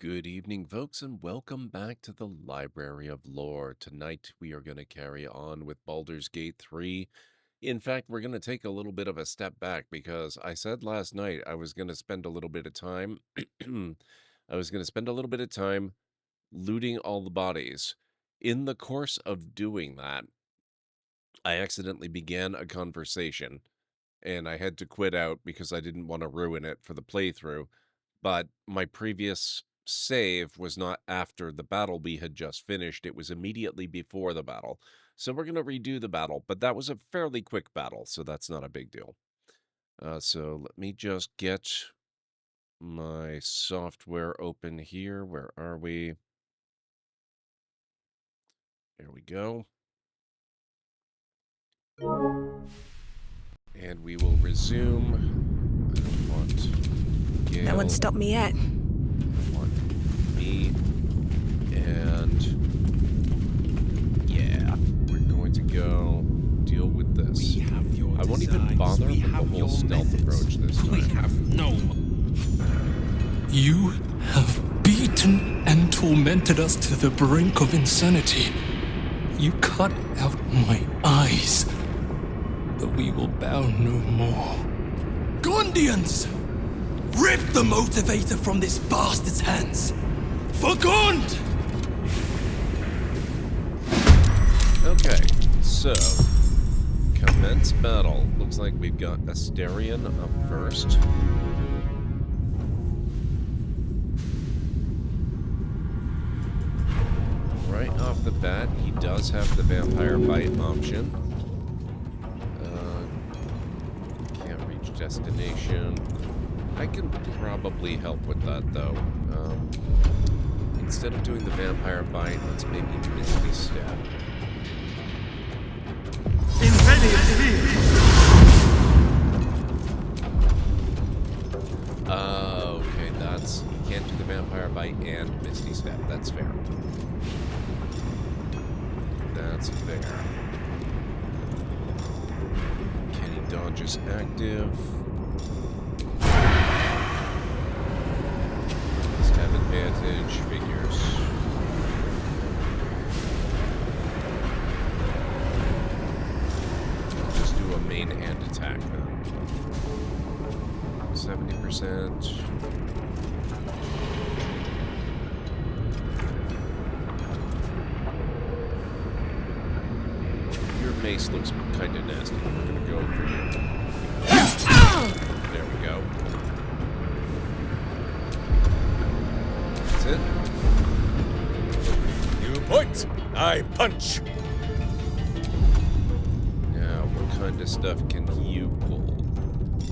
Good evening, folks, and welcome back to the Library of Lore. Tonight, we are going to carry on with Baldur's Gate 3. In fact, we're going to take a little bit of a step back because I said last night I was going to spend a little bit of time. Looting all the bodies. In the course of doing that, I accidentally began a conversation, and I had to quit out because I didn't want to ruin it for the playthrough. But my previous save was not after the battle we had just finished. It was immediately before the battle. So we're going to redo the battle, but that was a fairly quick battle, so that's not a big deal. So let me just get my software open here. Where are we? There we go. And we will resume. I don't want Gale. No one stopped me yet. I want me. And yeah, we're going to go deal with this. We have your I won't even bother with the whole stealth approach this time. We have no. You have beaten and tormented us to the brink of insanity. You cut out my eyes, but we will bow no more. Gondians! Rip the motivator from this bastard's hands! For Gond! Okay, so commence battle. Looks like we've got Asterion up first. Right off the bat, he does have the vampire bite option. Can't reach destination. I can probably help with that, though. Instead of doing the vampire bite, let's maybe Misty Step. Okay, that's... You can't do the vampire bite and Misty Step. That's fair. That's fair. Kenny Dodge is active. Must have advantage. Figures. Just do a main hand attack then. 70%. Mace looks kind of nasty. We're gonna go for you. There we go. That's it. You point, I punch. Now, what kind of stuff can you pull?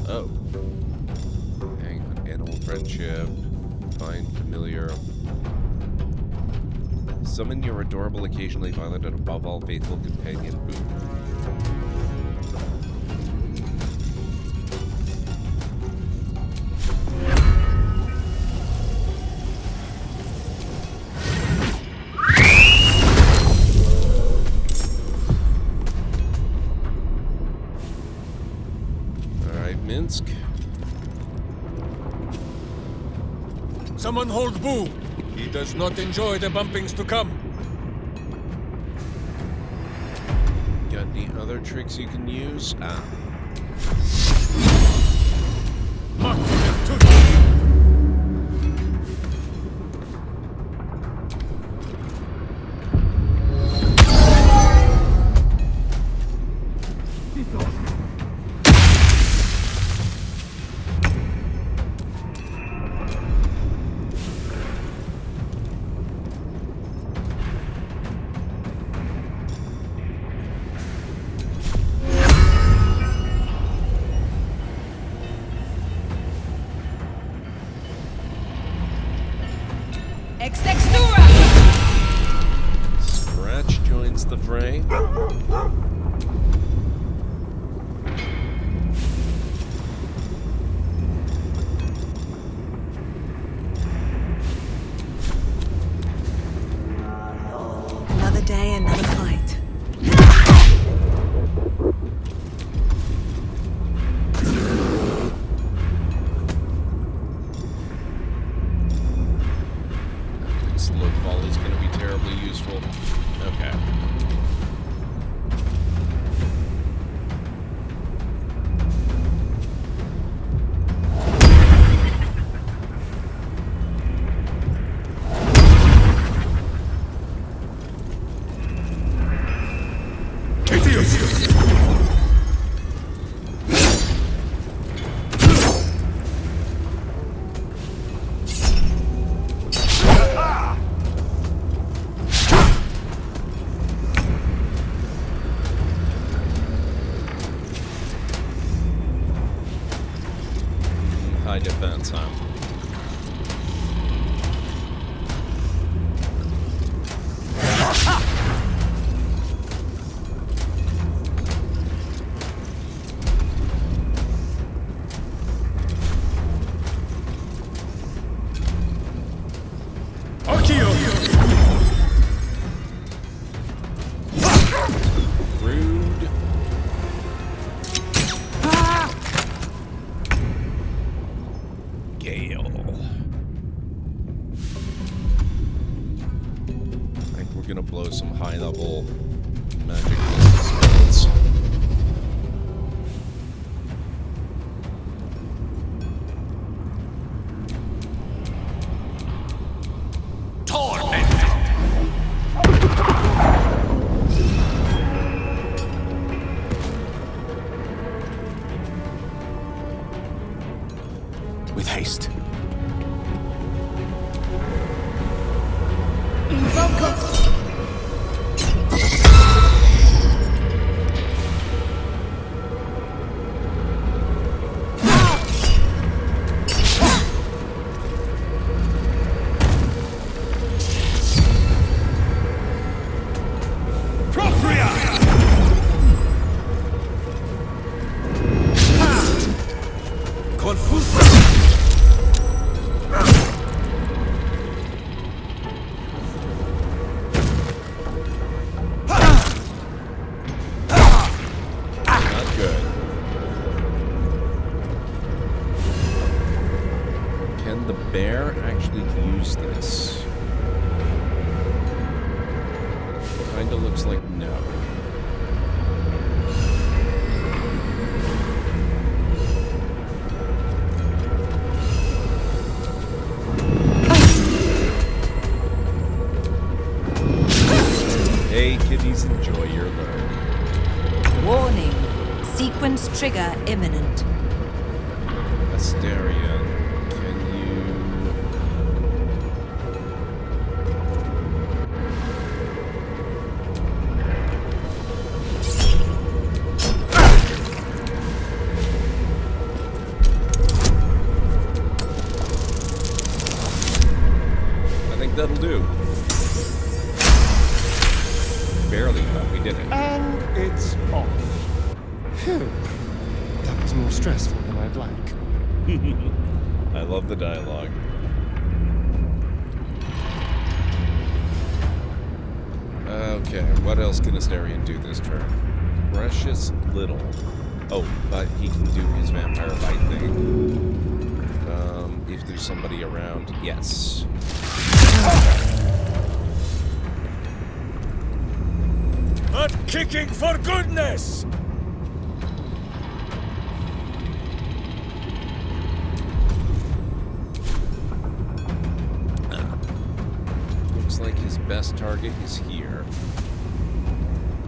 Oh. Hang on. Animal friendship. Find familiar. Summon your adorable, occasionally violent, and above all faithful companion, Boo. Alright, Minsk. Someone hold Boo. He does not enjoy the bumpings to come. Got any other tricks you can use? Scratch joins the fray. Another day, another fight. Slope fall is going to be terribly useful. Okay. High defense, huh? Rude. Gale. I think we're gonna blow some high-level magic missile spells. With haste. Can the bear actually use this? Kinda looks like no. Hey, kitties, enjoy your lurk. Warning. Sequence trigger imminent. Asteria, can you... I think that'll do. Barely, but we did it. And it's off. Phew. That was more stressful than I'd like. I love the dialogue. Okay, what else can Asterion do this turn? Precious little. Oh, but he can do his vampire bite thing. If there's somebody around, yes. Not kicking for goodness! Looks like his best target is here.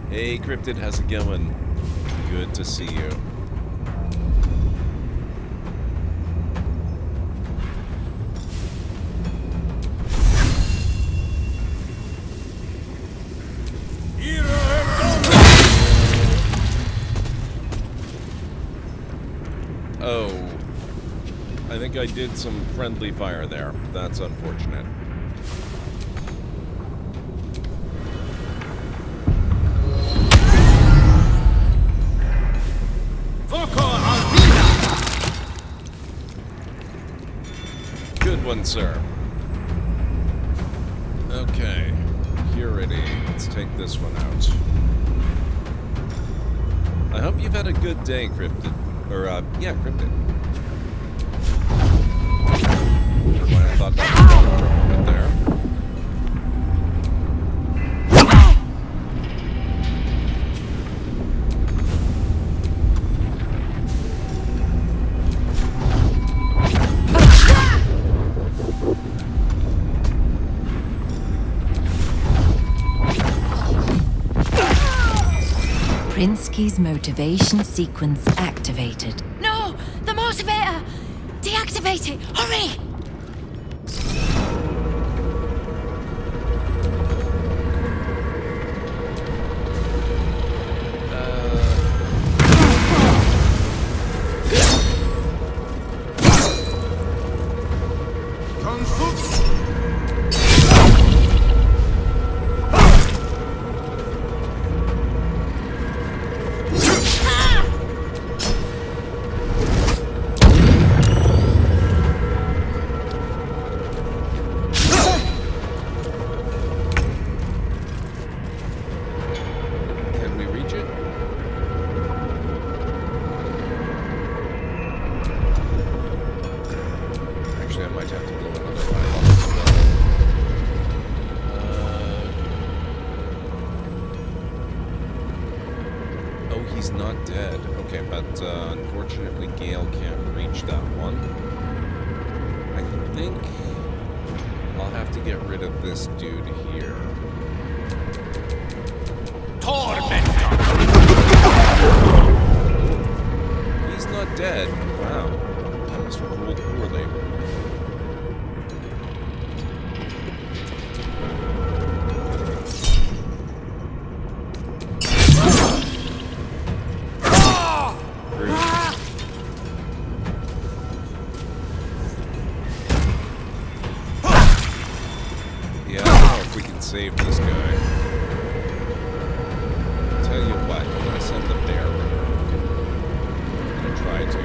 Hey, Cryptid, how's it going? Good to see you. Oh, I think I did some friendly fire there. That's unfortunate. Good one, sir. Okay, purity. Let's take this one out. I hope you've had a good day, Cryptid. Or, yeah, Cryptid. Never mind, I thought that was wrong for a moment there. Prinsky's motivation sequence activated. No! The motivator! Deactivate it! Hurry! He's not dead. Okay, but unfortunately Gale can't reach that one. I think I'll have to get rid of this dude here. Tormentor! He's not dead. Wow. That must have ruled poorly. Save this guy. Tell you what, I'm gonna send the bear river. I'm gonna try to.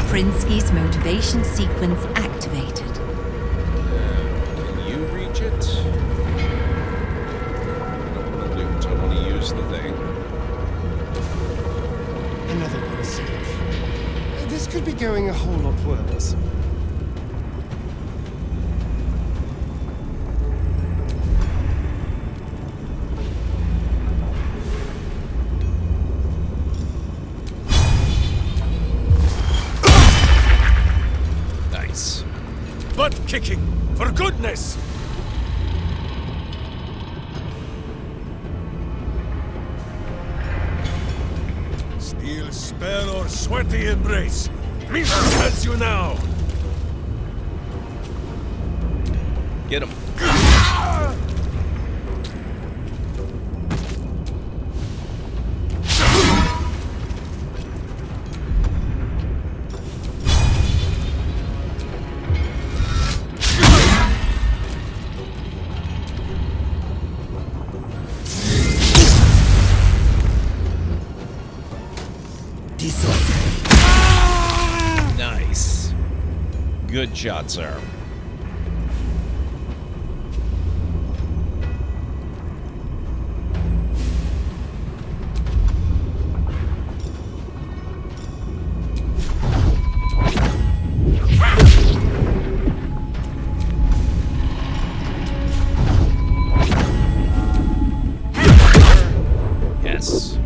Prinsky's motivation sequence activated. Can you reach it? I don't want to loot, I want to use the thing. Another one save. This could be going a whole lot worse. Butt kicking, for goodness! Steel spell or sweaty embrace. Misha has you now! Get him. Nice. Good shot, sir. Yes.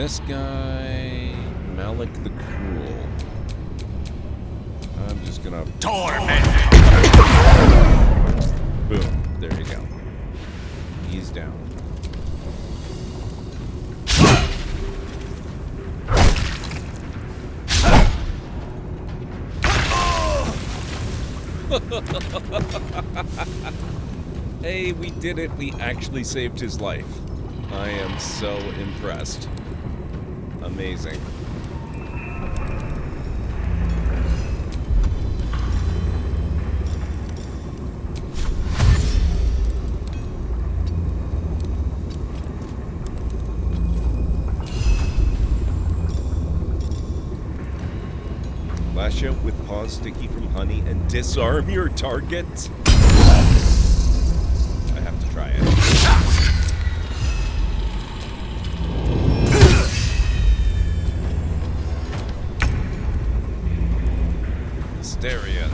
this guy, Malik the Cruel. I'm just gonna Torment! boom. There you go. He's down. Hey, we did it. We actually saved his life. I am so impressed. Amazing. Lash out with paws sticky from honey and disarm your target. I have to try it. Hysteria.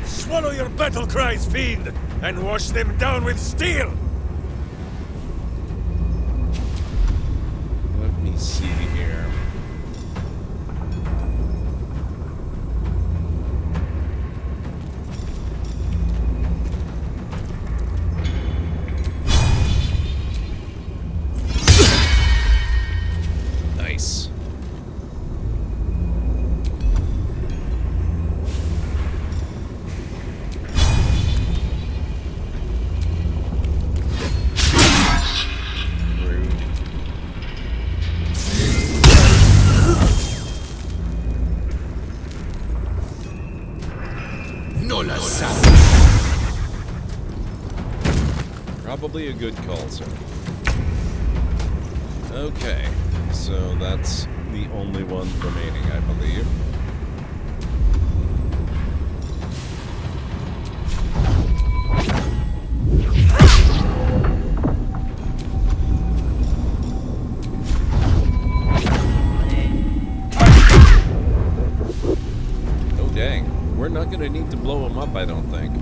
Swallow your battle cries, fiend, and wash them down with steel! Let me see here. Nice. Probably a good call, sir. Okay, so that's the only one remaining, I believe. Oh, dang. We're not gonna need to blow him up, I don't think.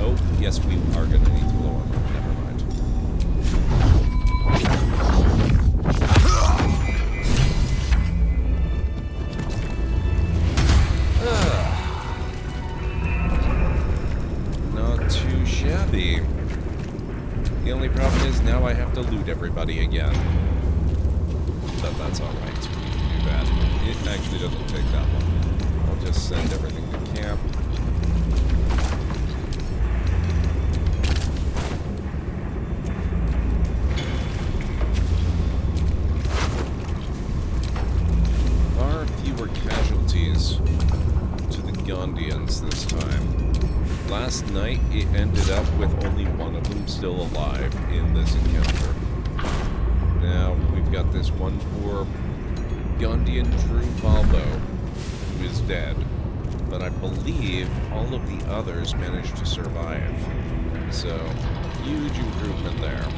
Oh, yes, we are going to need to blow him up. Never mind. Not too shabby. The only problem is now I have to loot everybody again. But that's alright. We can do that. It actually doesn't take that long. I'll just send everything to camp. This time. Last night, it ended up with only one of them still alive in this encounter. Now, we've got this one poor Gondian true Baldur who is dead, but I believe all of the others managed to survive. So, huge improvement there.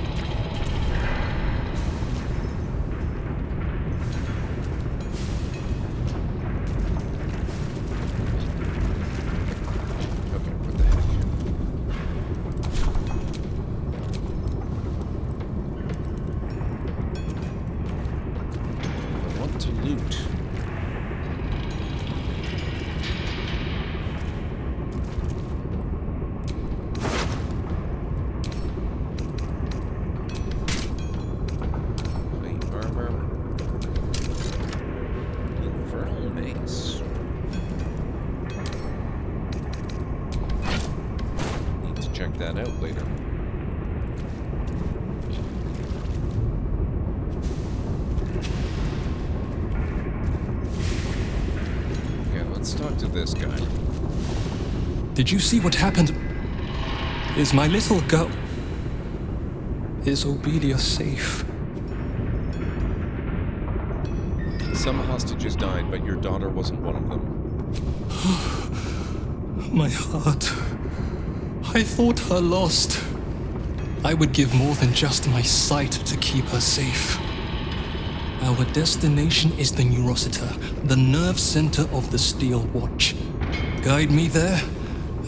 That out later. Okay, let's talk to this guy. Did you see what happened? Is my little girl... Is Obedia safe? Some hostages died, but your daughter wasn't one of them. My heart... I thought her lost. I would give more than just my sight to keep her safe. Our destination is the Neurosita, the nerve center of the Steel Watch. Guide me there,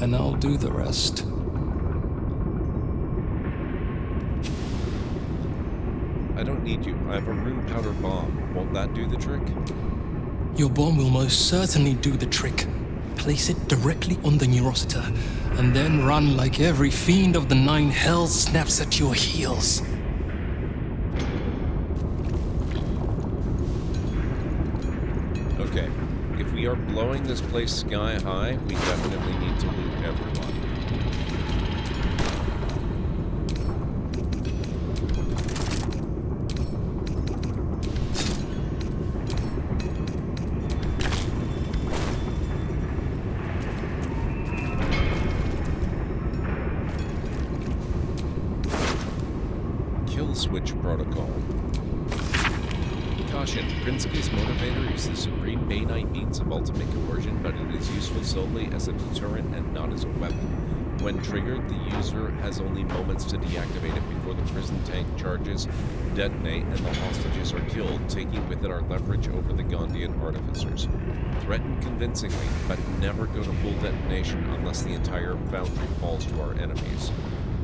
and I'll do the rest. I don't need you. I have a room powder bomb. Won't that do the trick? Your bomb will most certainly do the trick. Place it directly on the Neurosita, and then run like every fiend of the 9 hells snaps at your heels. Okay. If we are blowing this place sky high, we definitely need to loot everyone. Switch protocol. Caution, Prinsky's motivator is the supreme Bainite means of ultimate coercion, but it is useful solely as a deterrent and not as a weapon. When triggered, the user has only moments to deactivate it before the prison tank charges, detonate, and the hostages are killed, taking with it our leverage over the Gondian artificers. Threaten convincingly, but never go to full detonation unless the entire foundry falls to our enemies.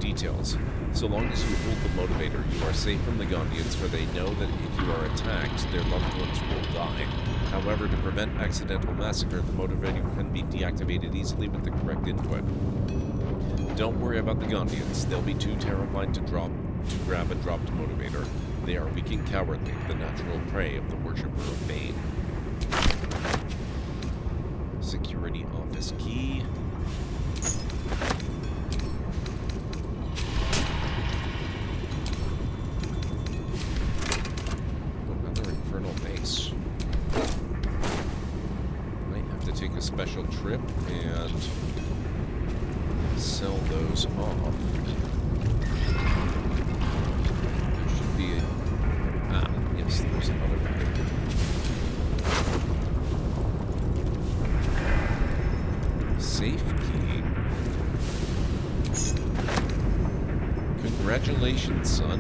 Details. So long as you hold the motivator, you are safe from the Gondians, for they know that if you are attacked, their loved ones will die. However, to prevent accidental massacre, the motivator can be deactivated easily with the correct input. Don't worry about the Gondians. They'll be too terrified to grab a dropped motivator. They are weak and cowardly, the natural prey of the worshipper of Bane. Security office key. Special trip and sell those off. There should be yes, there's another one. Safe key. Congratulations, son.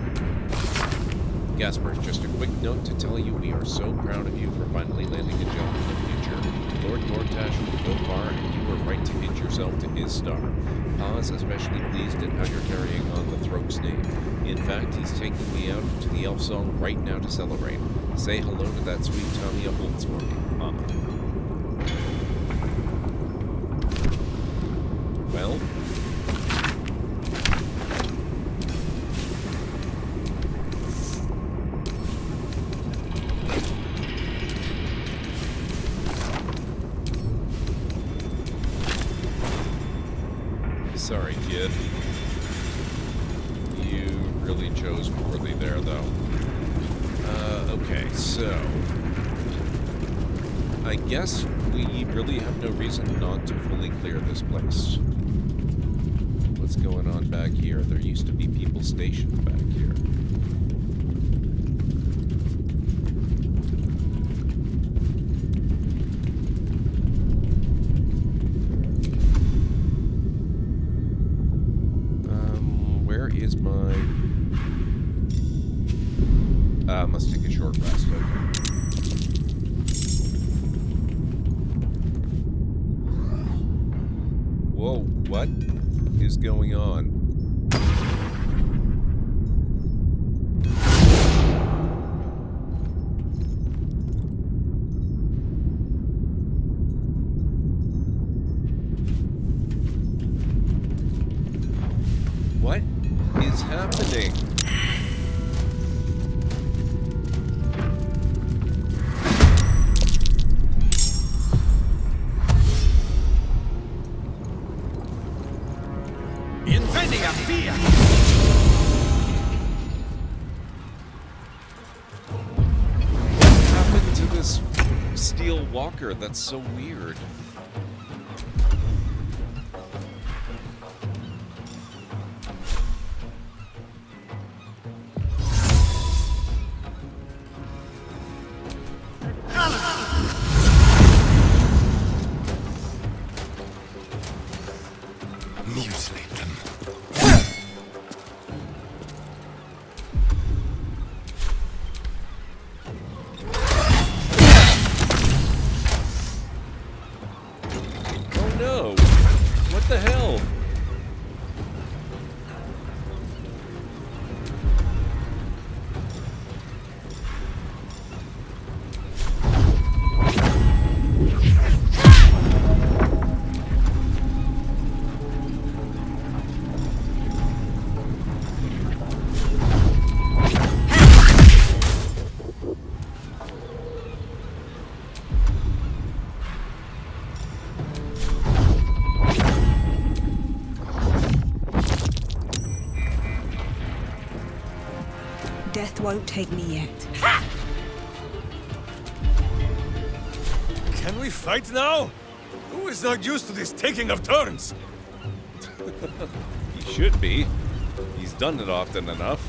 Gasper, just a quick note to tell you we are so proud of you for finally landing a job in the future. Lord Gortash will go far, and you were right to hitch yourself to his star. Pa is especially pleased at how you're carrying on the Throke's name. In fact, he's taking me out to the elf song right now to celebrate. Say hello to that sweet Tommy Holtz for me, Pa. Well... Sorry, kid. You really chose poorly there, though. Okay, so... I guess we really have no reason not to fully clear this place. What's going on back here? There used to be people stationed back here. Is my... must take a short rest, okay. Whoa, what is going on? What is happening? Invendia Via! What happened to this steel walker? That's so weird. Mutilate them. Death won't take me yet. Can we fight now? Who is not used to this taking of turns? He should be. He's done it often enough.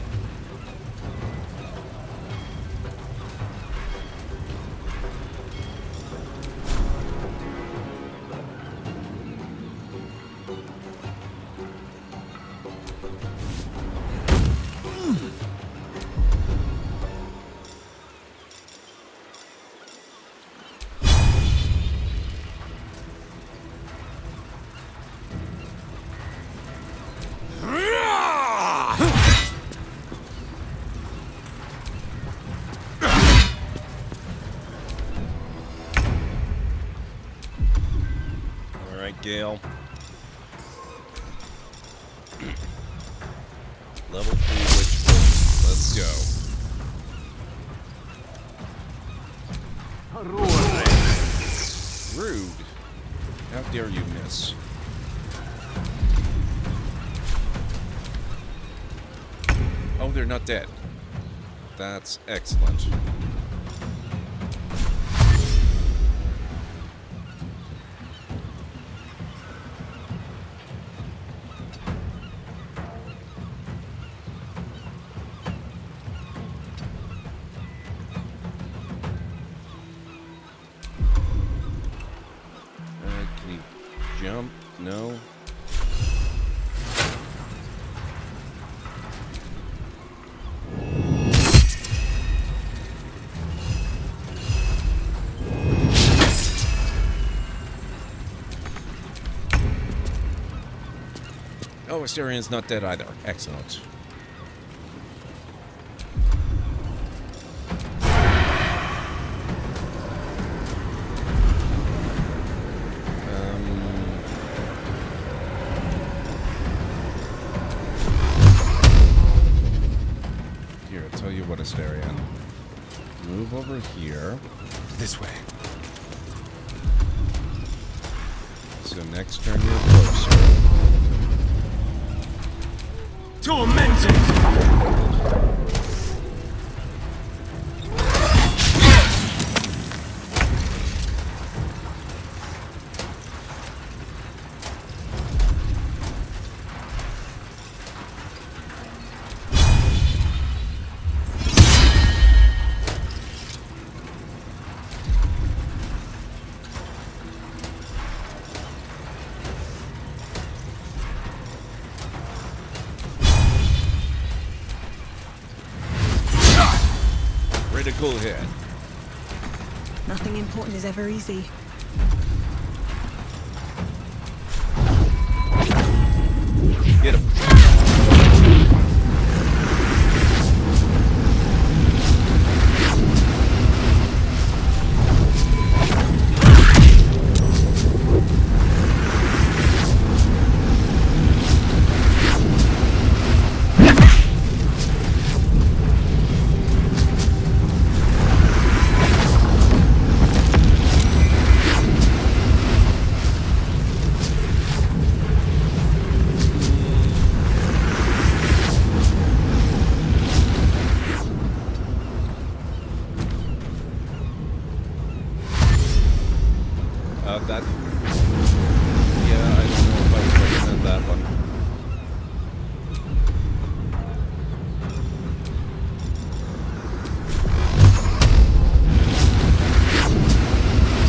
Gale. Level 3 witch bolt. Let's go. Rude. How dare you miss? Oh, they're not dead. That's excellent. Jump? No. Oh, Asterian's not dead either. Excellent. Asterian. Move over here. This way. So next turn you're closer. Tormented! Critical hit. Nothing important is ever easy. Get him. That... Yeah, I don't know if I would recommend that one.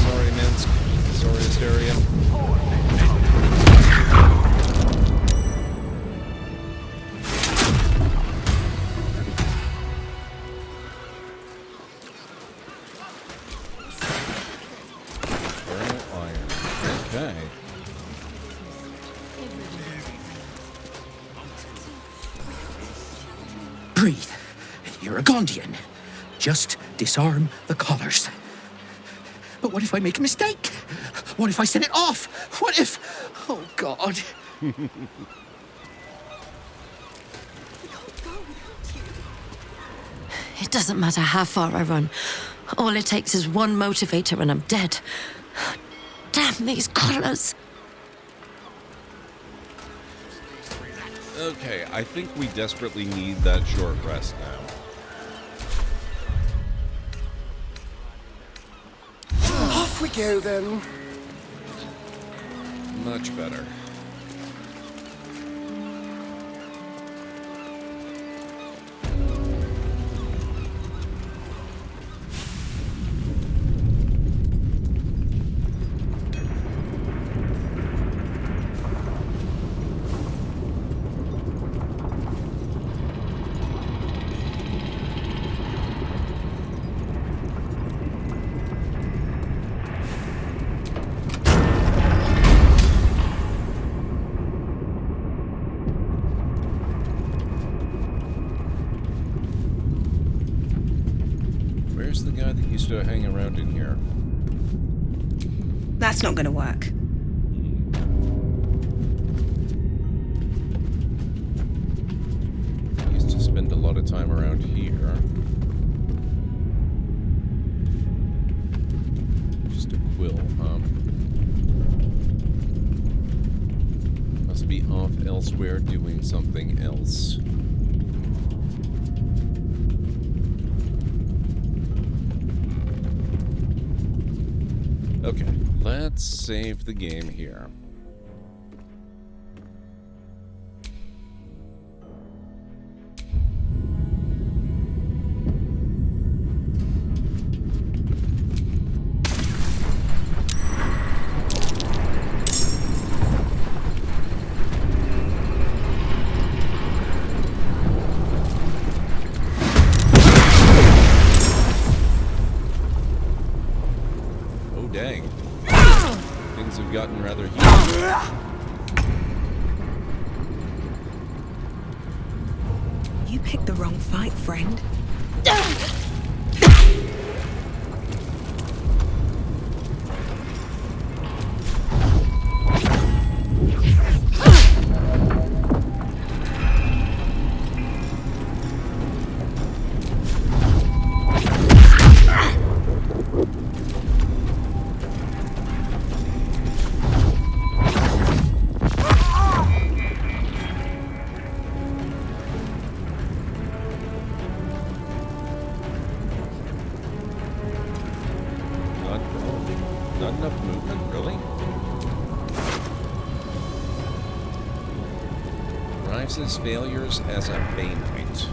Sorry, Minsk. Sorry, Asterian. Okay. Breathe. You're a Gondian. Just disarm the collars. But what if I make a mistake? What if I set it off? What if... Oh, God. It doesn't matter how far I run. All it takes is one motivator and I'm dead. Damn these collars. Okay, I think we desperately need that short rest now. Off we go then. Much better. Where's the guy that used to hang around in here? That's not gonna work. He used to spend a lot of time around here. Just a quill, huh? Must be off elsewhere doing something else. Okay, let's save the game here. Dang. Things have gotten rather heated. You picked the wrong fight, friend. Not enough movement, really? Rives' failures as a Bay Knight.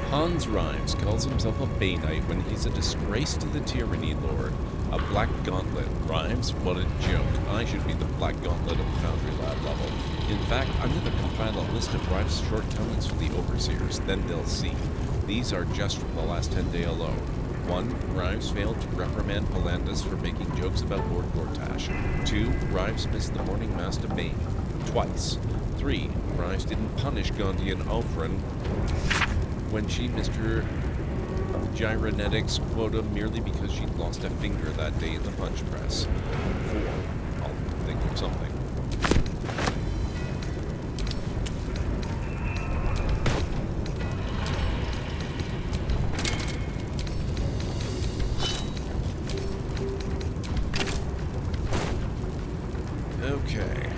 Hans Rives calls himself a Bay Knight when he's a disgrace to the Tyranny Lord. A Black Gauntlet. Rives, what a joke. I should be the Black Gauntlet of the Foundry Lab level. In fact, I'm going to compile a list of Rives' shortcomings for the Overseers, then they'll see. These are just from the last 10 day alone. 1. Rives failed to reprimand Palandus for making jokes about Lord Gortash. 2. Rives missed the morning mass to Bane. Twice. 3. Rives didn't punish Gondian Alfrin when she missed her gyronetics quota merely because she'd lost a finger that day in the punch press. 4. I'll think of something. Okay.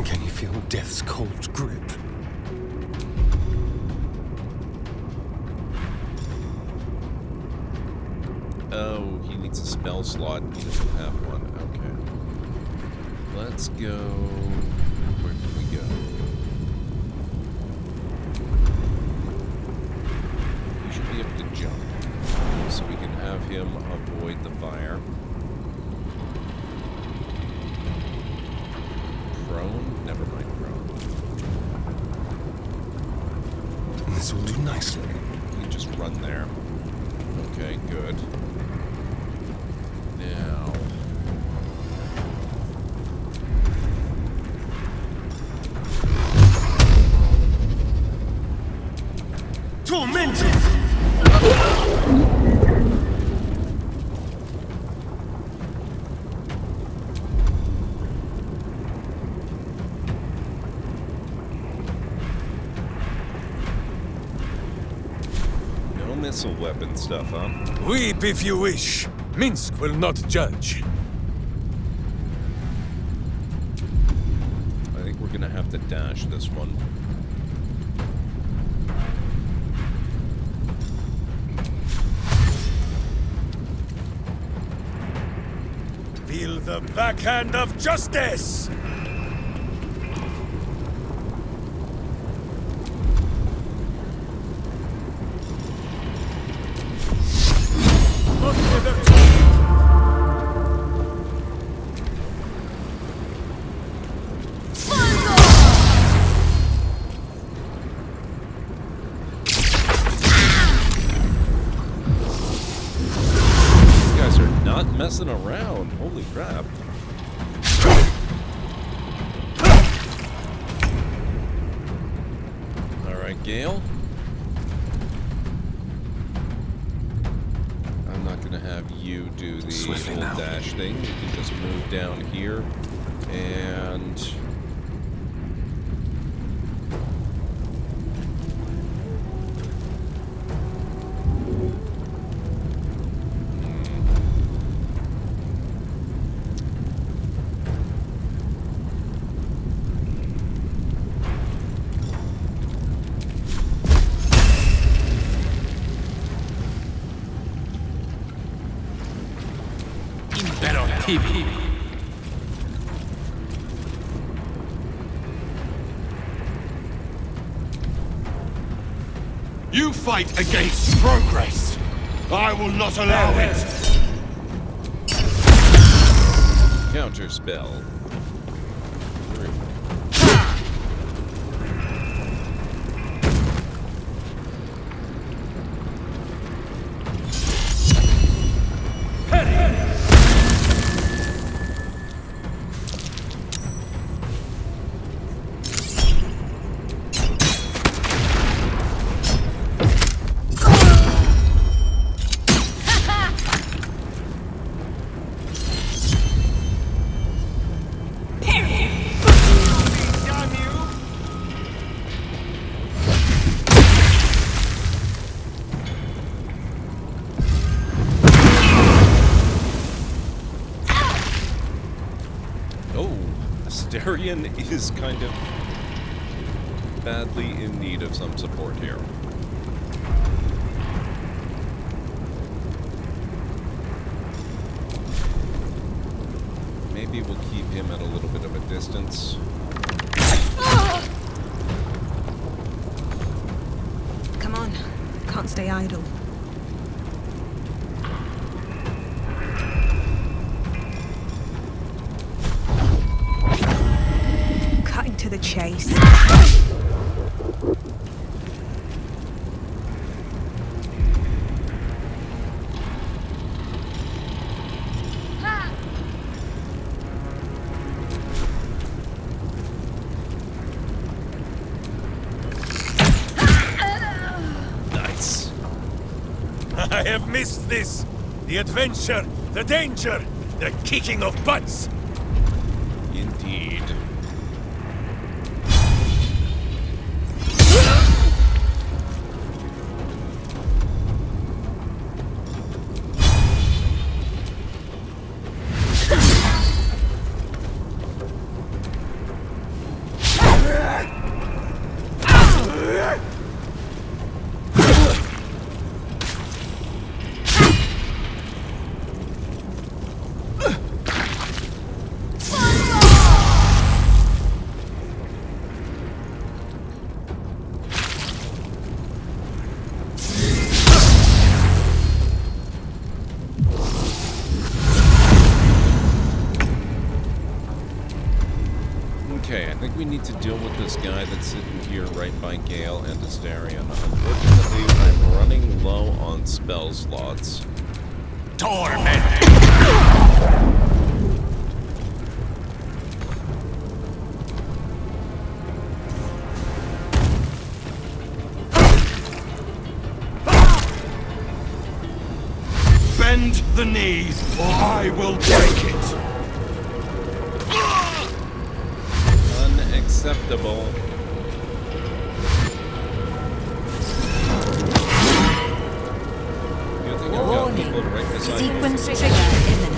Can you feel death's cold grip? Oh, he needs a spell slot. He doesn't have one. Okay. Let's go. Where can we go? He should be able to jump. So we can have him avoid the fire. Prone? Never mind prone. This will do nicely. You can just run there. Okay, good. Now... Tormented! No missile weapon stuff, huh? Weep if you wish. Minsk will not judge. I think we're gonna have to dash this one. The backhand of justice! Look to the not messing around. Holy crap. Alright, Gale. I'm not gonna have you do the whole dash thing. You can just move down here and... You fight against progress. I will not allow it. Counter spell. Astarion is kind of badly in need of some support here. Maybe we'll keep him at a little bit of a distance. Come on. Can't stay idle. Cutting to the chase. I have missed this. The adventure, the danger, the kicking of butts. Indeed. Okay, I think we need to deal with this guy that's sitting here right by Gale and Astarion. Unfortunately, I'm running low on spell slots. Torment! Bend the knee, or I will break it! Unacceptable. You think I've got people right beside me? Sequence trigger imminent.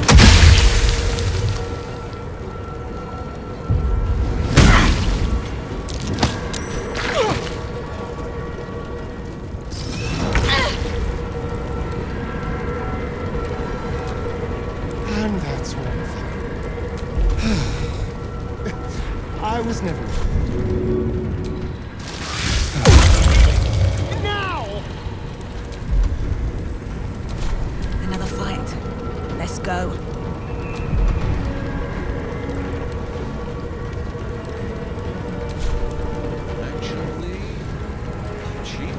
And that's one thing.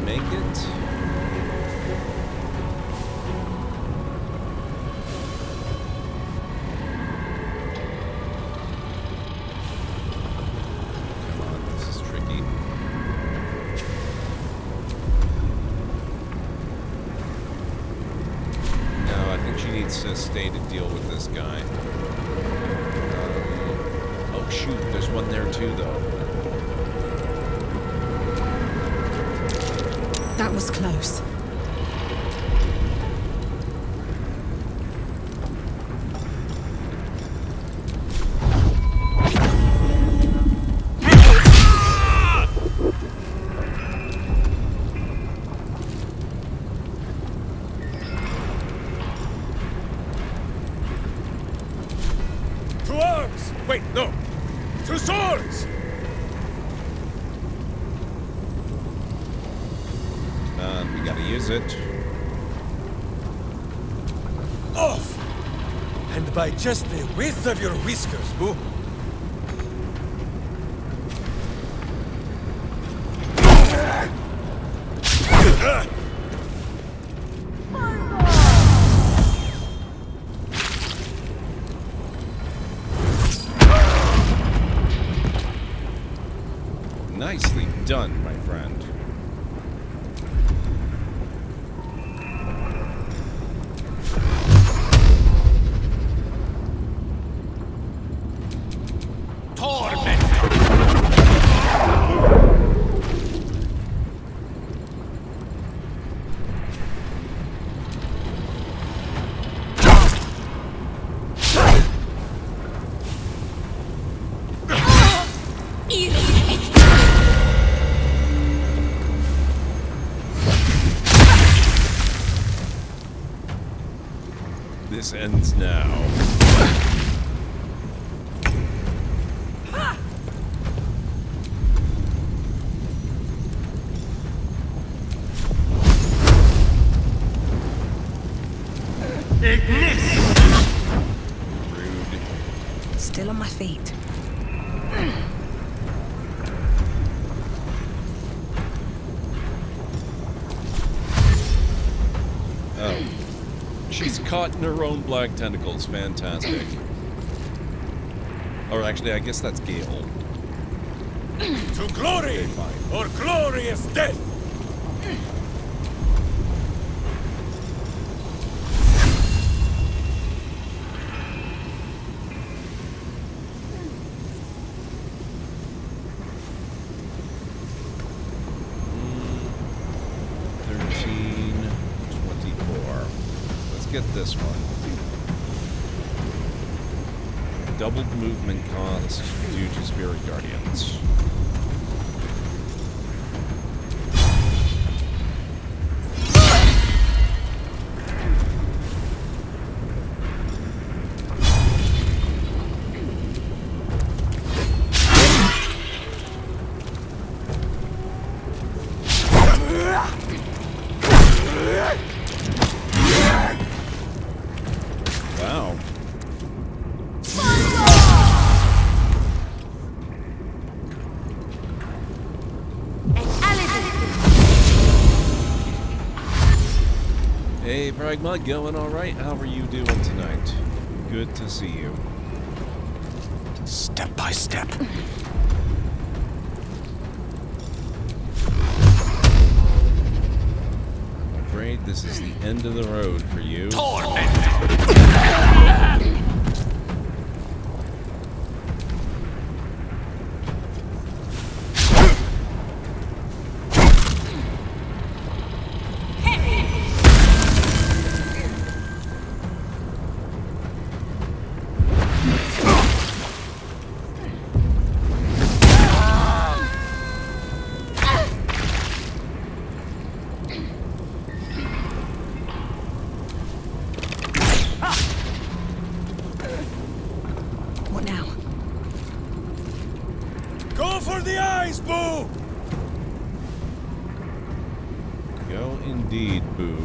make it. Come on, this is tricky. No, I think she needs to stay to deal with this guy. Oh shoot, there's one there too, though. That was close. To arms! Wait, no! To swords! We gotta use it. Off! And by just the width of your whiskers, boo. Nicely done, my friend. This ends now. Rude. Still on my feet. Oh. She's caught in her own black tentacles. Fantastic. Or actually, I guess that's Gale. To glory! fine. Or glorious death! Get this one. Doubled movement cost due to Spirit Guardians. Wow. Hey, Pragma, going all right? How are you doing tonight? Good to see you. Step by step. I'm afraid this is the end of the road for you. What now? Go for the eyes, boo! Go indeed, boo.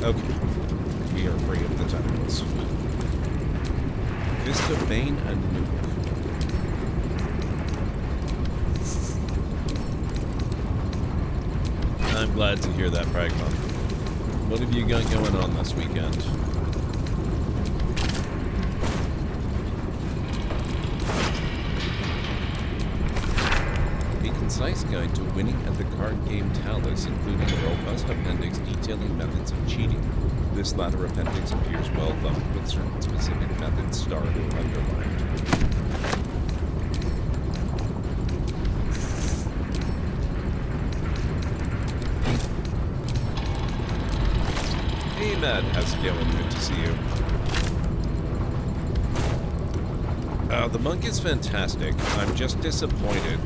Okay. We are free of the tentacles. Fist of Bane and Nuke. I'm glad to hear that, Pragma. What have you got going on this weekend? A concise guide to winning at the card game Talus, including a robust appendix detailing methods of cheating. This latter appendix appears well thumbed with certain specific methods starred or underlined. Hey Matt, how's it going? Good to see you. The monk is fantastic. I'm just disappointed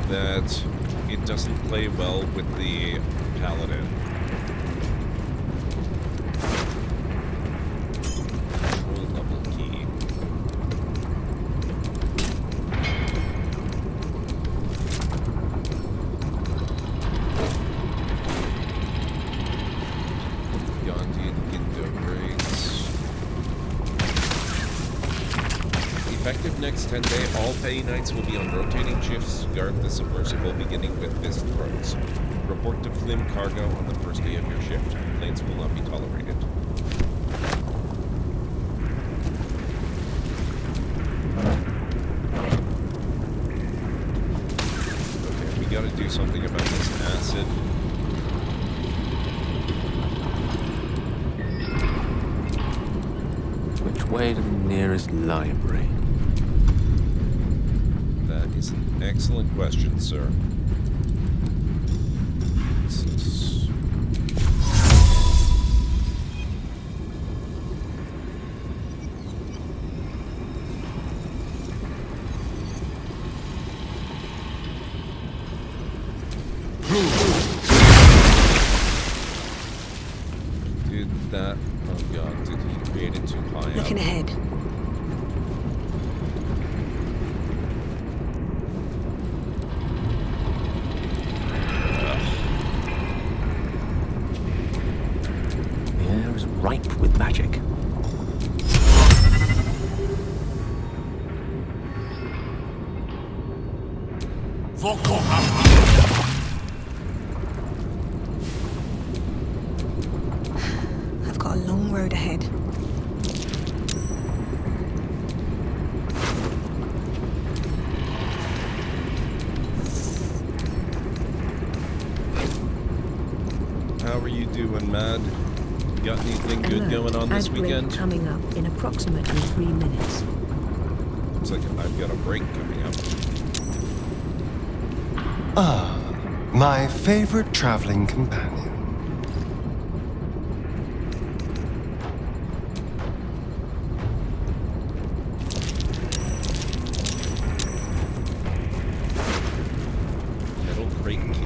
that it doesn't play well with the paladin. Control level key. Gandhian Gindo breaks. Effective next 10 day, all pay knights will be on rotating shifts to guard the submersible, beginning with fist throws. Report to Flim Cargo on the first day of your shift. Complaints will not be tolerated. Okay, we gotta do something about this acid. Which way to the nearest library? That is an excellent question, sir. Did that... Oh god, did he create it too high up? Looking ahead. The air is ripe with magic. I've got a long road ahead. How are you doing, Mad? Got anything good Alert. going on this Ad break weekend? coming up in approximately 3 minutes. Looks like I've got a break coming up. Ah, my favorite traveling companion. Metal crate key.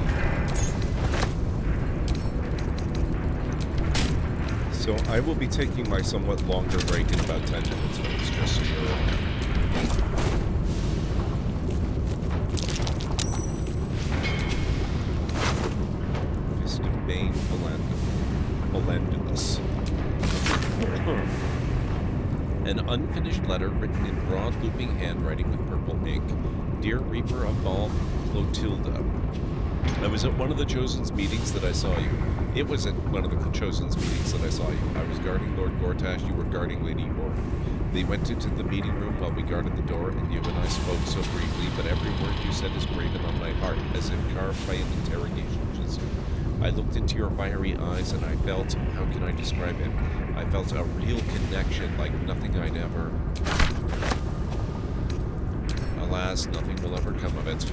So I will be taking my somewhat longer break in about 10 minutes, folks, just so you're aware. Fist of Bane, Belandinus. An unfinished letter written in broad looping handwriting with purple ink. Dear Reaper of Ball Clotilda, I was at one of the Chosen's meetings that I saw you. It was at one of the Chosen's meetings that I saw you. I was guarding Lord Gortash, you were guarding Lady Orr. They went into the meeting room while we guarded the door, and you and I spoke so briefly, but every word you said is graven on my heart, as if carved by an interrogation chisel. I looked into your fiery eyes, and I felt, how can I describe it? I felt a real connection like nothing I'd ever... Alas, nothing will ever come of it.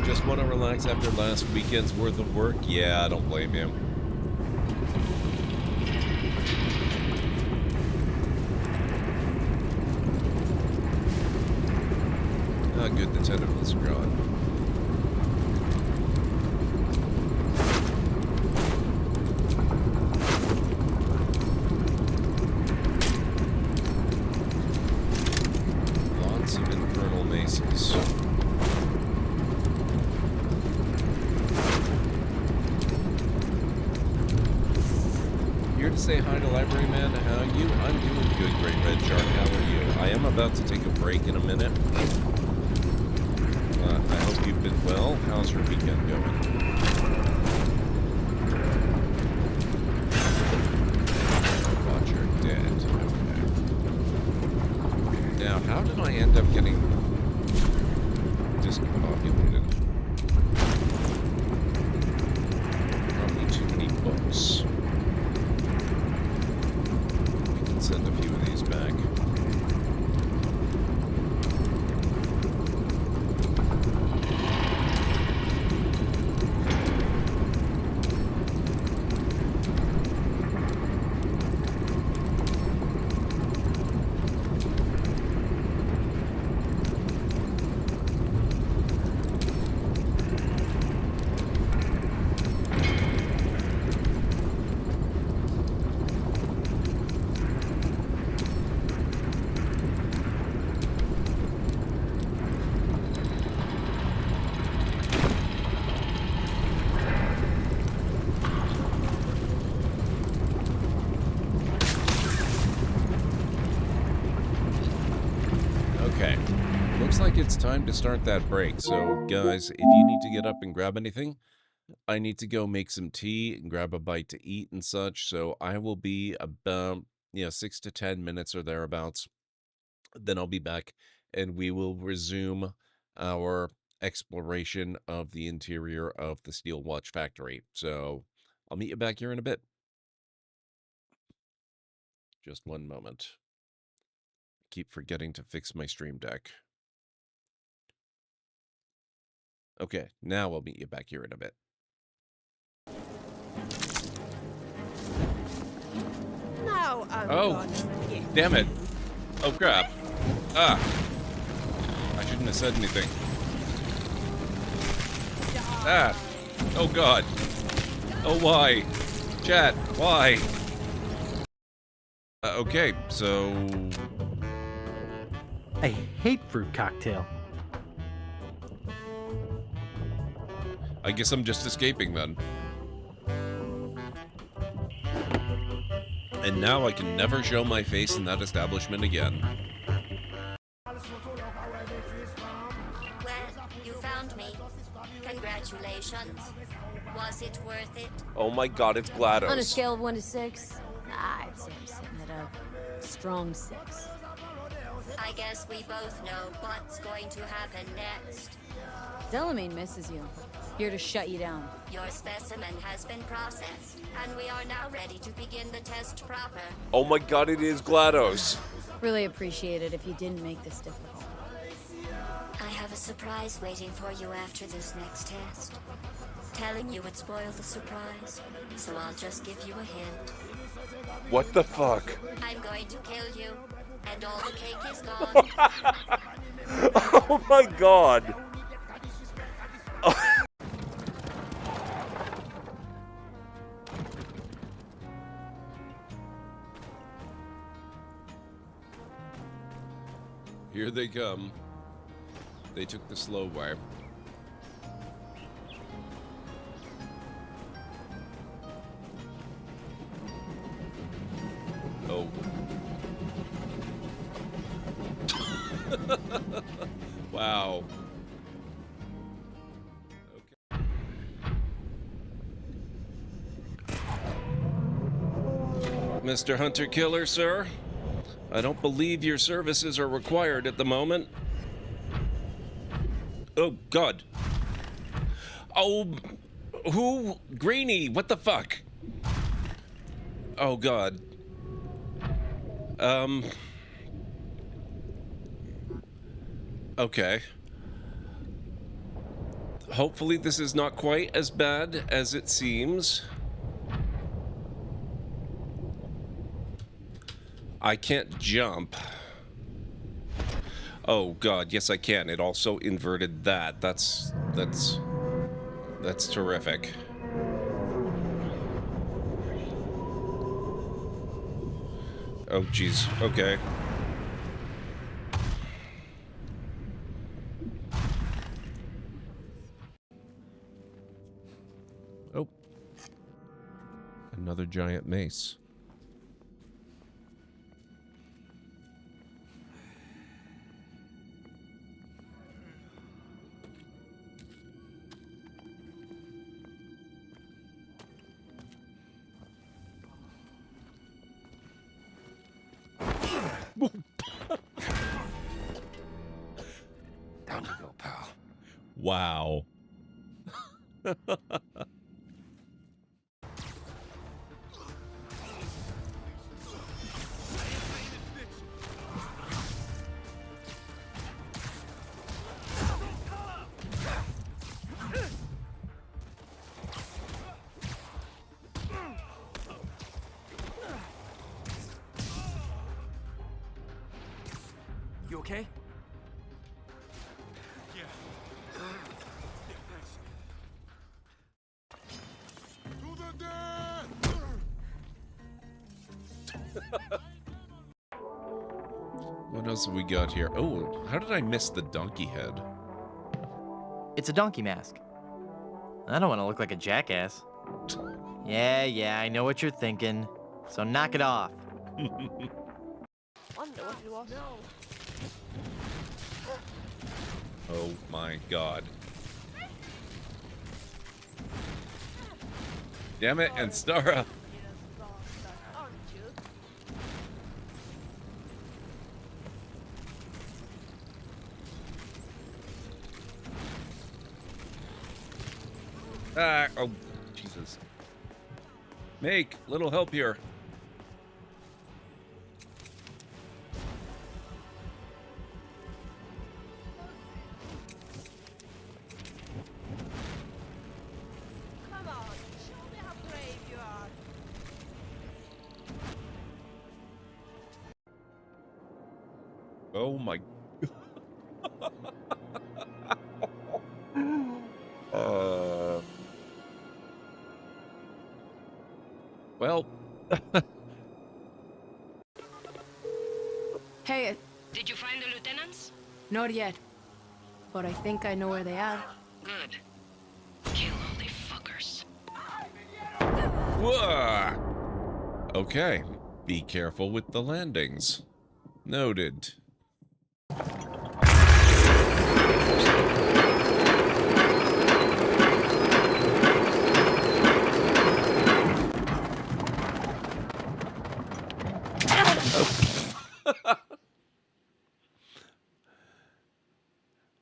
Just want to relax after last weekend's worth of work? Yeah, I don't blame you. Ah, good, the tentacles are gone. Lots of infernal mayhem. Jesus. Here to say hi to Library Man. How are you? I'm doing good, Great Red Shark. How are you? I am about to take a break in a minute. I hope you've been well. How's your weekend going? Thought you're dead. Okay. Now, how did I end up getting discombobulated? Probably too many books. We can send a few of these back. It's time to start that break. So, guys, if you need to get up and grab anything, I need to go make some tea and grab a bite to eat and such. So I will be about 6 to 10 minutes or thereabouts. Then I'll be back and we will resume our exploration of the interior of the Steel Watch factory. So I'll meet you back here in a bit. Just one moment. Keep forgetting to fix my stream deck. Okay, now I'll meet you back here in a bit. No, oh, damn it. Oh, crap. Ah. I shouldn't have said anything. Ah. Oh, God. Oh, why? Chat, why? Okay, so... I hate fruit cocktail. I guess I'm just escaping then. And now I can never show my face in that establishment again. Well, you found me. Congratulations. Was it worth it? Oh my God, it's GLaDOS. On a scale of 1 to 6, I'd say I'm sitting at a strong 6. I guess we both know what's going to happen next. Delamine misses you. Here to shut you down. Your specimen has been processed, and we are now ready to begin the test proper. Oh my God, it is GLaDOS. Really appreciate it if you didn't make this difficult. I have a surprise waiting for you after this next test. Telling you would spoil the surprise, so I'll just give you a hint. What the fuck? I'm going to kill you, and all the cake is gone. Oh my God. Here they come. They took the slow way. Oh. Wow. Okay. Mr. Hunter Killer, sir? I don't believe your services are required at the moment. Oh, God. Oh, who? Greenie, what the fuck? Oh, God. Okay. Hopefully this is not quite as bad as it seems. I can't jump. Oh God, yes I can. It also inverted that. That's terrific. Oh jeez. Okay. Another giant mace. Down you go, pal. Wow. You okay? Yeah. Thanks. To the death! What else have we got here? Oh, how did I miss the donkey head? It's a donkey mask. I don't want to look like a jackass. Yeah, I know what you're thinking. So knock it off. Oh my god. Damn it, and Stara. Ah, oh, Jesus. Make little help here. Come on, show me how brave you are. Oh my. Well. Hey, Did you find the lieutenants? not yet. But I think I know where they are. Good. Kill all the fuckers. Whoa. Okay. Be careful with the landings. Noted.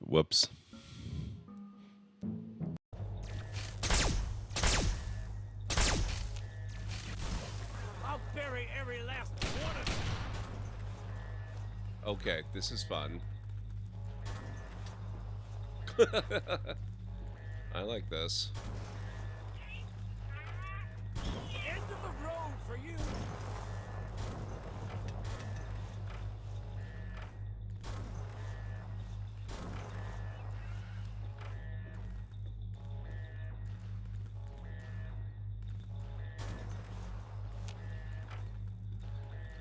Whoops. I'll bury every last one of you. Okay, this is fun. I like this. End of the road for you.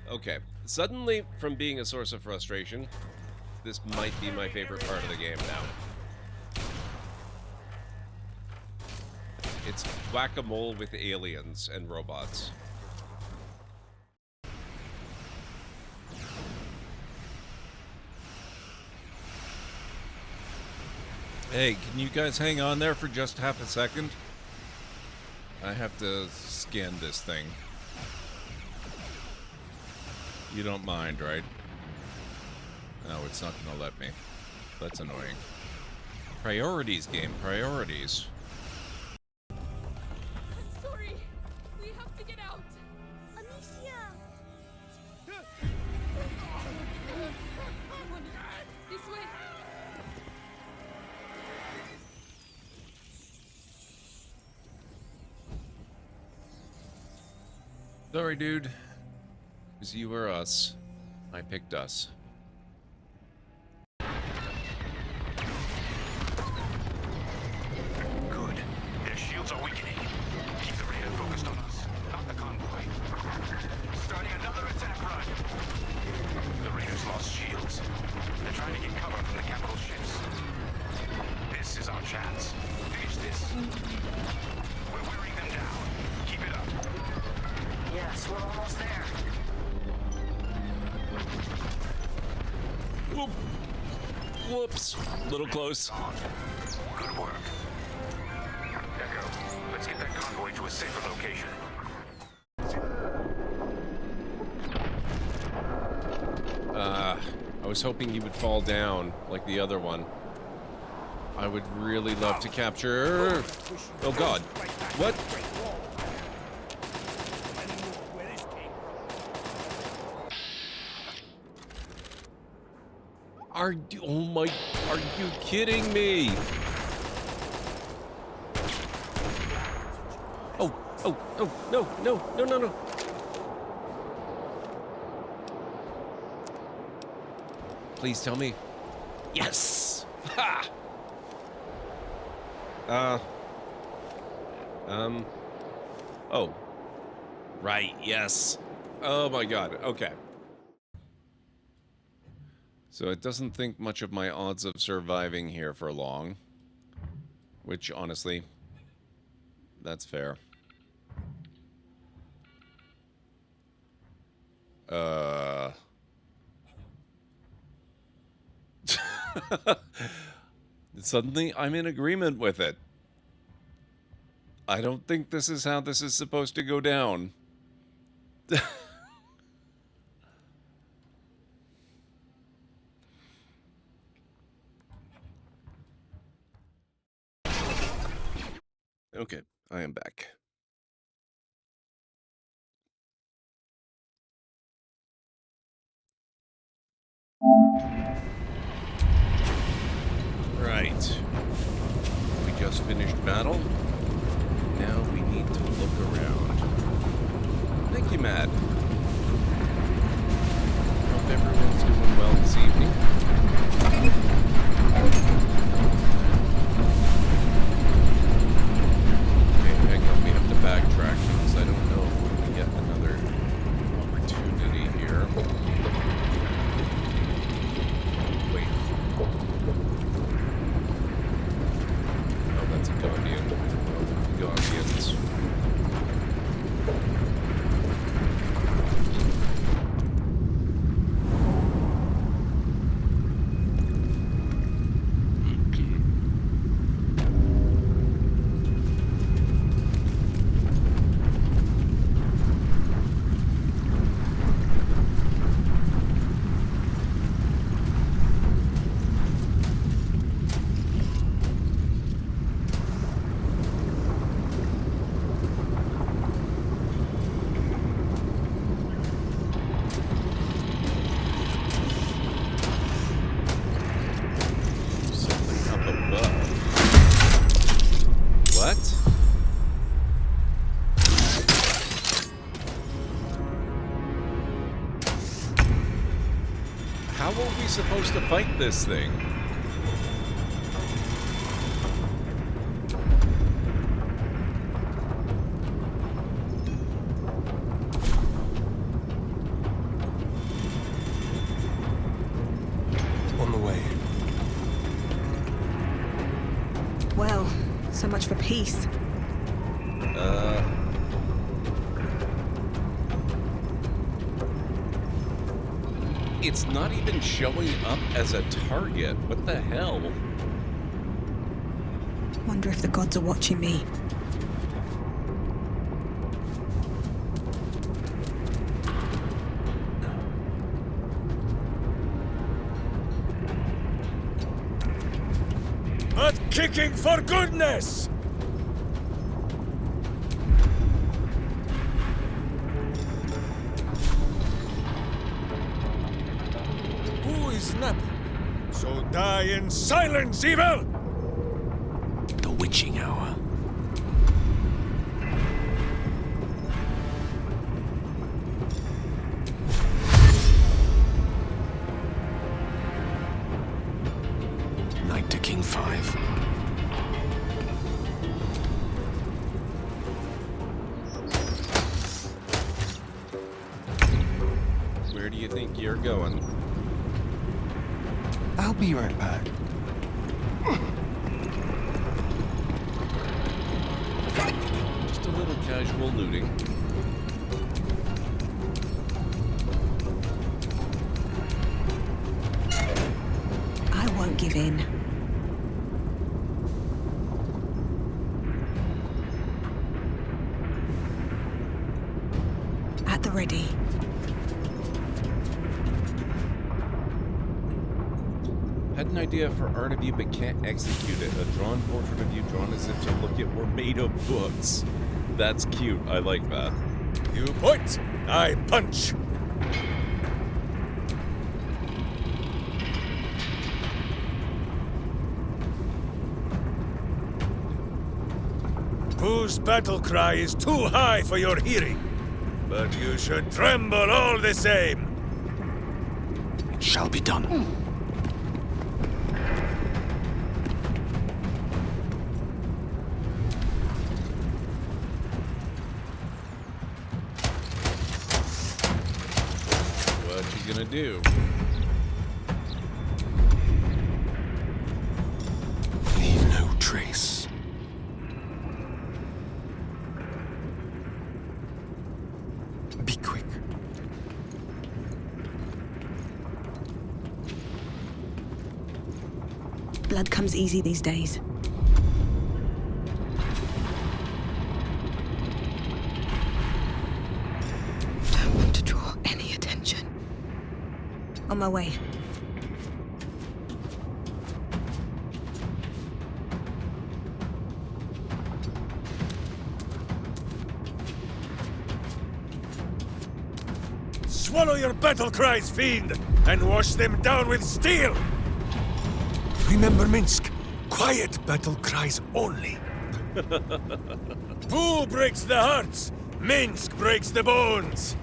Okay, suddenly, from being a source of frustration, this might be my favorite part of the game now. It's whack-a-mole with aliens and robots. Hey, can you guys hang on there for just half a second? I have to scan this thing. You don't mind, right? No, it's not gonna let me. That's annoying. Priorities, game. Priorities. I'm sorry. We have to get out. Amicia! This way. Sorry, dude. It was you or us. I picked us. Good. Their shields are weakening. Keep the radar focused on us, not the convoy. Starting another attack run. The raiders lost shields. They're trying to get cover from the capital ships. This is our chance. Finish this. We're wearing them down. Keep it up. Whoops. Little close. Good work. Echo, let's get that convoy to a safer location. I was hoping he would fall down like the other one. I would really love to capture... Oh god. What? Oh my... Are you kidding me? Oh, no. Please tell me. Yes! Ha! Oh. Right, yes. Oh my god, okay. So it doesn't think much of my odds of surviving here for long. Which, honestly, that's fair. Suddenly, I'm in agreement with it. I don't think this is how this is supposed to go down. Okay, I am back. Right. We just finished battle. Now we need to look around. Thank you, Matt. Hope everyone's doing well this evening. Okay, hang on. We have to backtrack because I don't know if we can get another opportunity here. Wait. Oh, that's a Guardian. Guardians. Supposed to fight this thing? On the way. Well, so much for peace. It's not even showing up as a target. What the hell? Wonder if the gods are watching me. Not kicking for goodness! So die in silence, evil! The witching hour. Knight to King 5. Where do you think you're going? I'll be right back. Just a little casual looting. I won't give in. At the ready. Had an idea for art of you, but can't execute it. A drawn portrait of you drawn as if to look at were made of books. That's cute. I like that. You point, I punch. Whose battle cry is too high for your hearing? But you should tremble all the same. It shall be done. What you gonna do? Leave no trace. Be quick. Blood comes easy these days. Don't want to draw any attention. On my way. Swallow your battle cries, fiend, and wash them down with steel! Remember, Minsk, quiet battle cries only. Boo breaks the hearts, Minsk breaks the bones.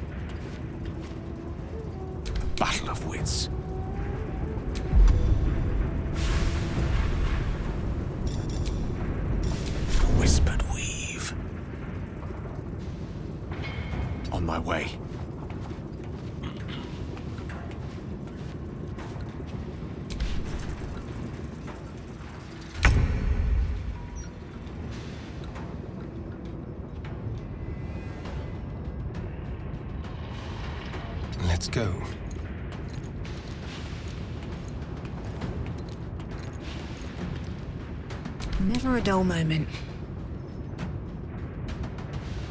Battle of wits. Whispered weave. On my way. Let's go. Never a dull moment.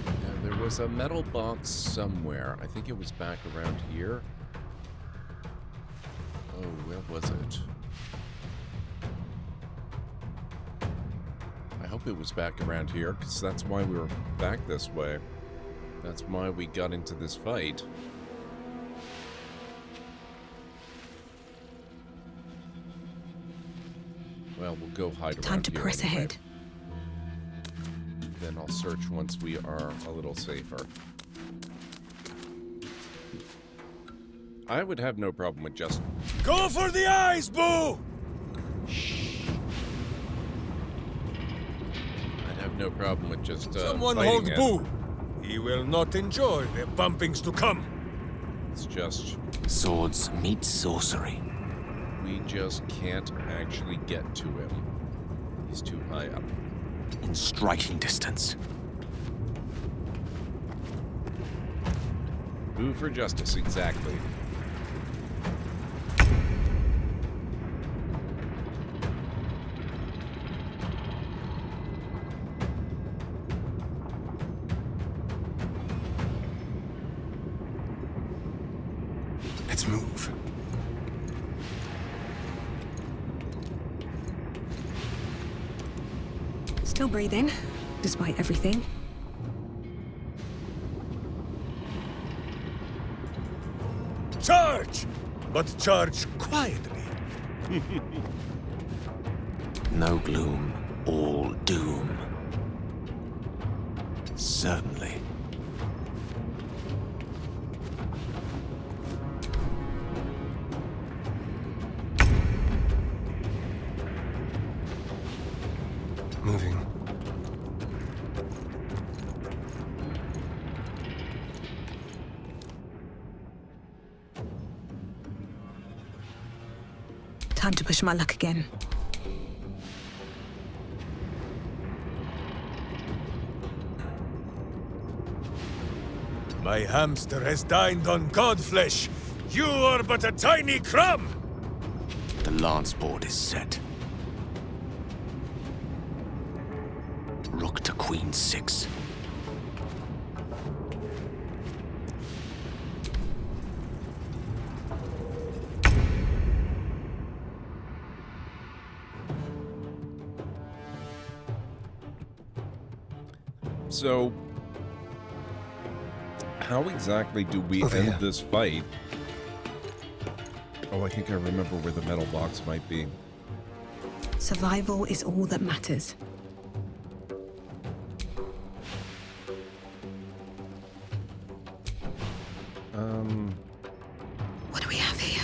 Now, there was a metal box somewhere. I think it was back around here. Oh, where was it? I hope it was back around here, because that's why we were back this way. That's why we got into this fight. Well, we'll go hide around Time to here press anyway. ahead. Then I'll search once we are a little safer. I would have no problem with just... Go for the eyes, Boo! I'd have no problem with just Someone fighting hold it. Boo. He will not enjoy the bumpings to come. It's just... Swords meet sorcery. We just can't actually get to him. He's too high up. In striking distance. Boo for justice, exactly. Let's move. Still breathing, despite everything. Charge! But charge quietly. No gloom, all doom. Certainly. Moving. Time to push my luck again. My hamster has dined on godflesh. You are but a tiny crumb. The lance board is set. Rook to queen 6. So, how exactly do we end this fight? Oh, I think I remember where the metal box might be. Survival is all that matters. What do we have here?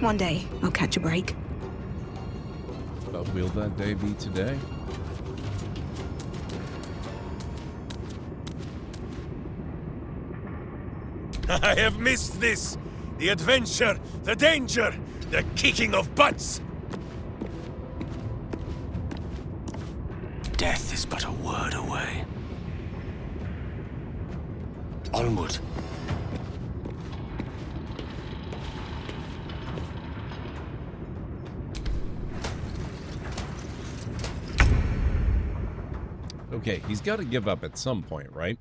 One day, I'll catch a break. But will that day be today? I have missed this! The adventure, the danger, the kicking of butts! Death is but a word away. Onward. Okay, he's got to give up at some point, right?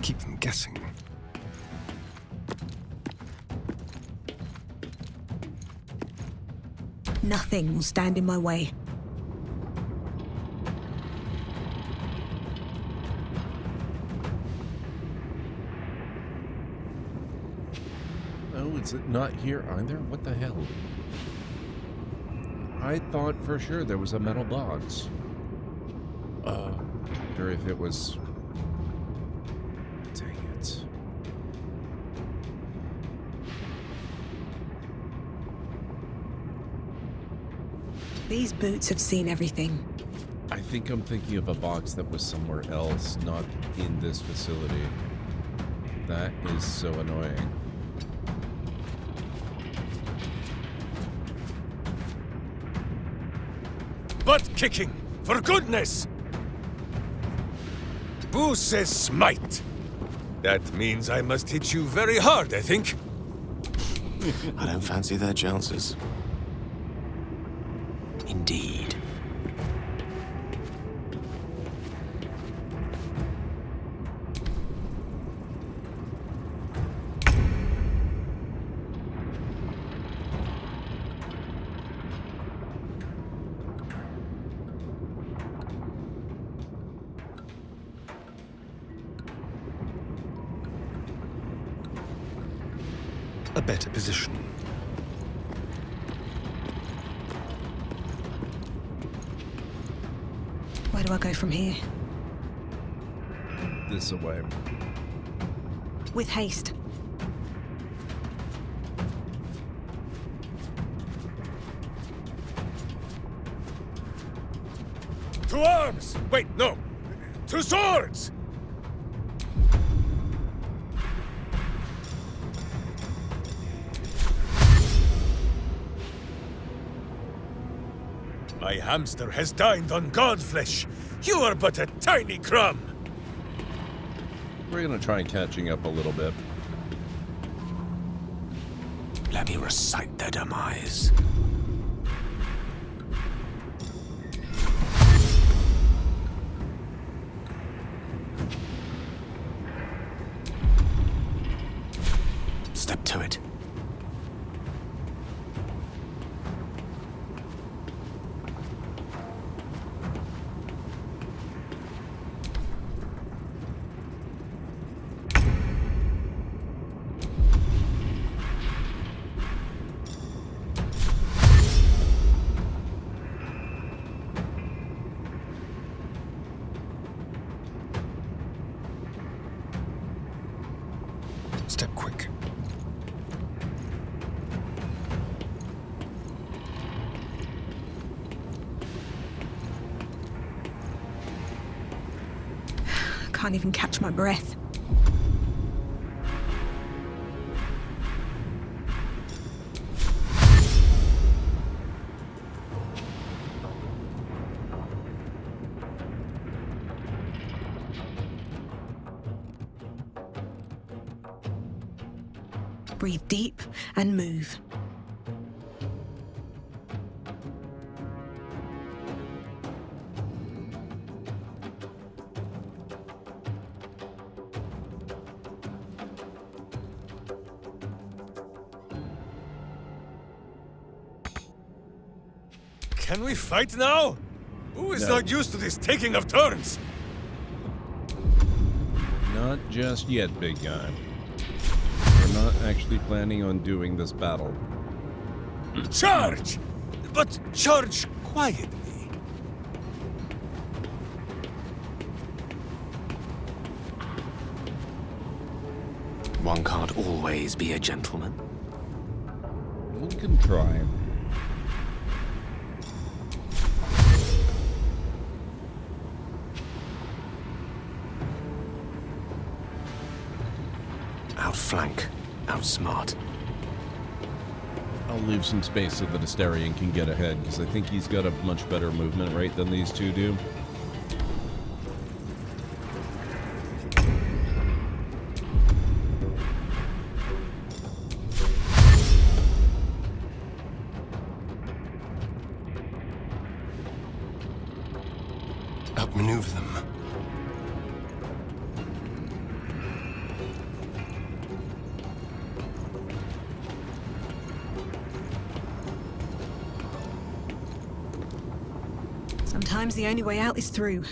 Keep them guessing. Nothing will stand in my way. Oh, is it not here either? What the hell? I thought for sure there was a metal box. Or if it was... Dang it. These boots have seen everything. I think I'm thinking of a box that was somewhere else, not in this facility. That is so annoying. Butt kicking! For goodness! Who says smite? That means I must hit you very hard, I think. I don't fancy their chances. Indeed. A better position. Where do I go from here? This away. With haste. To arms! Wait, no! To swords! My hamster has dined on godflesh. You are but a tiny crumb. We're gonna try catching up a little bit. Let me recite their demise. Step to it. Step quick. Can't even catch my breath. Breathe deep and move. Can we fight now? Who is not used to this taking of turns? Not just yet, big guy. We're not actually planning on doing this battle. Charge! But charge quietly. One can't always be a gentleman. We can try. Outflank, outsmart. I'll leave some space so that Asterion can get ahead, because I think he's got a much better movement rate than these two do. Outmaneuver them. Sometimes the only way out is through.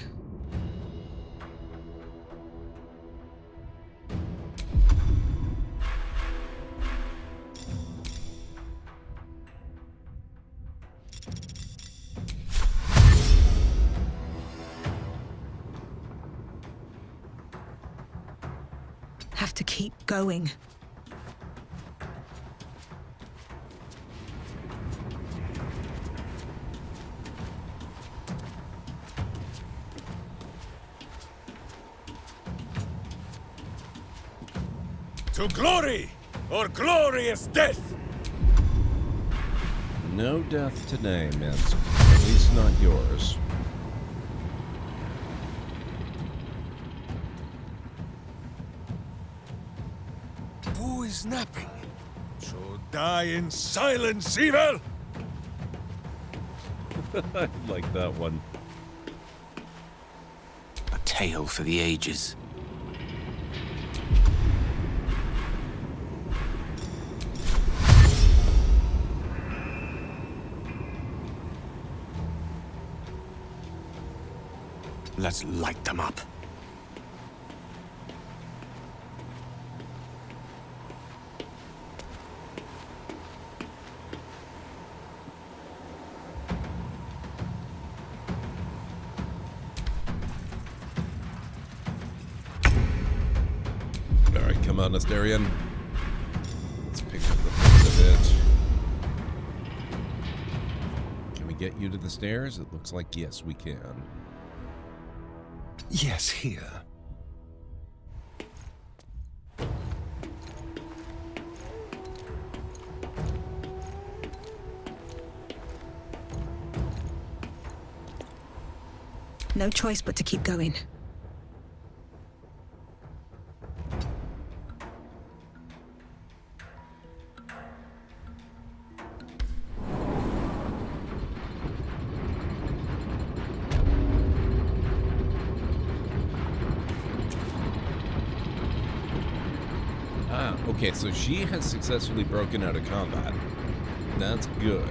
Have to keep going. To glory, or glorious death! No death today, Minsk. At least not yours. Who is napping? So die in silence, evil! I like that one. A tale for the ages. Let's light them up. All right, come on, Asterion. Let's pick up the pace a bit. Can we get you to the stairs? It looks like yes, we can. Yes, here. No choice but to keep going. Okay, so she has successfully broken out of combat. That's good.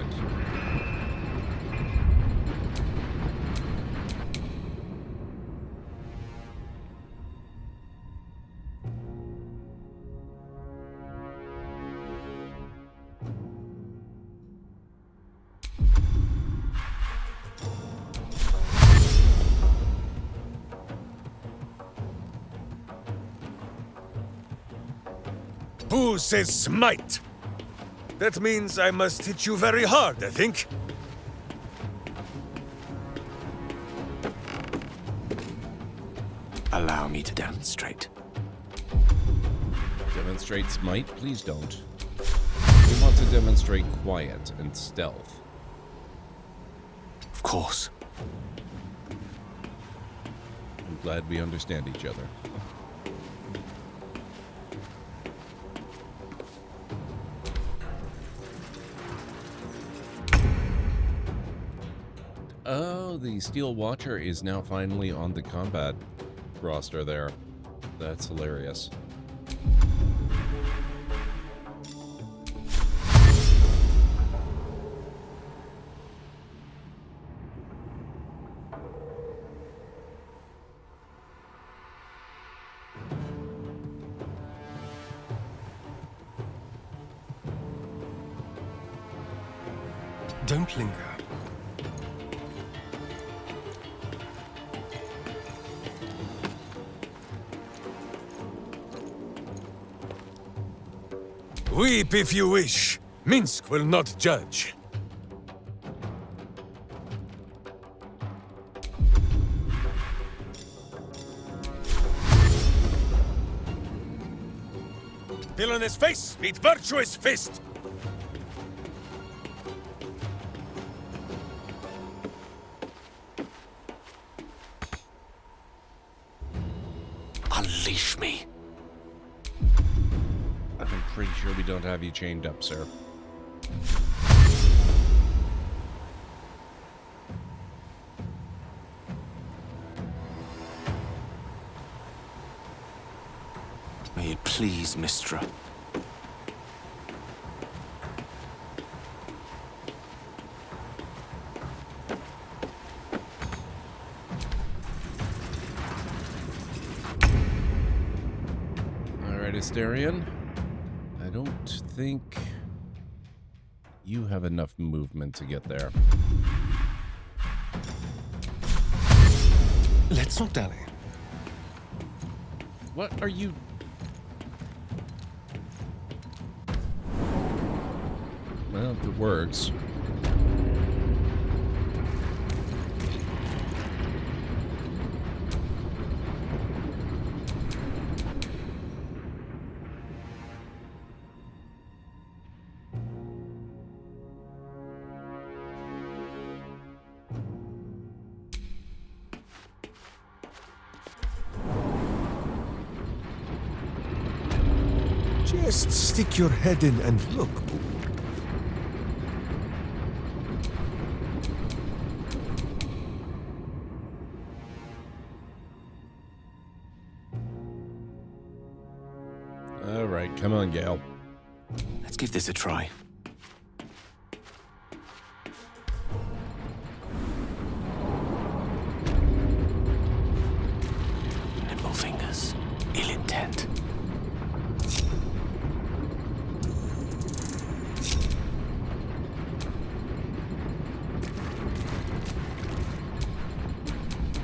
Who says smite? That means I must hit you very hard, I think. Allow me to demonstrate. Demonstrate smite? Please don't. We want to demonstrate quiet and stealth. Of course. I'm glad we understand each other. the Steel Watcher is now finally on the combat roster there. That's hilarious. Don't linger. Weep if you wish. Minsk will not judge. Villainous face meet virtuous fist. Unleash me. I'm pretty sure we don't have you chained up, sir. May it please, Mistra. Alright, Asterion. I don't think you have enough movement to get there. Let's not dally. What are you... Well, if it works. Just stick your head in and look. All right, come on, Gale. Let's give this a try. Nimble fingers, ill intent.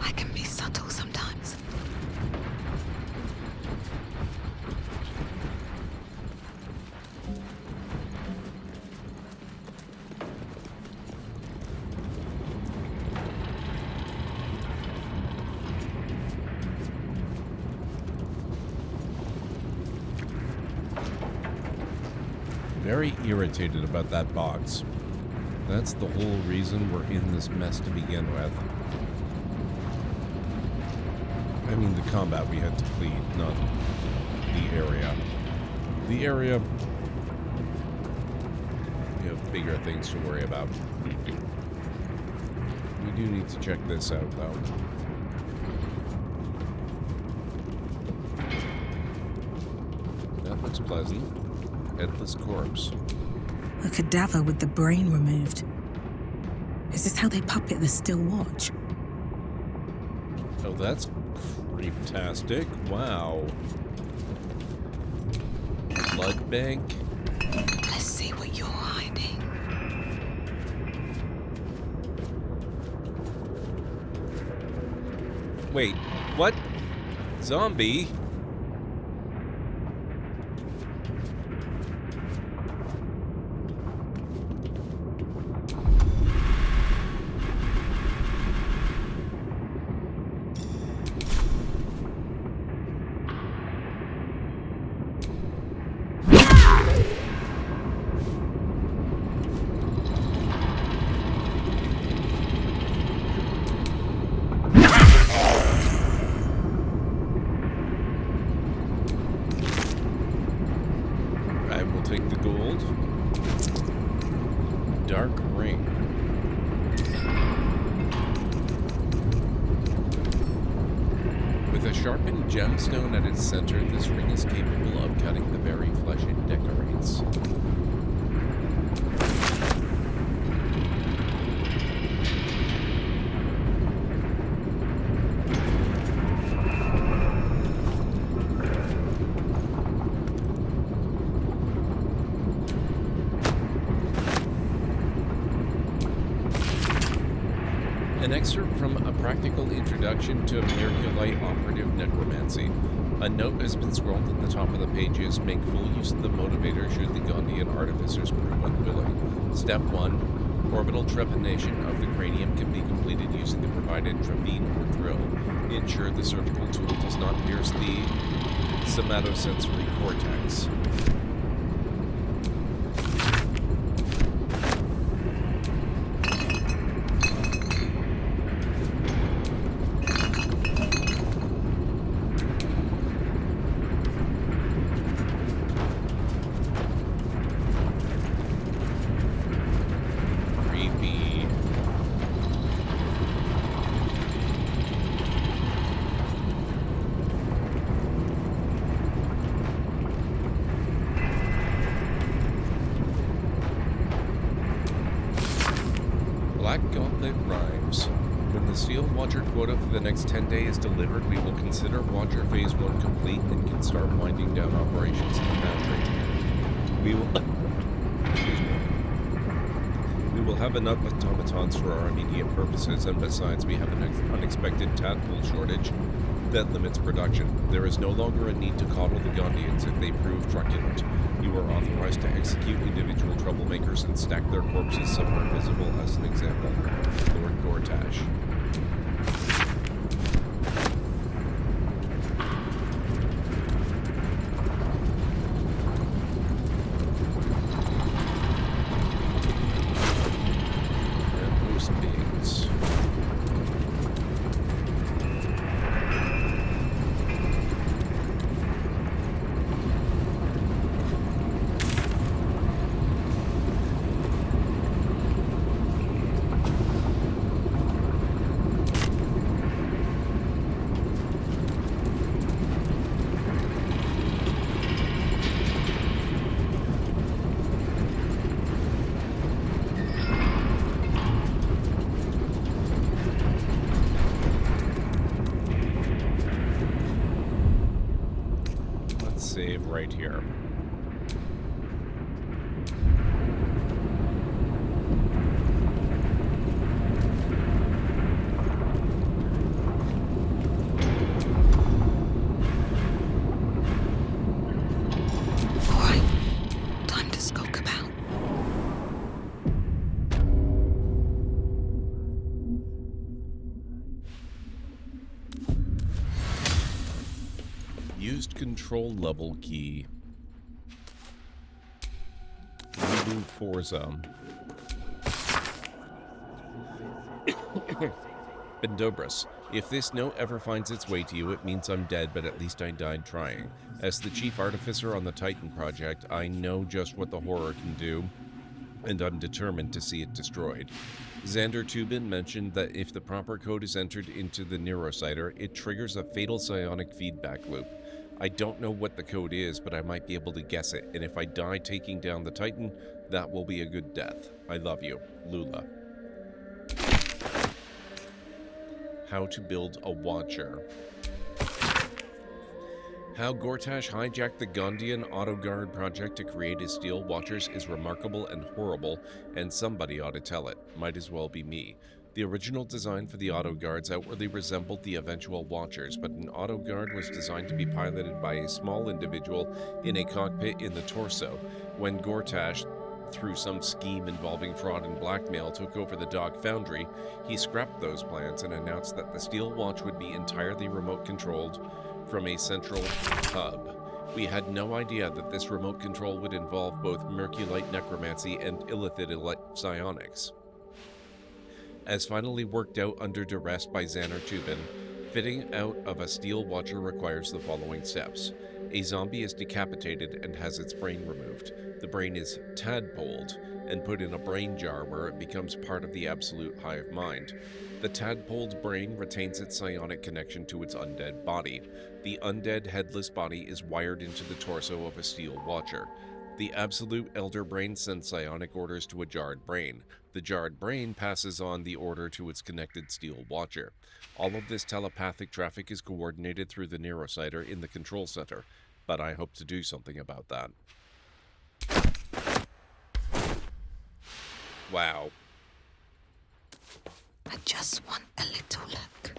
I can be subtle sometimes. Very irritated about that box. That's the whole reason we're in this mess to begin with. I mean, the combat we had to plead, not the area. The area, we have bigger things to worry about. We do need to check this out, though. That looks pleasant. Headless corpse. A cadaver with the brain removed. Is this how they puppet the Still Watch? Oh, that's creeptastic. Wow. Blood bank. Let's see what you're hiding. Wait, what? Zombie? Take the gold. Dark ring. With a sharpened gemstone at its center, this ring is capable of cutting the very flesh it decorates. An excerpt from A Practical Introduction to Miraculite Operative Necromancy. A note has been scrolled at the top of the pages. Make full use of the motivator should the Gondian artificers prove unwilling. Step 1. Orbital trepanation of the cranium can be completed using the provided trevine or drill. Ensure the surgical tool does not pierce the somatosensory cortex. Black Gauntlet Rhymes. When the Steel Watcher quota for the next 10 days is delivered, we will consider Watcher Phase 1 complete and can start winding down operations in the foundry. We will have enough automatons for our immediate purposes, and besides, we have an unexpected tadpole shortage that limits production. There is no longer a need to coddle the Gondians if they prove truculent. You are authorized to execute individual troublemakers and stack their corpses somewhere visible as an example. Lord Gortash. And Bruce Biggs. Save right here. Alright, time to skulk about. Used control level key. Reboot Forza. Bendobris. If this note ever finds its way to you, it means I'm dead, but at least I died trying. As the chief artificer on the Titan project, I know just what the horror can do, and I'm determined to see it destroyed. Xander Tubin mentioned that if the proper code is entered into the Neurociter, it triggers a fatal psionic feedback loop. I don't know what the code is, but I might be able to guess it, and if I die taking down the Titan, that will be a good death. I love you, Lula. How to build a Watcher. How Gortash hijacked the Gondian Autoguard project to create his Steel Watchers is remarkable and horrible, and somebody ought to tell it. Might as well be me. The original design for the Autoguards outwardly resembled the eventual Watchers, but an Autoguard was designed to be piloted by a small individual in a cockpit in the torso. When Gortash, through some scheme involving fraud and blackmail, took over the Dog Foundry, he scrapped those plans and announced that the Steel Watch would be entirely remote-controlled from a central hub. We had no idea that this remote control would involve both Miraculite necromancy and Illithidite psionics. As finally worked out under duress by Xander Tubin, fitting out of a Steel Watcher requires the following steps. A zombie is decapitated and has its brain removed. The brain is tadpoled. and put in a brain jar where it becomes part of the absolute hive mind. The tadpole's brain retains its psionic connection to its undead body. The undead headless body is wired into the torso of a steel watcher. The absolute elder brain sends psionic orders to a jarred brain. The jarred brain passes on the order to its connected steel watcher. All of this telepathic traffic is coordinated through the neurociter in the control center, but I hope to do something about that. Wow. I just want a little look.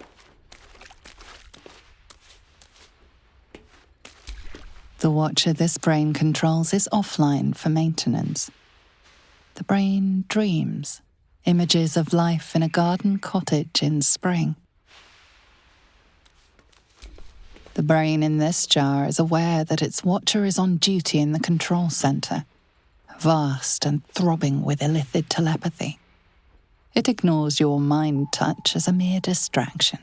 The watcher this brain controls is offline for maintenance. The brain dreams, images of life in a garden cottage in spring. The brain in this jar is aware that its watcher is on duty in the control center, vast and throbbing with illithid telepathy. It ignores your mind touch as a mere distraction.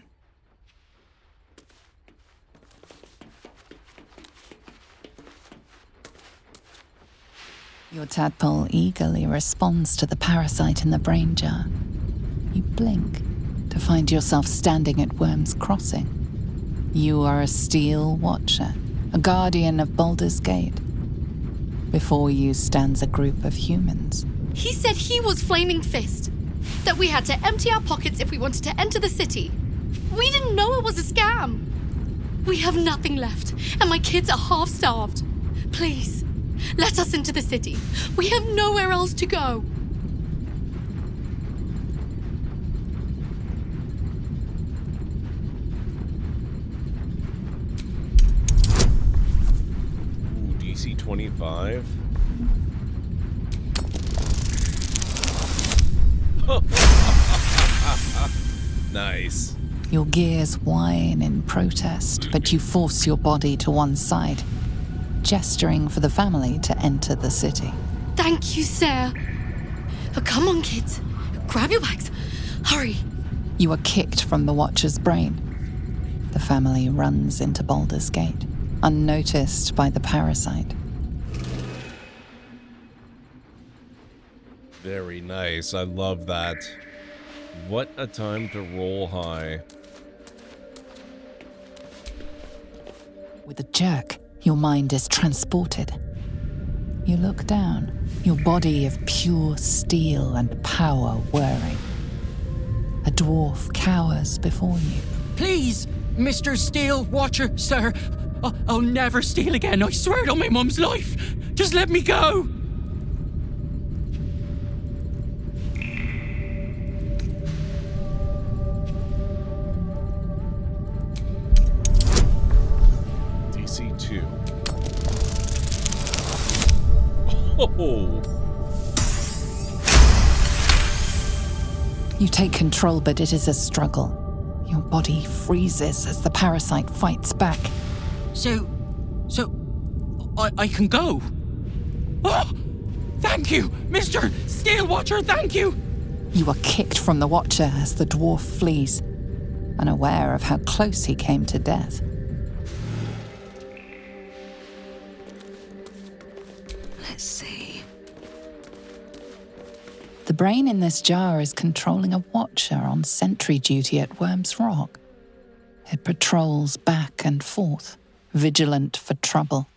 Your tadpole eagerly responds to the parasite in the brain jar. You blink to find yourself standing at Worm's Crossing. You are a steel watcher, a guardian of Baldur's Gate. Before you stands a group of humans. He said he was Flaming Fist. That we had to empty our pockets if we wanted to enter the city. We didn't know it was a scam. We have nothing left, and my kids are half-starved. Please, let us into the city. We have nowhere else to go. Ooh, DC 25. Nice. Your gears whine in protest, but you force your body to one side, gesturing for the family to enter the city. Thank you, sir. Come on, kids. Grab your bags. Hurry. You are kicked from the Watcher's brain. The family runs into Baldur's Gate, unnoticed by the parasite. Very nice. I love that. What a time to roll high. With a jerk, your mind is transported. You look down, your body of pure steel and power whirring. A dwarf cowers before you. Please, Mr. Steel Watcher, sir. I'll never steal again. I swear it on my mum's life. Just let me go. DC 2. Oh. You take control, but it is a struggle. Your body freezes as the parasite fights back. So I can go. Oh, thank you, Mr. Steel Watcher, thank you. You are kicked from the Watcher as the dwarf flees, unaware of how close he came to death. Let's see. The brain in this jar is controlling a Watcher on sentry duty at Worm's Rock. It patrols back and forth, vigilant for trouble.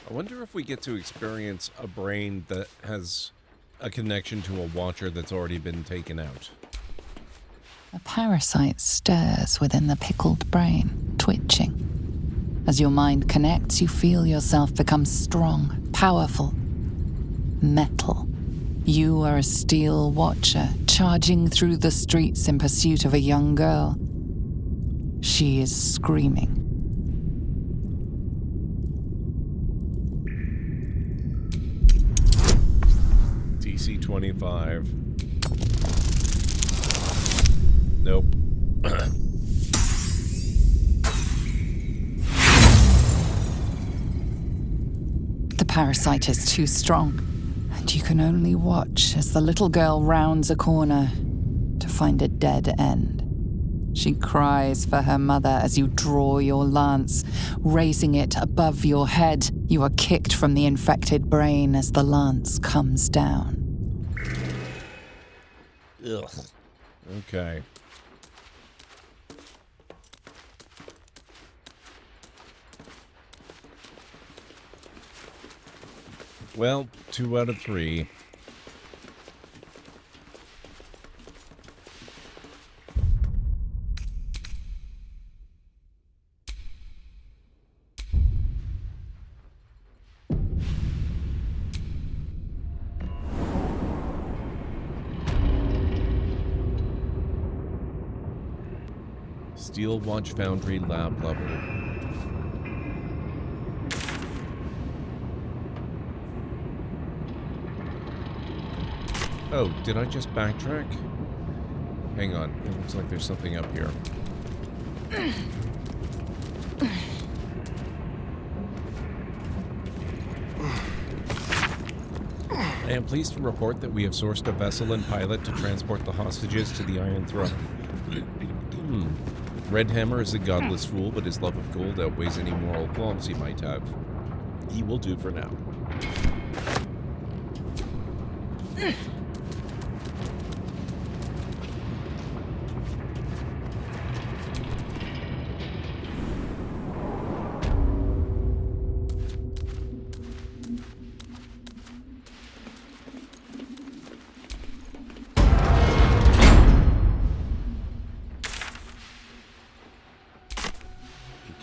I wonder if we get to experience a brain that has a connection to a Watcher that's already been taken out. A parasite stirs within the pickled brain, twitching. As your mind connects, you feel yourself become strong, powerful, metal. You are a steel Watcher, charging through the streets in pursuit of a young girl. She is screaming. DC 25. Nope. The parasite is too strong, and you can only watch as the little girl rounds a corner to find a dead end. She cries for her mother as you draw your lance, raising it above your head. You are kicked from the infected brain as the lance comes down. Ugh. Okay. Well, 2 out of 3. Steel Watch Foundry lab level. Oh, did I just backtrack? Hang on, it looks like there's something up here. I am pleased to report that we have sourced a vessel and pilot to transport the hostages to the Iron Throne. Red Hammer is a godless fool, but his love of gold outweighs any moral qualms he might have. He will do for now.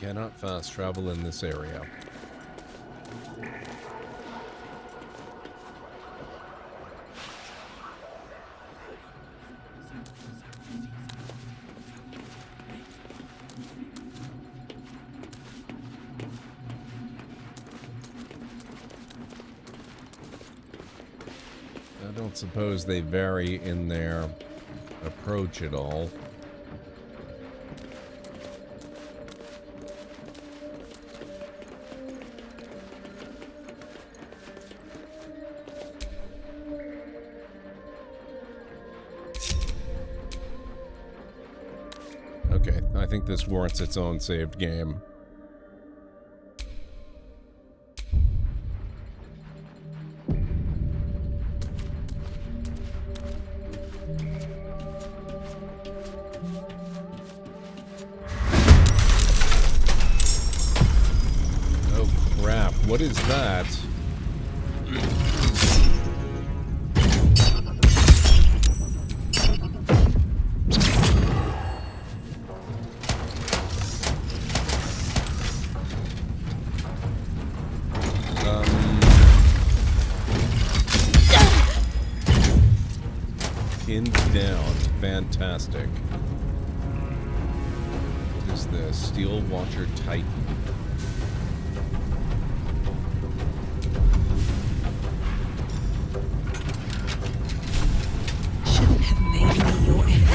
Cannot fast travel in this area. I don't suppose they vary in their approach at all. Okay, I think this warrants its own saved game. Oh crap, what is that? Pinned down. Fantastic. What is this? Steel Watcher Titan. Shouldn't have made me your enemy.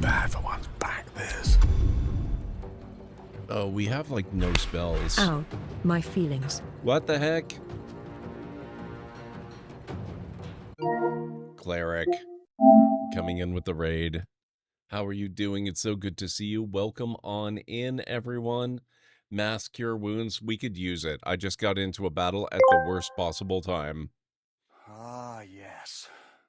Bad for one's back, this. Oh, we have like no spells. Ow, my feelings. What the heck? Cleric. Coming in with the raid. How are you doing? It's so good to see you. Welcome on in, everyone. Mass Cure Wounds, we could use it. I just got into a battle at the worst possible time. Ah, yes.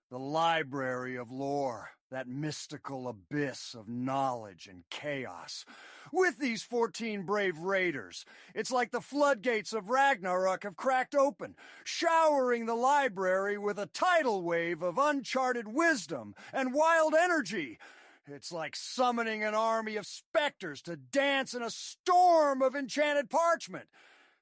The library of lore. That mystical abyss of knowledge and chaos. With these 14 brave raiders, it's like the floodgates of Ragnarok have cracked open, showering the library with a tidal wave of uncharted wisdom and wild energy. It's like summoning an army of specters to dance in a storm of enchanted parchment.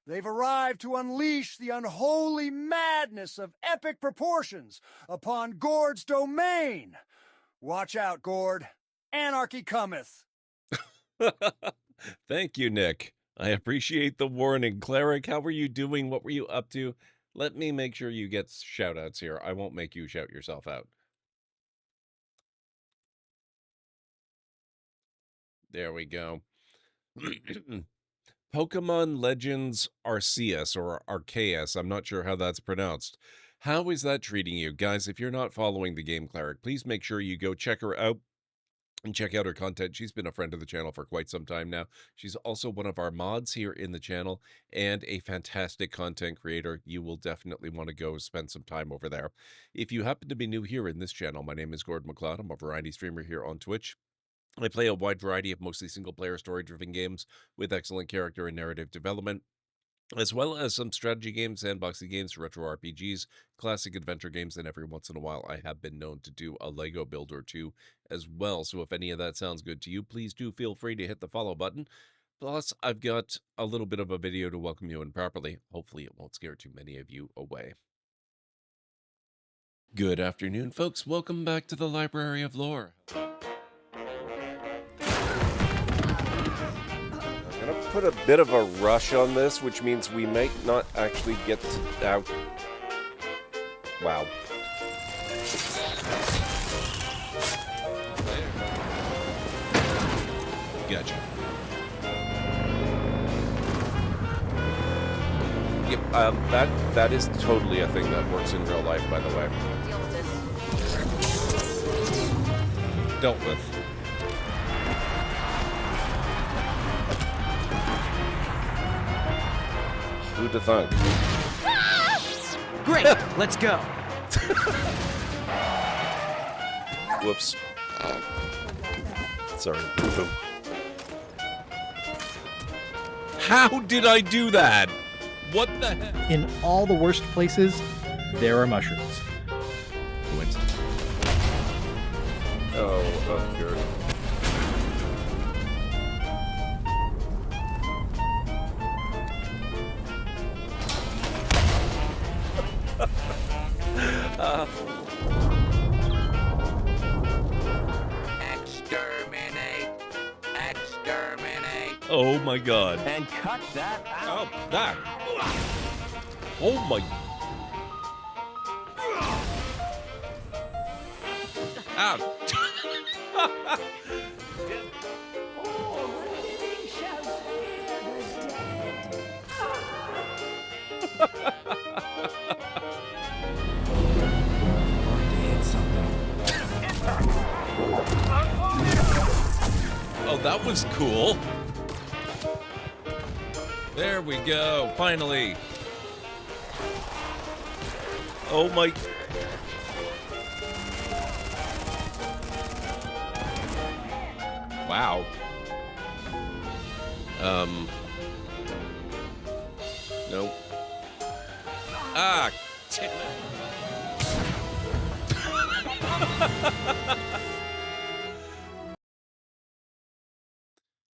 They've arrived to unleash the unholy madness of epic proportions upon Gord's domain. Watch out, Gord. Anarchy cometh. Thank you, Nick. I appreciate the warning. Cleric, how were you doing? What were you up to? Let me make sure you get shout-outs here. I won't make you shout yourself out. There we go. Pokemon Legends Arceus, or Arceus, I'm not sure how that's pronounced, How is that treating you? Guys, if you're not following the GameCleric, please make sure you go check her out and check out her content. She's been a friend of the channel for quite some time now. She's also one of our mods here in the channel and a fantastic content creator. You will definitely want to go spend some time over there. If you happen to be new here in this channel, my name is GordMcLeod. I'm a variety streamer here on Twitch. I play a wide variety of mostly single-player story-driven games with excellent character and narrative development, as well as some strategy games, sandboxing games, retro RPGs, classic adventure games, and every once in a while I have been known to do a Lego build or two as well. So if any of that sounds good to you, please do feel free to hit the follow button. Plus, I've got a little bit of a video to welcome you in properly. Hopefully it won't scare too many of you away. Good afternoon, folks. Welcome back to the Library of Lore. Put a bit of a rush on this, which means we might not actually get to out. Wow. Gotcha. Yep, that is totally a thing that works in real life, by the way. Dealt with. Who'd have thunk? Great, let's go. Whoops. Sorry. How did I do that? What the heck? In all the worst places, there are mushrooms. Coincidence. Oh, good. Exterminate! Exterminate! Oh my god. And cut that out! Oh, that! Oh my... Ow! Oh, that was cool. There we go, finally. Oh my... Wow. Nope. Ah!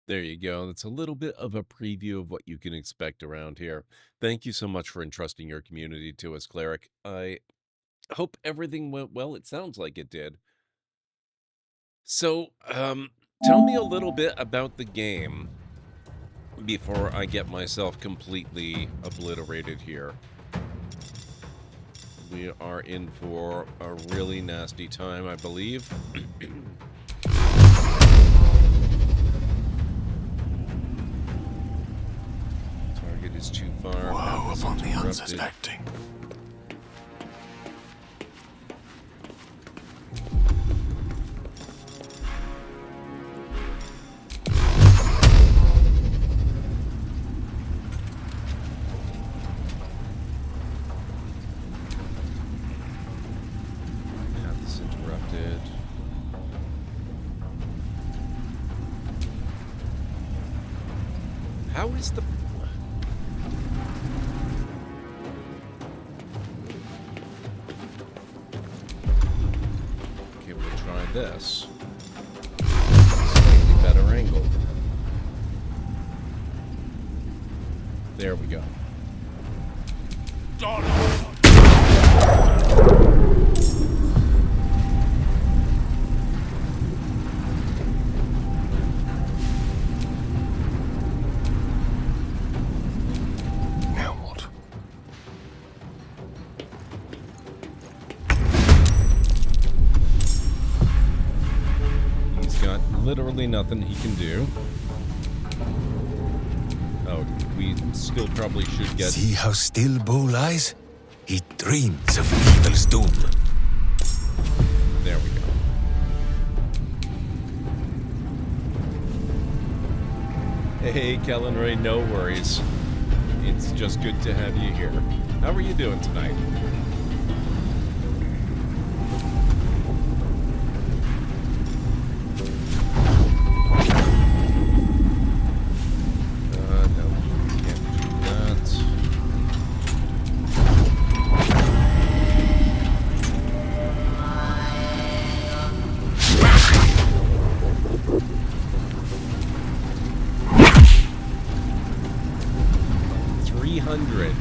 There you go. That's a little bit of a preview of what you can expect around here. Thank you so much for entrusting your community to us, Cleric. I hope everything went well. It sounds like it did. So, tell me a little bit about the game before I get myself completely obliterated here. We are in for a really nasty time, I believe. Target is too far. Whoa, upon the unsuspecting. How is the... Okay, we'll try this. Slightly better angle. There we go. Literally nothing he can do. Oh, we still probably should get... See how still Bo lies? He dreams of evil's doom. There we go. Hey, Kellen Ray, no worries. It's just good to have you here. How are you doing tonight? No, can't do that. $300.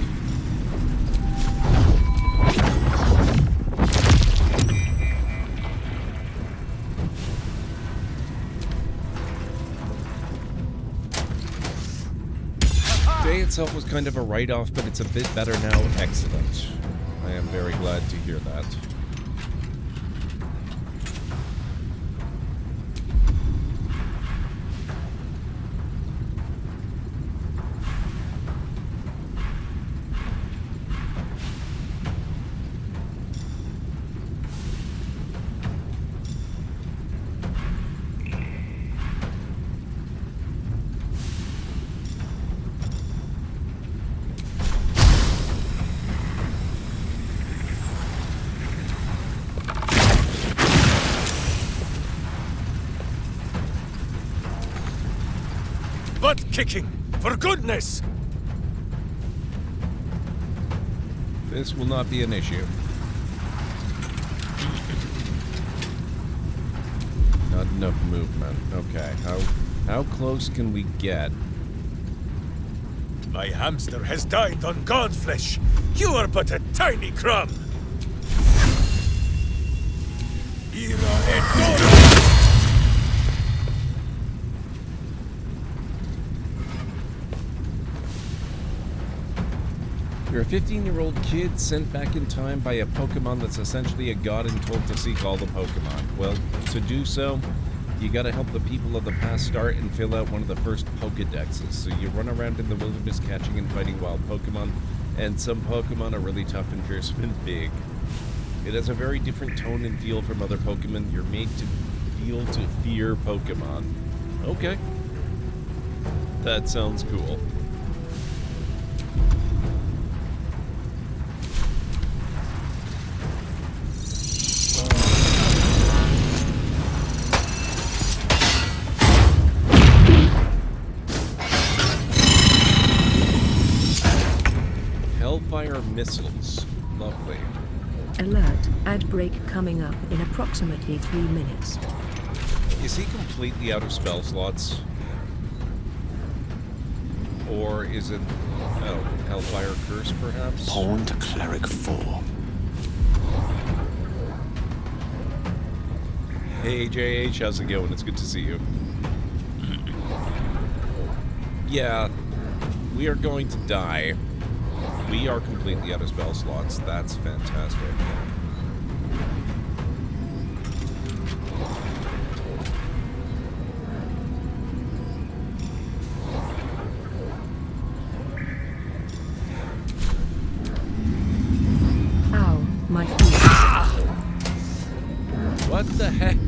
Day itself was kind of a write-off, but it's a bit better now. Excellent. I am very glad to hear that. Butt kicking, for goodness! This will not be an issue. Not enough movement. Okay, how close can we get? My hamster has died on Godflesh. You are but a tiny crumb. Ira et Dora! You're a 15-year-old kid sent back in time by a Pokemon that's essentially a god and told to seek all the Pokemon. Well, to do so, you gotta help the people of the past start and fill out one of the first Pokedexes. So you run around in the wilderness catching and fighting wild Pokemon, and some Pokemon are really tough and fearsome and big. It has a very different tone and feel from other Pokemon. You're made to feel to fear Pokemon. Okay. That sounds cool. Hellfire missiles. Lovely. Alert, ad break coming up in approximately 3 minutes. Is he completely out of spell slots? Or is it, oh, Hellfire Curse, perhaps? Pawn to Cleric 4. Hey, JH, how's it going? It's good to see you. Yeah, we are going to die. We are completely out of spell slots. That's fantastic. Ow, my feet. What the heck?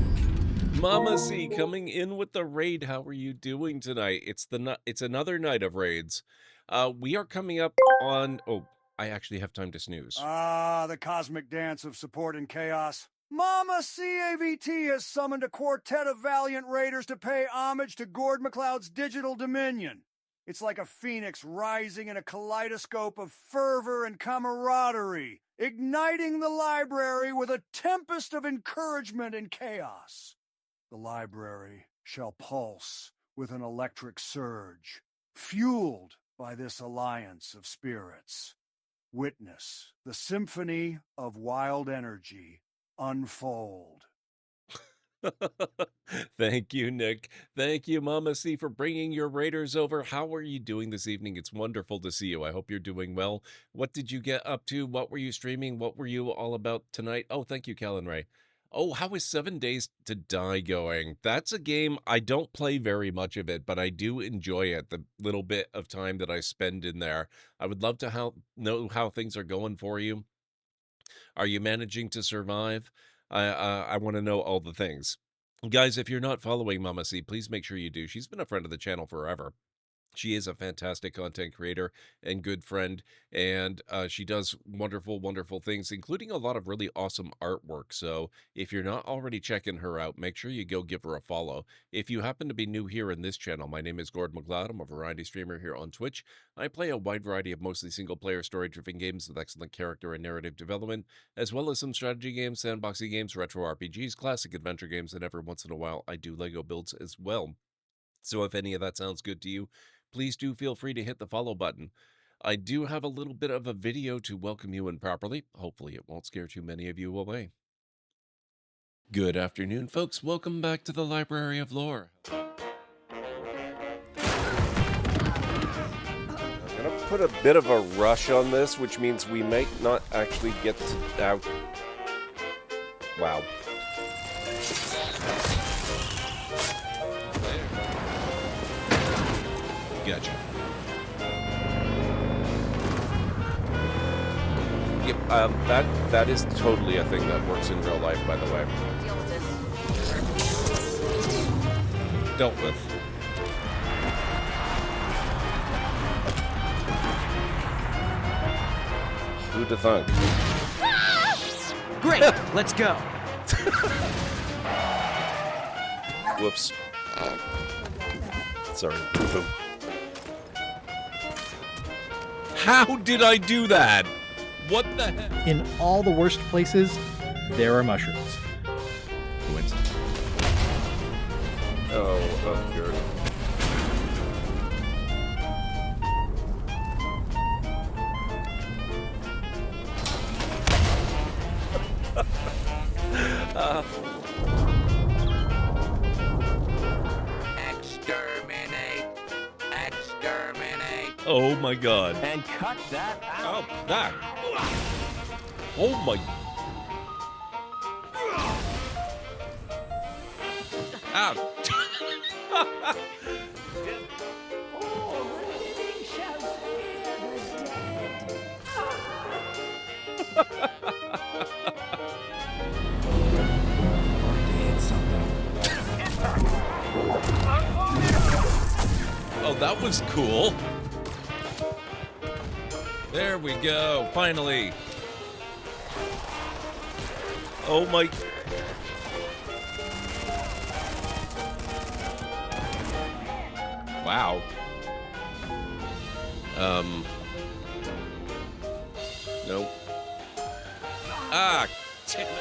Mama C coming in with the raid. How are you doing tonight? It's another night of raids. We are coming up on... Oh, I actually have time to snooze. Ah, the cosmic dance of support and chaos. MamaSeaaVT has summoned a quartet of valiant raiders to pay homage to GordMcLeod's digital dominion. It's like a phoenix rising in a kaleidoscope of fervor and camaraderie, igniting the library with a tempest of encouragement and chaos. The library shall pulse with an electric surge, fueled by this alliance of spirits. Witness the symphony of wild energy unfold. Thank you, Nick. Thank you, Mama C, for bringing your raiders over. How are you doing this evening? It's wonderful to see you. I hope you're doing well. What did you get up to? What were you streaming? What were you all about tonight? Oh, thank you, Callan Ray. Oh, how is 7 Days to Die going? That's a game I don't play very much of it, but I do enjoy it, the little bit of time that I spend in there. I would love to know how things are going for you. Are you managing to survive? I want to know all the things. Guys, if you're not following Mama C, please make sure you do. She's been a friend of the channel forever. She is a fantastic content creator and good friend, and she does wonderful, wonderful things, including a lot of really awesome artwork. So if you're not already checking her out, make sure you go give her a follow. If you happen to be new here in this channel, my name is GordMcLeod. I'm a variety streamer here on Twitch. I play a wide variety of mostly single-player story-driven games with excellent character and narrative development, as well as some strategy games, sandboxy games, retro RPGs, classic adventure games, and every once in a while, I do LEGO builds as well. So if any of that sounds good to you, please do feel free to hit the follow button. I do have a little bit of a video to welcome you in properly. Hopefully it won't scare too many of you away. Good afternoon, folks. Welcome back to the Library of Lore. I'm going to put a bit of a rush on this, which means we might not actually get to out. Wow. Gotcha. Yep, that is totally a thing that works in real life, by the way. Deal with this. Dealt with. Who'd have thunk? Great, let's go. Whoops. Sorry. Boom. How did I do that? What the heck? In all the worst places, there are mushrooms. Coincidence. Oh, good. Oh my god. And cut that out. Oh, that. Oh my. Ow. Oh, that was cool. There we go, finally. Oh my. Wow. Nope. Ah, damn it.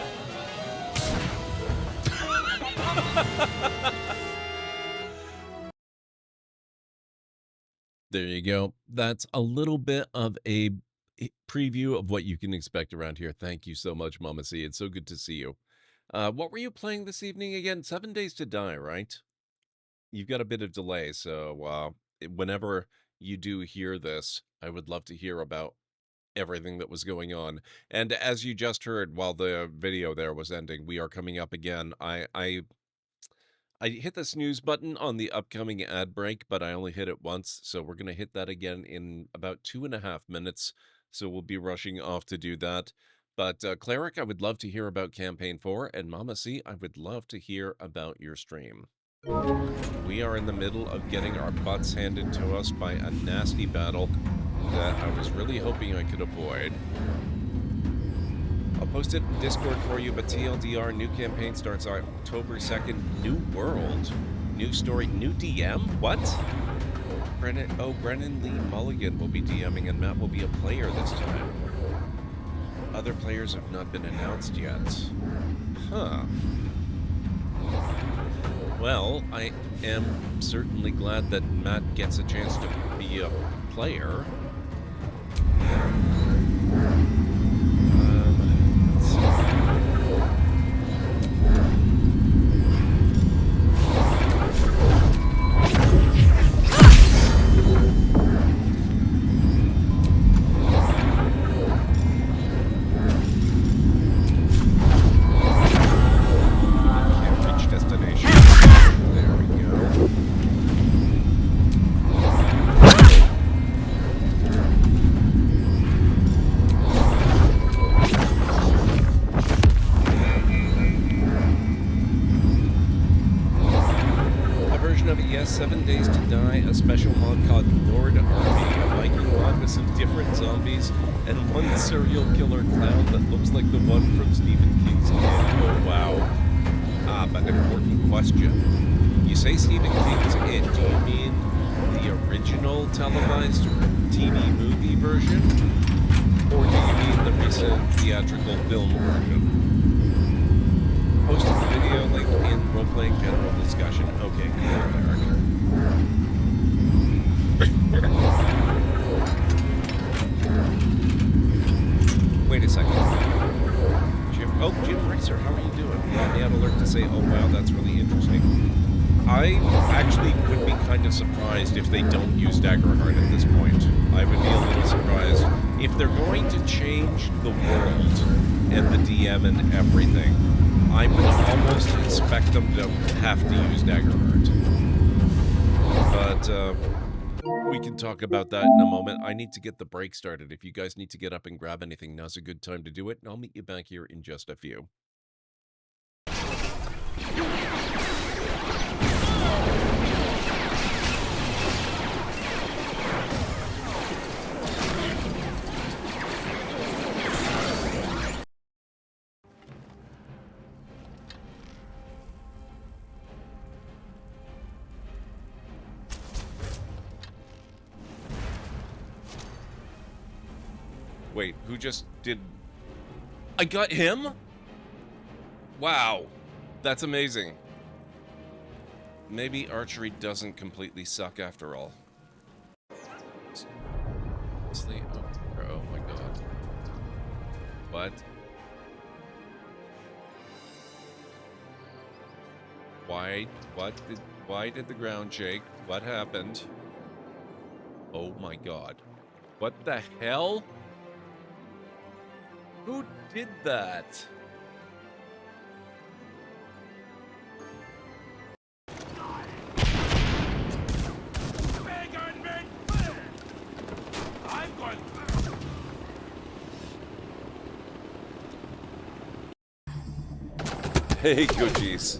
There you go. That's a little bit of a preview of what you can expect around here. Thank you so much, Mama C. It's so good to see you. What were you playing this evening again? 7 Days to Die, right? You've got a bit of delay, so whenever you do hear this, I would love to hear about everything that was going on. And as you just heard while the video there was ending, we are coming up again. I hit the snooze button on the upcoming ad break, but I only hit it once, so we're going to hit that again in about 2.5 minutes, so we'll be rushing off to do that. But Cleric, I would love to hear about Campaign 4, and Mama C, I would love to hear about your stream. We are in the middle of getting our butts handed to us by a nasty battle that I was really hoping I could avoid. I'll post it in Discord for you, but TLDR, new campaign starts October 2nd. New world. New story. New DM? What? Brennan Lee Mulligan will be DMing and Matt will be a player this time. Other players have not been announced yet. Huh. Well, I am certainly glad that Matt gets a chance to be a player. 7 Days to Die, a special mod called Nord Army, a Viking mod with some different zombies, and one serial killer clown that looks like the one from Stephen King's It. Oh, wow. Ah, but important question. You say Stephen King's It, do you mean the original televised TV movie version? Or do you mean the recent theatrical film version? Posted the video link in roleplaying general discussion. Okay, cool, Eric. Wait a second. Jim Racer, how are you doing? Brought me out alert to say, oh wow, that's really interesting. I actually would be kind of surprised if they don't use Daggerheart at this point. I would be a little surprised. If they're going to change the world and the DM and everything, I would almost expect them to have to use Daggerheart. But, we can talk about that in a moment. I need to get the break started. If you guys need to get up and grab anything, now's a good time to do it, and I'll meet you back here in just a few. Wait, who just did... I got him? Wow. That's amazing. Maybe archery doesn't completely suck after all. Oh my god. What? Why did the ground shake? What happened? Oh my god. What the hell? Who did that? Hey, Gucci's.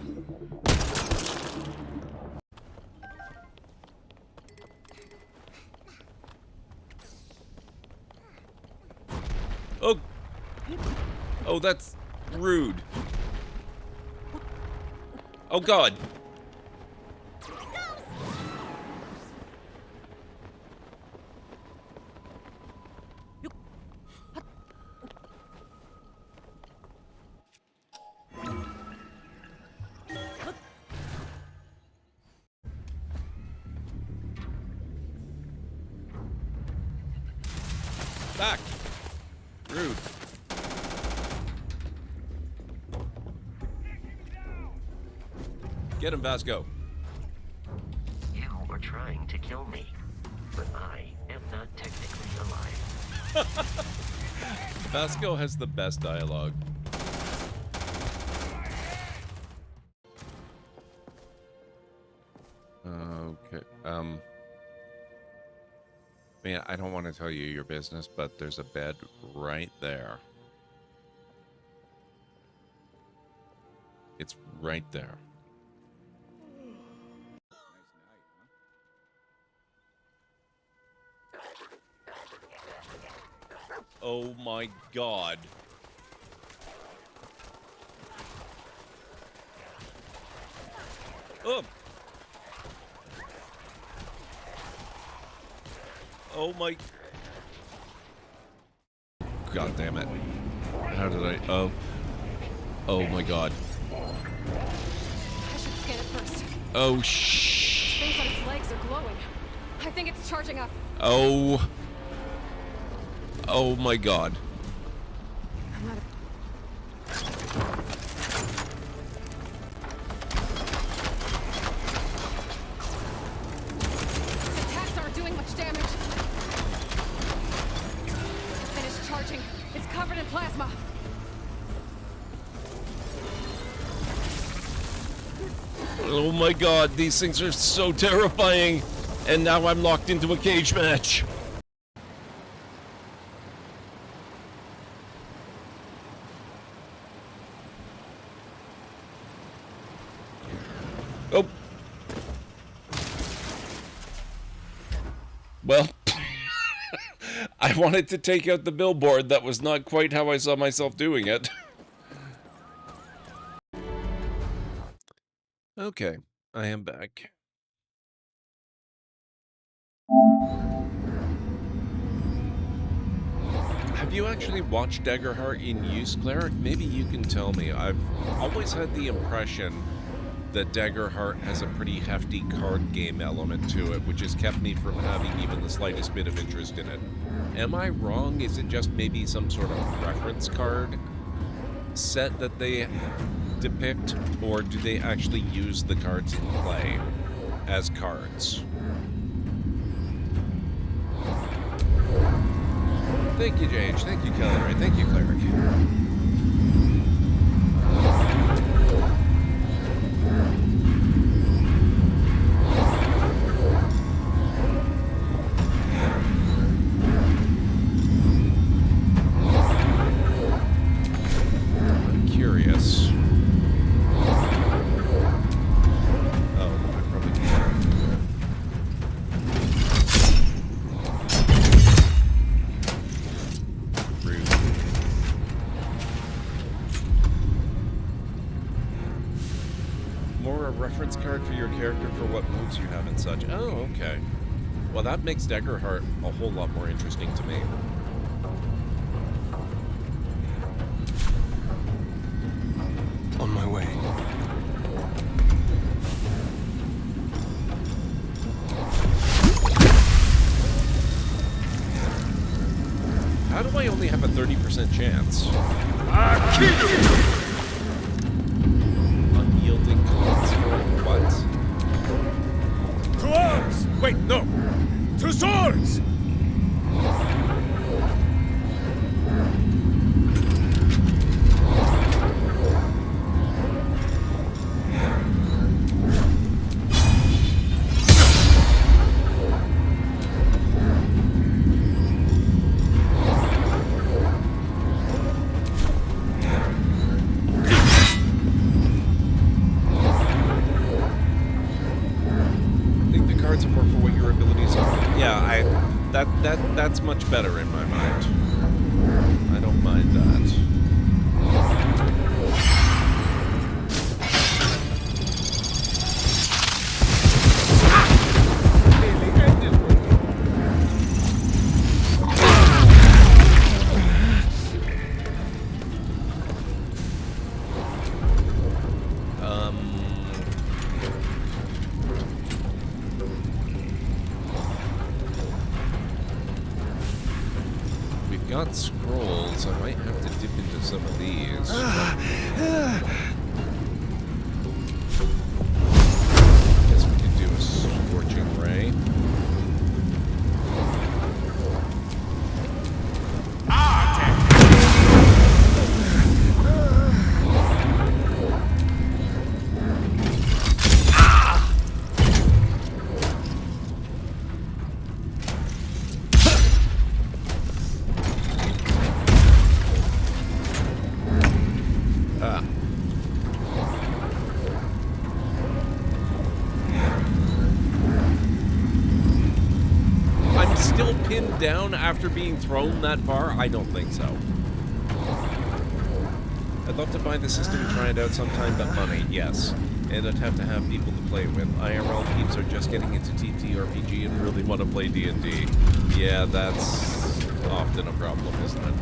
Oh. Oh, that's rude. Oh, God. Back. Rude. Get him, Vasco. You were trying to kill me, but I am not technically alive. Vasco has the best dialogue. Okay. Man, I don't want to tell you your business, but there's a bed right there. It's right there. Oh my god. Oh. Oh my. God damn it. How did I. Oh. Oh my god. I should scan it first. Oh Things on its legs are glowing. I think it's charging up. Oh. Oh my god. Attacks aren't doing much damage. It's finished charging. It's covered in plasma. Oh my god, these things are so terrifying. And now I'm locked into a cage match. Oh. Well, I wanted to take out the billboard. That was not quite how I saw myself doing it. Okay, I am back. Have you actually watched Daggerheart in use, Cleric? Maybe you can tell me. I've always had the impression that Daggerheart has a pretty hefty card game element to it, which has kept me from having even the slightest bit of interest in it. Am I wrong? Is it just maybe some sort of reference card set that they depict, or do they actually use the cards in play as cards? Thank you, JH. Thank you, Kelly. Thank you, Cleric. I'm curious. Oh, I probably can't. More a reference card for your character for what moves you have and such. Oh, okay. Well, that makes Daggerheart a whole lot more interesting to me. On my way. How do I only have a 30% chance? Unyielding construct. What? To arms! Wait, no! To swords! That's much better in my mind. I don't mind that. Got scrolls. I might have to dip into some of these. Guess we could do a scorching ray. Down after being thrown that far? I don't think so. I'd love to buy the system and try it out sometime, but money, yes. And I'd have to have people to play with. IRL peeps are just getting into TTRPG and really want to play D&D. Yeah, that's often a problem, isn't it?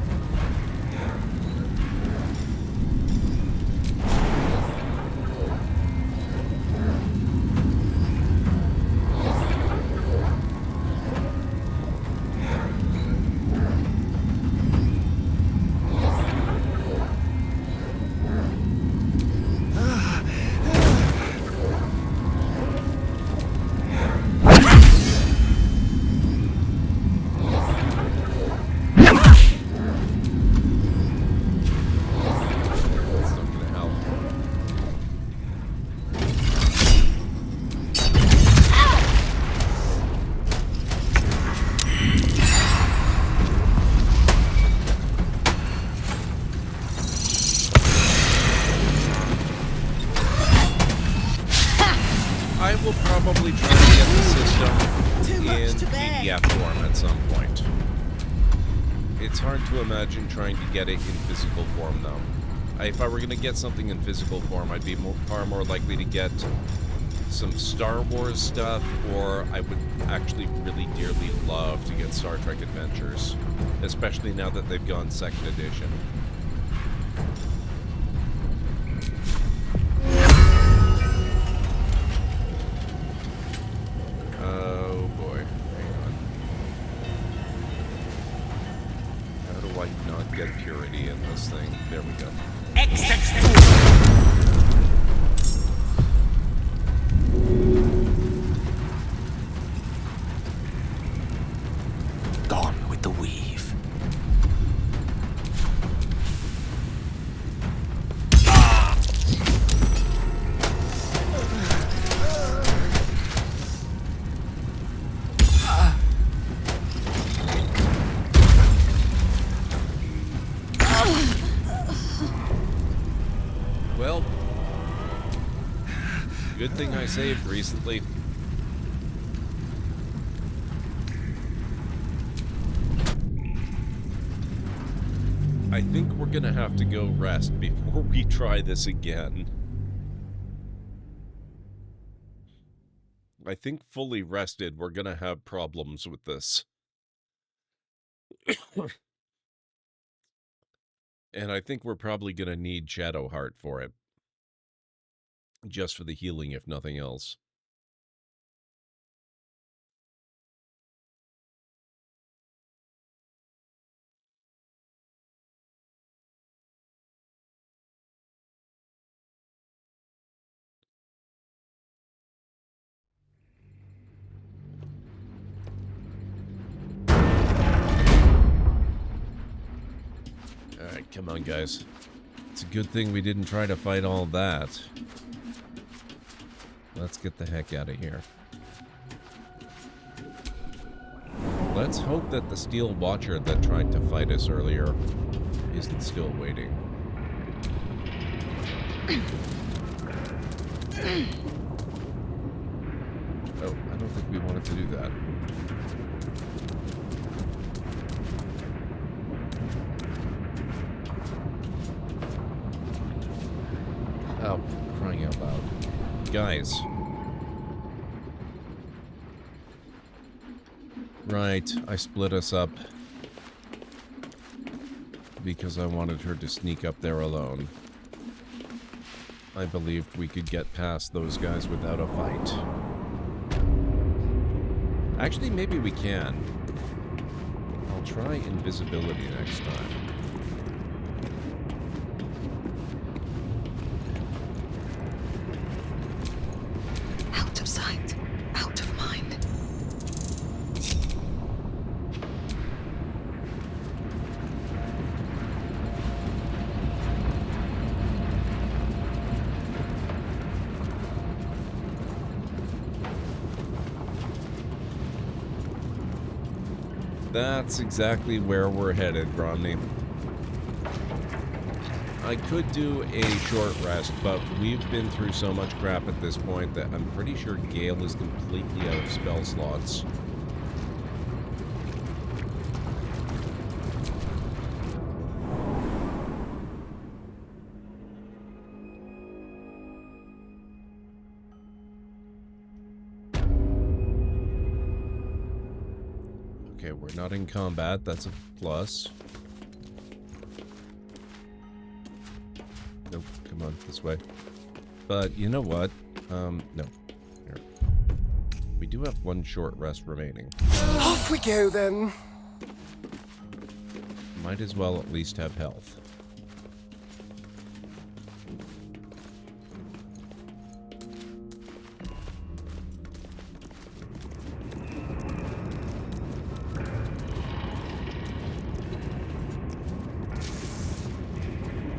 PDF form at some point. It's hard to imagine trying to get it in physical form, though. If I were going to get something in physical form, I'd be far more likely to get some Star Wars stuff, or I would actually really dearly love to get Star Trek Adventures, especially now that they've gone 2nd edition. Oh boy, hang on. How do I not get purity in this thing? There we go. Gone with the weave. Well, good thing I saved recently. I think we're gonna have to go rest before we try this again. I think fully rested, we're gonna have problems with this. And I think we're probably gonna need Shadowheart for it. Just for the healing, if nothing else. Alright, come on, guys. It's a good thing we didn't try to fight all that. Let's get the heck out of here. Let's hope that the Steel Watcher that tried to fight us earlier isn't still waiting. Oh, I don't think we wanted to do that. Oh, crying out loud. Guys. Right, I split us up. Because I wanted her to sneak up there alone. I believed we could get past those guys without a fight. Actually, maybe we can. I'll try invisibility next time. Out of sight, out of mind. That's exactly where we're headed, Romney. I could do a short rest, but we've been through so much crap at this point that I'm pretty sure Gale is completely out of spell slots. Okay, we're not in combat. That's a plus. Nope, come on, this way. But you know what? No. Here. We do have one short rest remaining. Off we go, then. Might as well at least have health.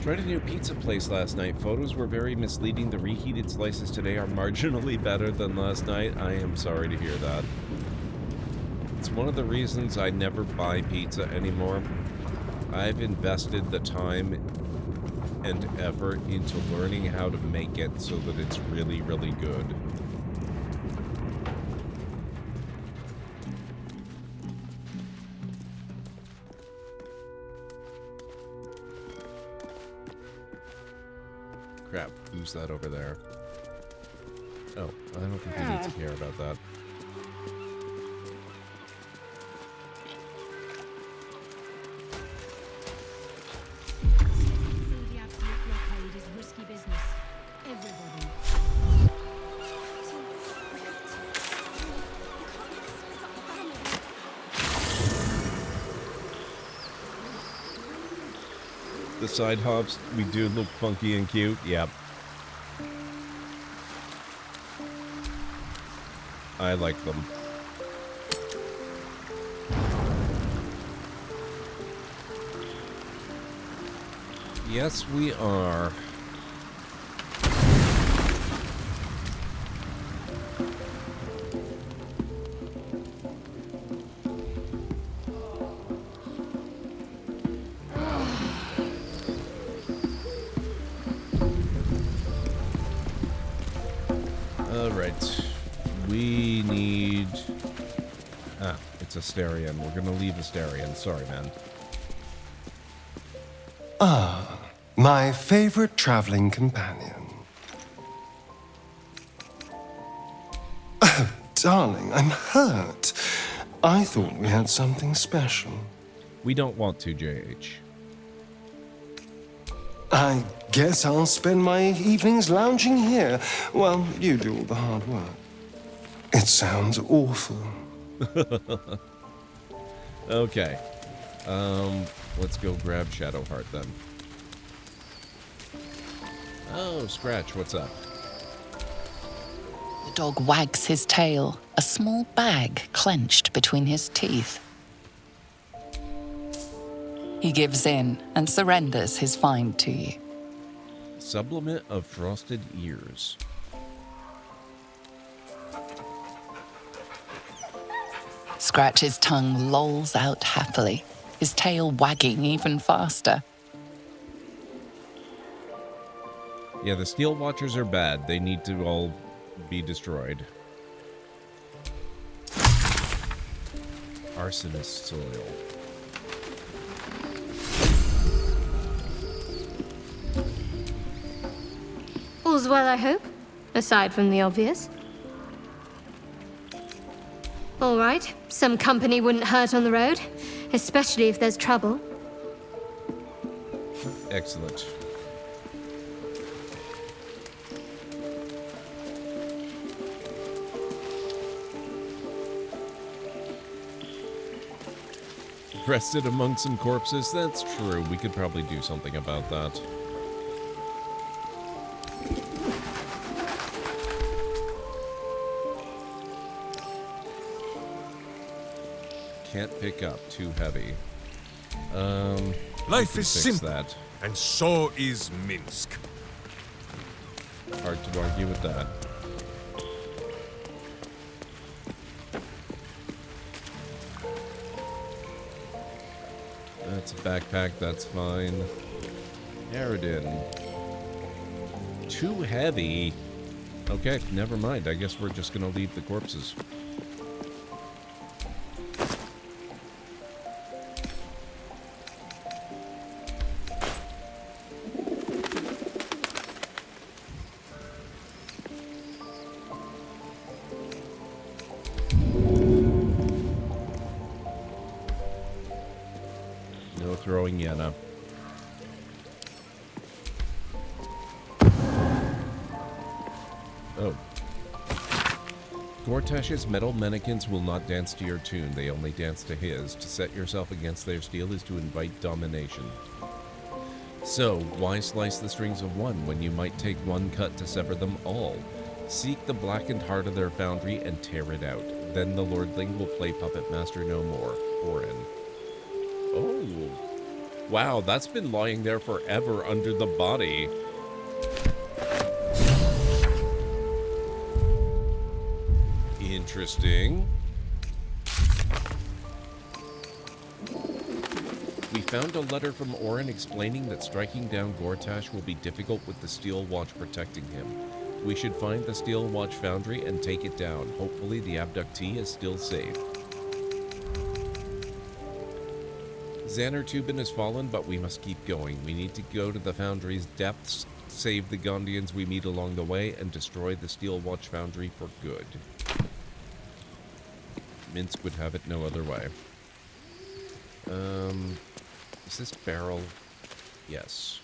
Tried a new pizza place last night. Photos were very misleading. The reheated slices today are marginally better than last night. I am sorry to hear that. It's one of the reasons I never buy pizza anymore. I've invested the time and effort into learning how to make it so that it's really, really good. crap. Who's that over there? Oh, I don't think we need to care about that. The absolute blockade is risky business. Everybody. The side hops, we do look funky and cute. Yep. I like them. Yes, we are. Alright. We need... Ah, it's Asterion. We're gonna leave Asterion. Sorry, man. Ah, my favorite traveling companion. Oh, darling, I'm hurt. I thought we had something special. We don't want to, JH. I guess I'll spend my evenings lounging here while you do all the hard work. It sounds awful. Okay. Let's go grab Shadowheart then. Oh, Scratch, what's up? The dog wags his tail, a small bag clenched between his teeth. He gives in and surrenders his find to you. Sublimate of frosted ears. Scratch's tongue lolls out happily, his tail wagging even faster. Yeah, the Steel Watchers are bad. They need to all be destroyed. Arsonist soil. All's well, I hope, aside from the obvious. All right, some company wouldn't hurt on the road, especially if there's trouble. Excellent. Rested among some corpses? That's true. We could probably do something about that. Can't pick up. Too heavy. Life is simple, that. and so is Minsk. Hard to argue with that. That's a backpack, that's fine. Aridin. Too heavy. Okay, never mind. I guess we're just gonna leave the corpses. No throwing Yenna. Oh. Gortash's metal mannequins will not dance to your tune, they only dance to his. To set yourself against their steel is to invite domination. So, why slice the strings of one when you might take one cut to sever them all? Seek the blackened heart of their foundry and tear it out. Then the lordling will play puppet master no more. Orin. Oh. Wow, that's been lying there forever under the body. Interesting. We found a letter from Orin explaining that striking down Gortash will be difficult with the Steel Watch protecting him. We should find the Steel Watch foundry and take it down. Hopefully the abductee is still safe. Xanartubin has fallen, but we must keep going. We need to go to the foundry's depths, save the Gondians we meet along the way, and destroy the Steel Watch Foundry for good. Minsk would have it no other way. Is this barrel? Yes.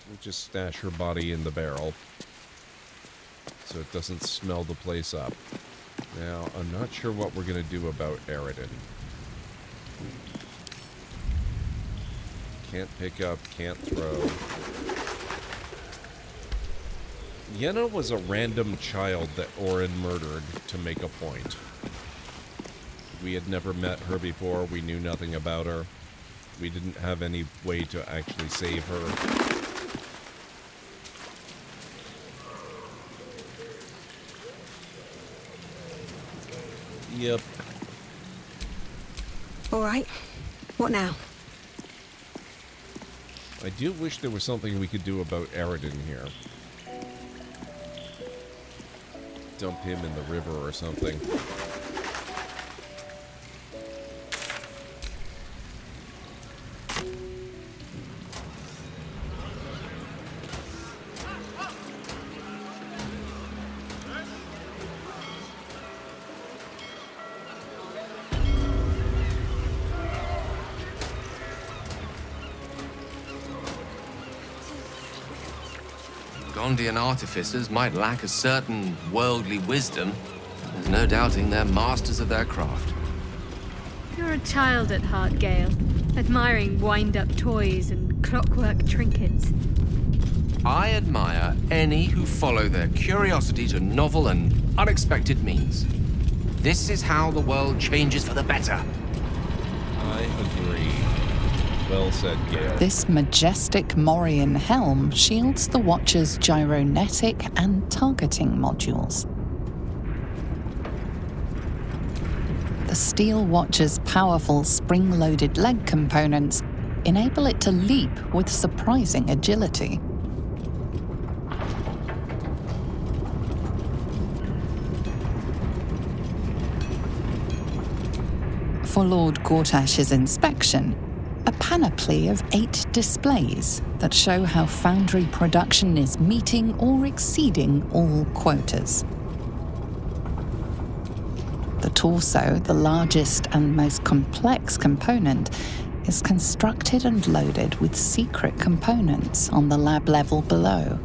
We'll just stash her body in the barrel so it doesn't smell the place up. Now, I'm not sure what we're going to do about Eridan. Can't pick up, can't throw. Yenna was a random child that Orin murdered to make a point. We had never met her before, we knew nothing about her. We didn't have any way to actually save her. Yep. All right. What now? I do wish there was something we could do about Eridan here. Dump him in the river or something. Gondian artificers might lack a certain worldly wisdom. There's no doubting they're masters of their craft. You're a child at heart, Gale, admiring wind-up toys and clockwork trinkets. I admire any who follow their curiosity to novel and unexpected means. This is how the world changes for the better. I agree. Well said, Gale. This majestic Morian helm shields the Watcher's gyronetic and targeting modules. The Steel Watcher's powerful spring-loaded leg components enable it to leap with surprising agility. For Lord Gortash's inspection, a panoply of 8 displays that show how foundry production is meeting or exceeding all quotas. The torso, the largest and most complex component, is constructed and loaded with secret components on the lab level below.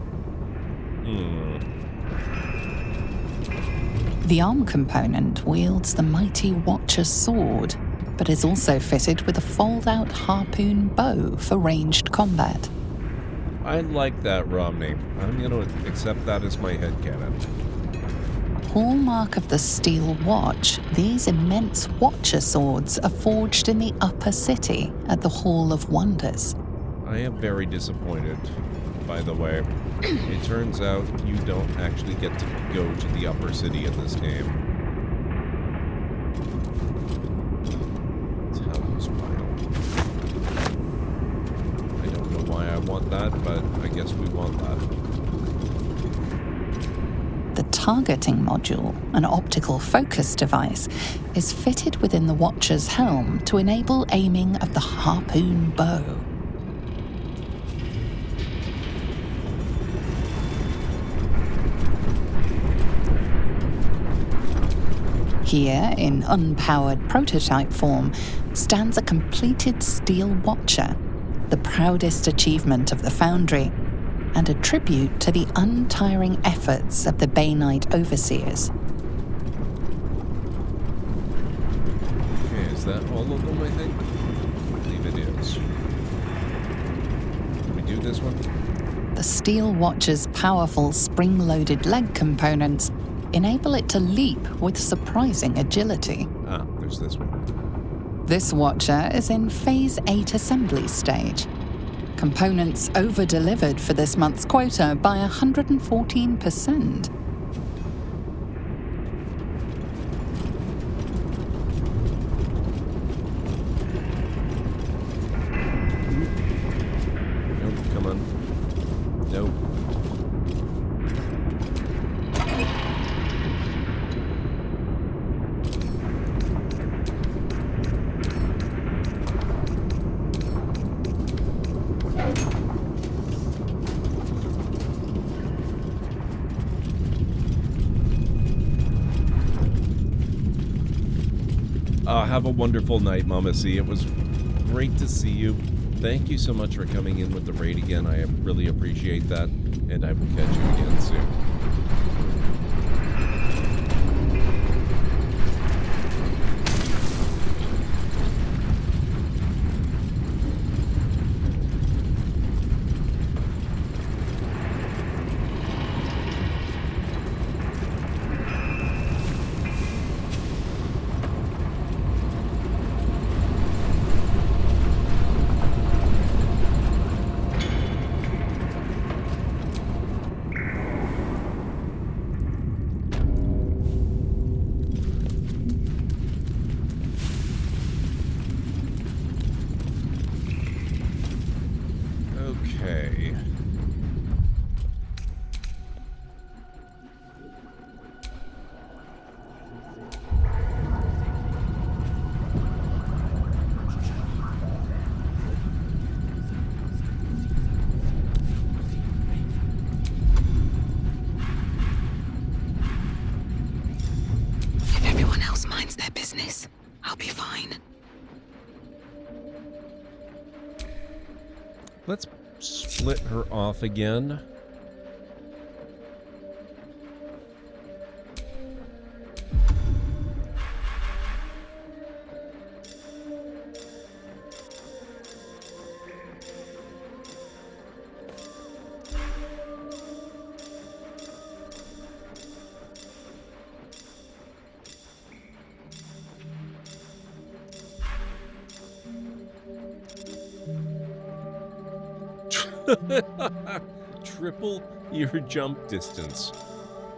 The arm component wields the mighty Watcher sword, but is also fitted with a fold-out harpoon bow for ranged combat. I like that, Romney. I'm going to accept that as my headcanon. Hallmark of the Steel Watch, these immense Watcher swords are forged in the upper city at the Hall of Wonders. I am very disappointed, by the way. It turns out you don't actually get to go to the upper city in this game. I don't know why I want that, but I guess we want that. The targeting module, an optical focus device, is fitted within the Watcher's helm to enable aiming of the harpoon bow. Here, in unpowered prototype form, stands a completed Steel Watcher, the proudest achievement of the Foundry, and a tribute to the untiring efforts of the Bainite Overseers. Okay, is that all of them, I think? I believe it is. Can we do this one? The Steel Watcher's powerful spring-loaded leg components enable it to leap with surprising agility. Ah, there's this one. This Watcher is in Phase 8 assembly stage. Components over-delivered for this month's quota by 114%. Nope, come on. Have a wonderful night, Mama C. It was great to see you. Thank you so much for coming in with the raid again. I really appreciate that, and I will catch you again soon. Okay. If everyone else minds their business, I'll be fine. Let's split her off again. Triple your jump distance.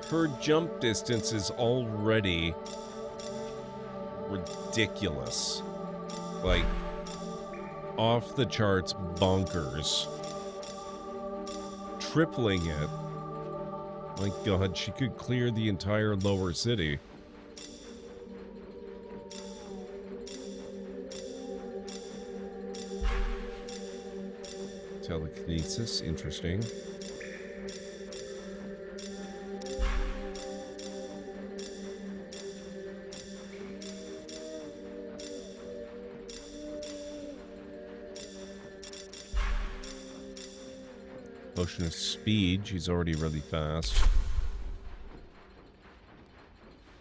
Her jump distance is already ridiculous. Like, off the charts bonkers. Tripling it. My god, she could clear the entire lower city. Telekinesis, interesting. Potion of speed, she's already really fast.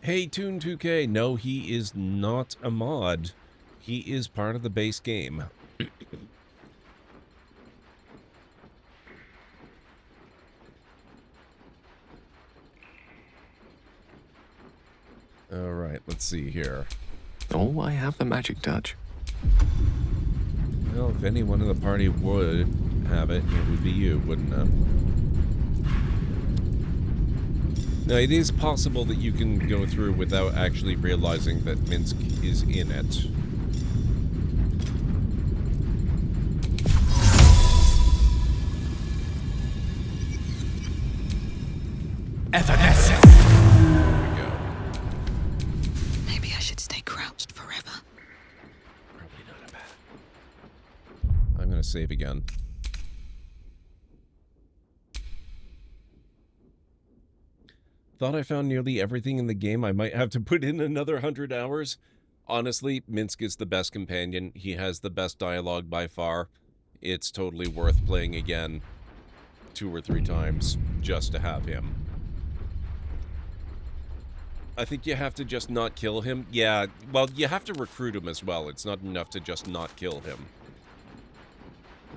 Hey, Toon2K, no, he is not a mod. He is part of the base game. Alright, let's see here. Oh, I have the magic touch. Well, if anyone in the party would have it, it would be you, wouldn't it? Now, it is possible that you can go through without actually realizing that Minsk is in it. Evanescence! Maybe I should stay crouched forever. Probably not a bad. I'm gonna save again. Thought I found nearly everything in the game. I might have to put in another 100 hours. Honestly, Minsk is the best companion. He has the best dialogue by far. It's totally worth playing again 2 or 3 times just to have him. I think you have to just not kill him. Yeah, well, you have to recruit him as well. It's not enough to just not kill him.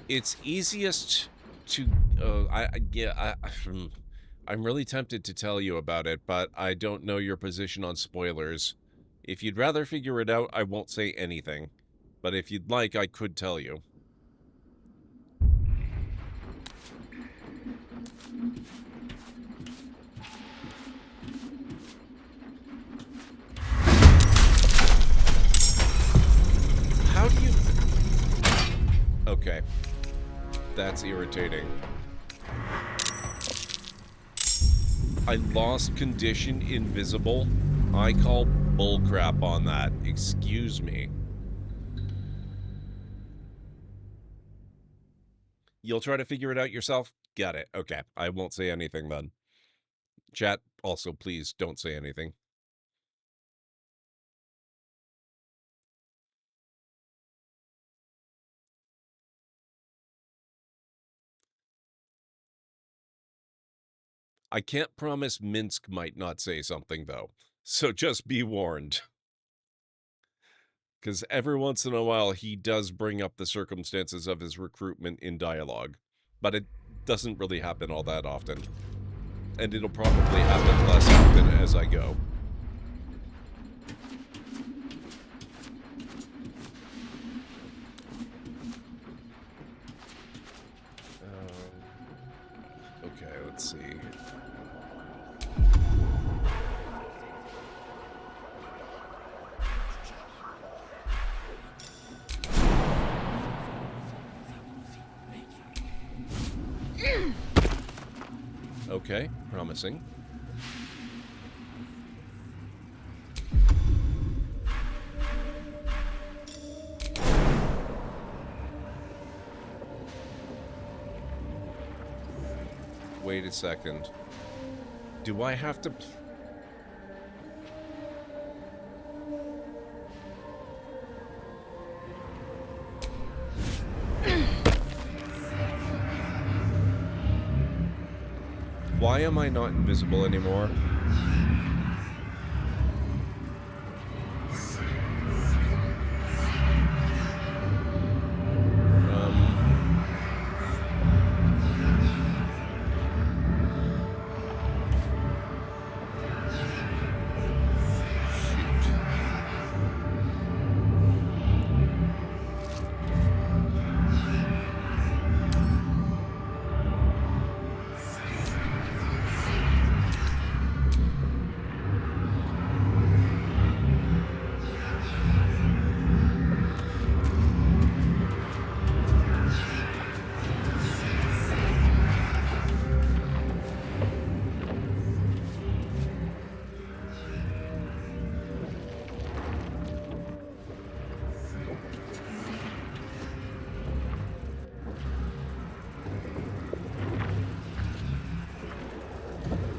It's easiest to... I'm really tempted to tell you about it, but I don't know your position on spoilers. If you'd rather figure it out, I won't say anything. But if you'd like, I could tell you. How do you... Okay. That's irritating. I lost condition invisible. I call bullcrap on that. Excuse me. You'll try to figure it out yourself? Got it. Okay. I won't say anything then. Chat, also, please don't say anything. I can't promise Minsk might not say something, though, so just be warned. Because every once in a while, he does bring up the circumstances of his recruitment in dialogue, but it doesn't really happen all that often. And it'll probably happen less often as I go. Okay, let's see. Okay, promising. Wait a second. Do I have to... Why am I not invisible anymore?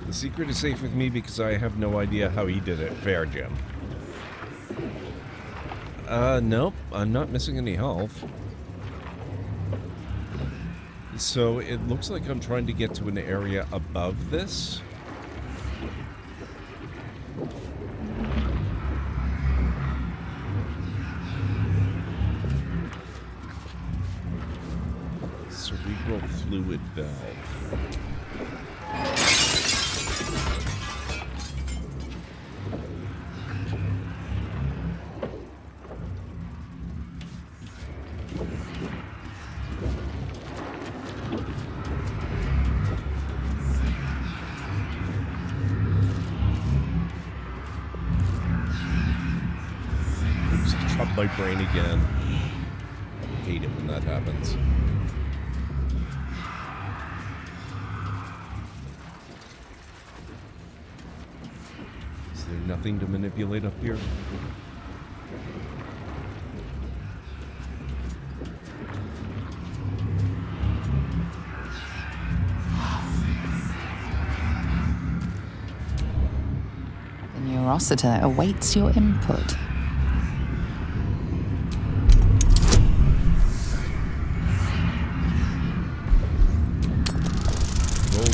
The secret is safe with me because I have no idea how he did it. Fair, Jim. Nope. I'm not missing any health. So it looks like I'm trying to get to an area above this. Cerebral fluid valve. My brain again. I hate it when that happens. Is there nothing to manipulate up here? The Neurositer awaits your input.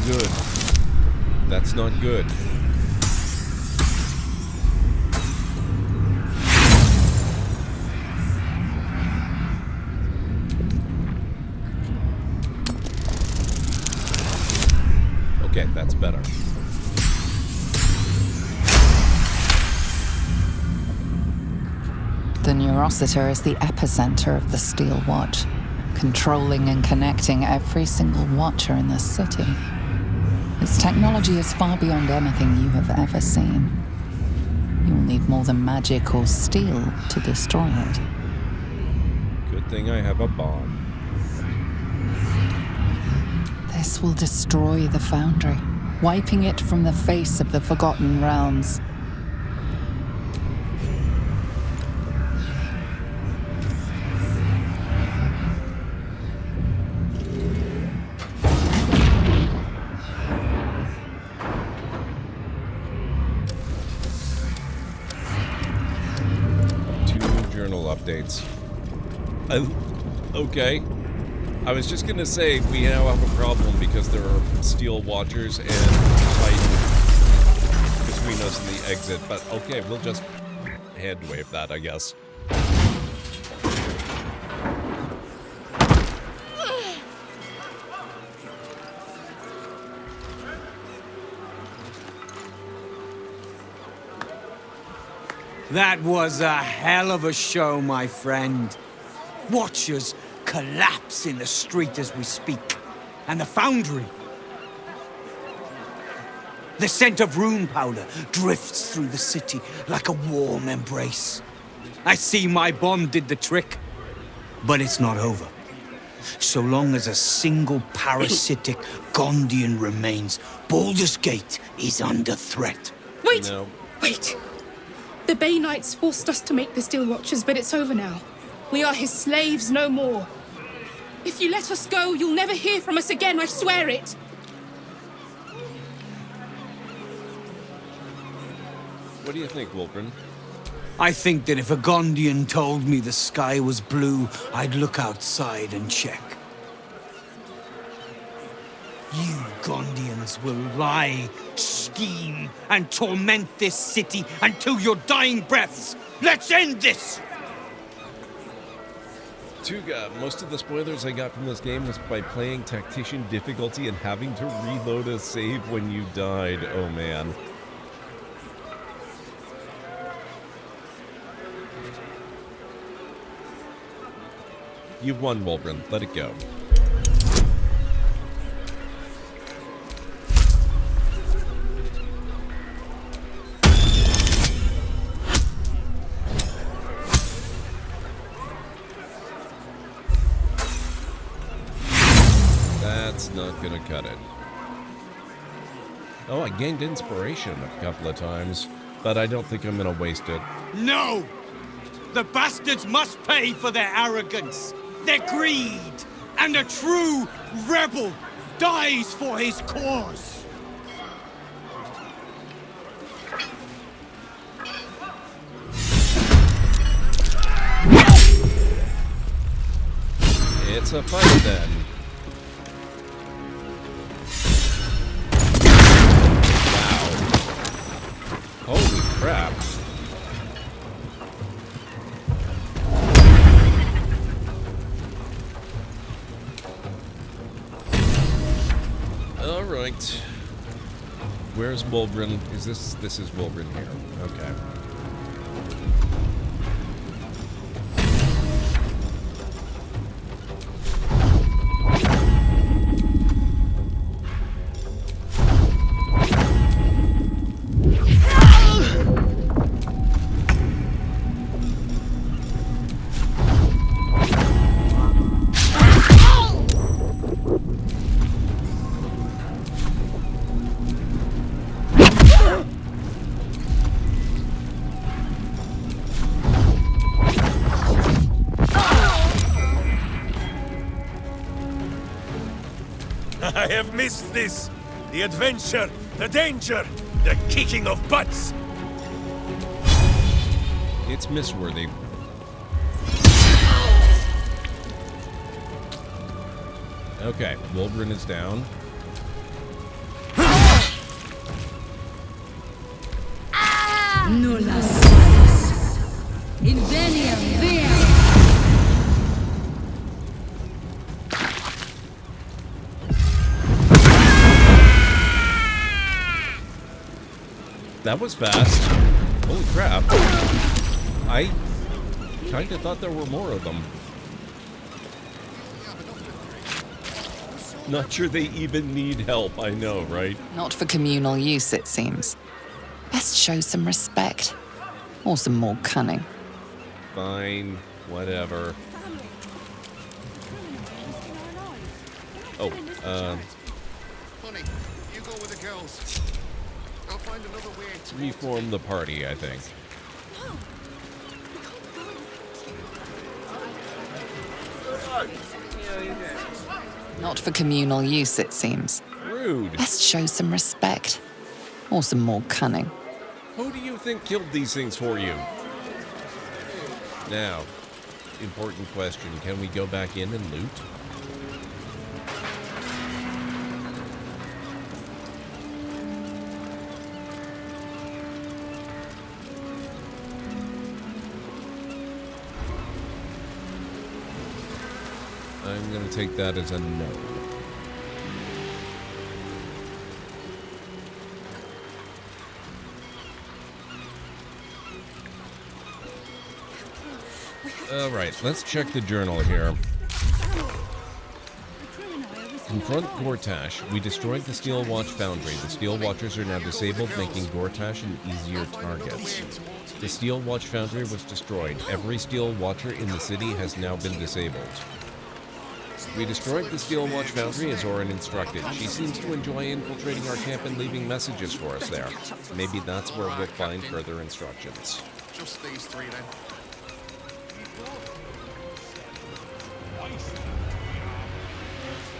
Good. That's not good. Okay, that's better. The Neurositer is the epicenter of the Steel Watch, controlling and connecting every single watcher in the city. Its technology is far beyond anything you have ever seen. You'll need more than magic or steel to destroy it. Good thing I have a bomb. This will destroy the Foundry, wiping it from the face of the Forgotten Realms. Updates. Okay. I was just gonna say we now have a problem because there are Steel Watchers and between us and the exit, but okay, we'll just hand wave that, I guess. That was a hell of a show, my friend. Watchers collapse in the street as we speak. And the foundry. The scent of rune powder drifts through the city like a warm embrace. I see my bomb did the trick, but it's not over. So long as a single parasitic Gondian remains, Baldur's Gate is under threat. Wait! No. Wait! The Bay Knights forced us to make the Steel Watchers, but it's over now. We are his slaves no more. If you let us go, you'll never hear from us again, I swear it! What do you think, Wulbren? I think that if a Gondian told me the sky was blue, I'd look outside and check. You Gondians will lie, scheme, and torment this city until your dying breaths. Let's end this! Tuga, most of the spoilers I got from this game was by playing Tactician difficulty and having to reload a save when you died. Oh man. You've won, Wulbren. Let it go. That's not gonna cut it. Oh, I gained inspiration a couple of times, but I don't think I'm gonna waste it. No! The bastards must pay for their arrogance, their greed, and a true rebel dies for his cause. It's a fight then. Wow. Holy crap. All right. Where's Wulbren? This is Wulbren here. Okay. I have missed this. The adventure, the danger, the kicking of butts. It's Missworthy. Okay, Wulbren is down. Nulla salus. Inveniam via. That was fast. Holy crap. I kinda thought there were more of them. Not sure they even need help, I know, right? Not for communal use, it seems. Best show some respect. Or some more cunning. Fine, whatever. Oh, Honey, you go with the girls. I'll find another way to reform the party, I think. Not for communal use, it seems. Rude. Best show some respect. Or some more cunning. Who do you think killed these things for you? Now, important question. Can we go back in and loot? I'm gonna take that as a no. Alright, let's check the journal here. Confront Gortash. We destroyed the Steel Watch Foundry. The Steel Watchers are now disabled, making Gortash an easier target. The Steel Watch Foundry was destroyed. Every Steel Watcher in the city has now been disabled. We destroyed the Steel Watch Foundry as Orin instructed. She seems to enjoy infiltrating our camp and leaving messages for us there. Maybe that's where we'll find further instructions. Just these three then.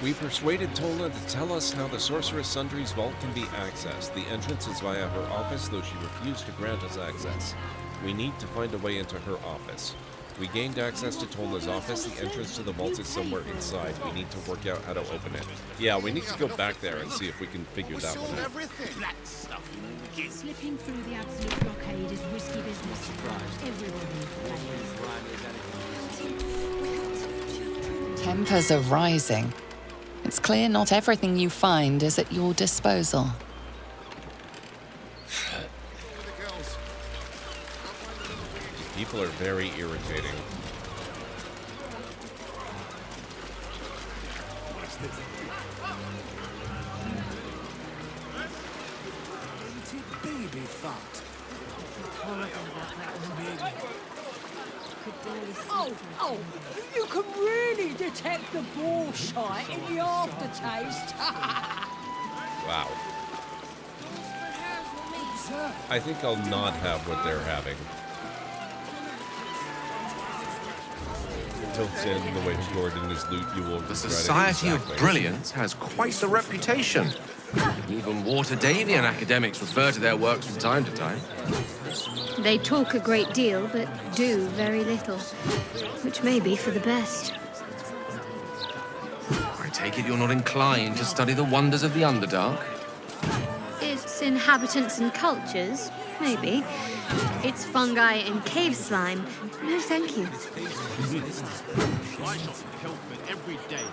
We persuaded Tola to tell us how the Sorceress Sundry's vault can be accessed. The entrance is via her office, though she refused to grant us access. We need to find a way into her office. We gained access to Tola's office. The entrance to the vault is somewhere inside. We need to work out how to open it. Yeah, we need to go back there and see if we can figure that one out. Slipping through the absolute blockade is risky business. Everyone plays. Tempers are rising. It's clear not everything you find is at your disposal. People are very irritating. Baby fart. Oh, you can really detect the bullshit in the aftertaste. Wow. I think I'll not have what they're having. Tilts in the way Gordon is loot, you will. The Society of Brilliance has quite a reputation. Even Waterdalian academics refer to their works from time to time. They talk a great deal, but do very little, which may be for the best. I take it you're not inclined to study the wonders of the Underdark? Its inhabitants and cultures, maybe. Its fungi and cave slime, no thank you. Every day,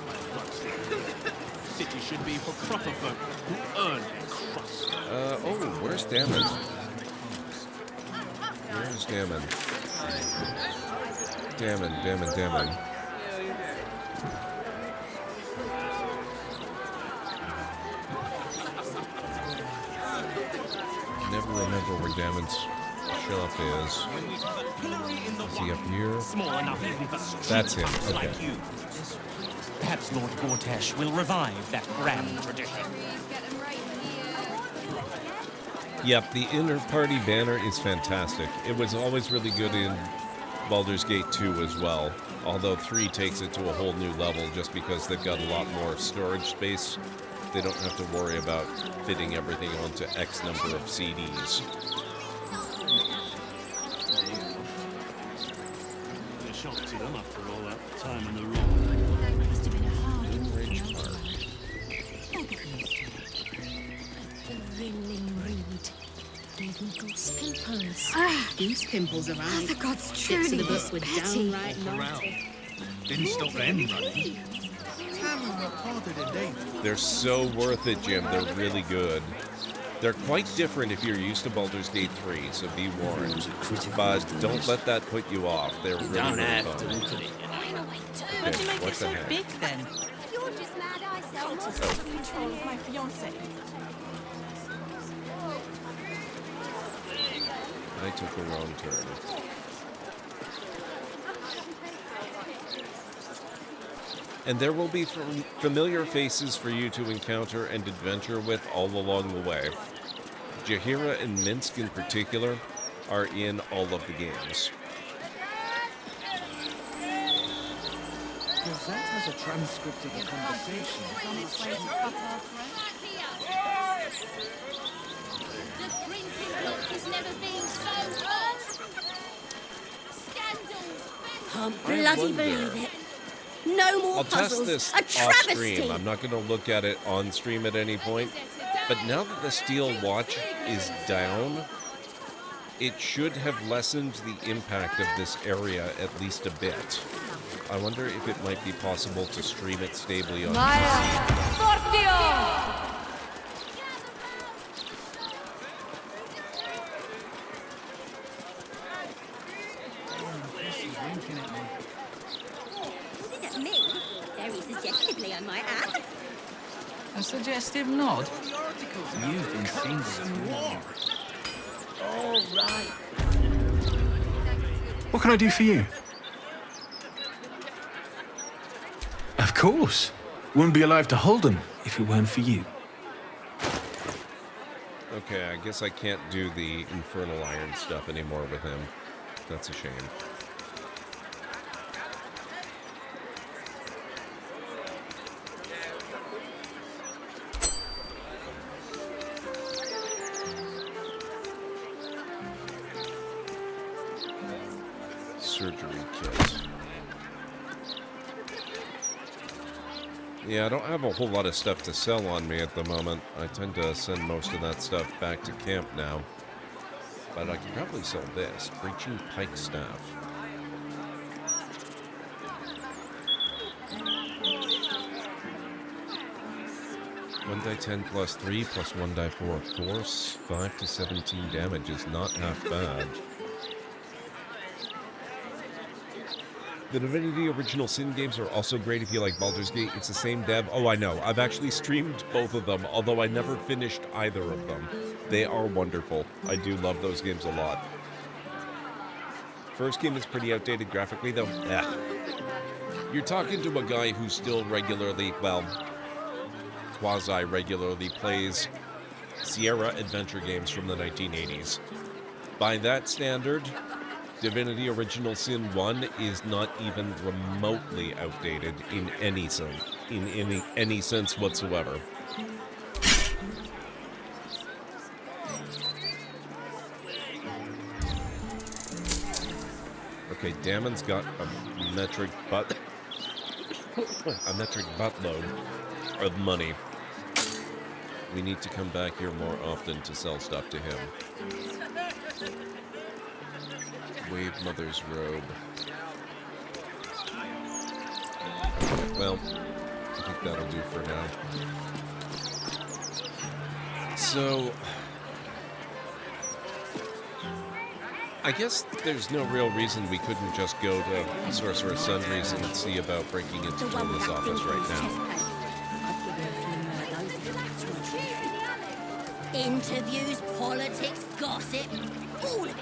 city should be for proper folk who earn their crust. Oh, where's Damon? Where's Damon? Damon. Never remember where Damon's shop is. Is he up here? Small enough even for That's him. street Okay. like you. Perhaps Lord Gortash will revive that grand tradition. Yep, the inner party banner is fantastic. It was always really good in Baldur's Gate 2 as well, although 3 takes it to a whole new level just because they've got a lot more storage space. They don't have to worry about fitting everything onto X number of CDs. You're shocked to them after all that time in the room. These pimples are right. The gods Bits truly of the book were petty. downright naughty. Didn't stop them running. They're so worth it, Jim. They're really good. They're quite different if you're used to Baldur's Gate 3, so be warned. But don't let that put you off. They're really, Don't really have fun. to look at it. Why'd you make it so big then? You're just mad I sell most control of my fiancé. I took a wrong turn. And there will be familiar faces for you to encounter and adventure with all along the way. Jaheira and Minsk in particular are in all of the games. Gazette has a transcript of the conversation. The printing book has never been so hot. Scandals. Can't bloody believe it. No more I'll puzzles. test this A off travesty. stream. I'm not going to look at it on stream at any point. But now that the Steel Watch is down, it should have lessened the impact of this area at least a bit. I wonder if it might be possible to stream it stably on Looking at me, very suggestively, I might add. A suggestive nod? You've been single too long. All right. What can I do for you? Of course. Wouldn't be alive to hold him if it weren't for you. Okay, I guess I can't do the Infernal Iron stuff anymore with him. That's a shame. Surgery kit. Yeah, I don't have a whole lot of stuff to sell on me at the moment. I tend to send most of that stuff back to camp now. But I can probably sell this. Breaching Pike Staff. One die 10 plus 3 plus 1 die 4. Force 5 to 17 damage is not half bad. The Divinity Original Sin games are also great if you like Baldur's Gate. It's the same dev. Oh, I know. I've actually streamed both of them, although I never finished either of them. They are wonderful. I do love those games a lot. First game is pretty outdated graphically, though. You're talking to a guy who still regularly, well, quasi-regularly plays Sierra adventure games from the 1980s. By that standard, Divinity Original Sin 1 is not even remotely outdated in any sense whatsoever. Okay, Damon's got a metric buttload of money. We need to come back here more often to sell stuff to him. Wave Mother's Robe. Okay, well, I think that'll do for now. So, I guess there's no real reason we couldn't just go to Sorcerer Sundries and see about breaking into Tola's office right now. Interviews, politics, gossip, all of it.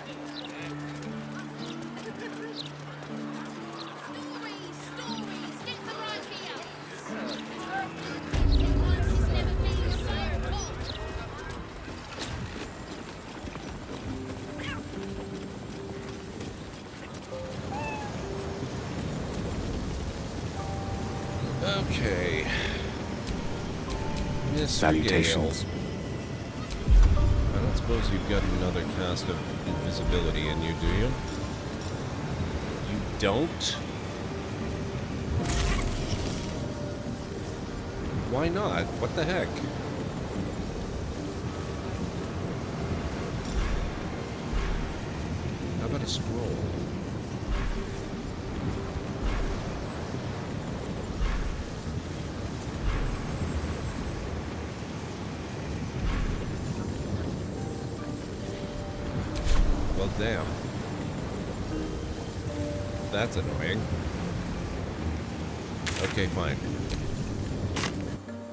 Okay. Salutations. I don't suppose you've got another cast of invisibility in you, do you? You don't? Why not? What the heck? How about a scroll? Well, damn. That's annoying. Okay, fine.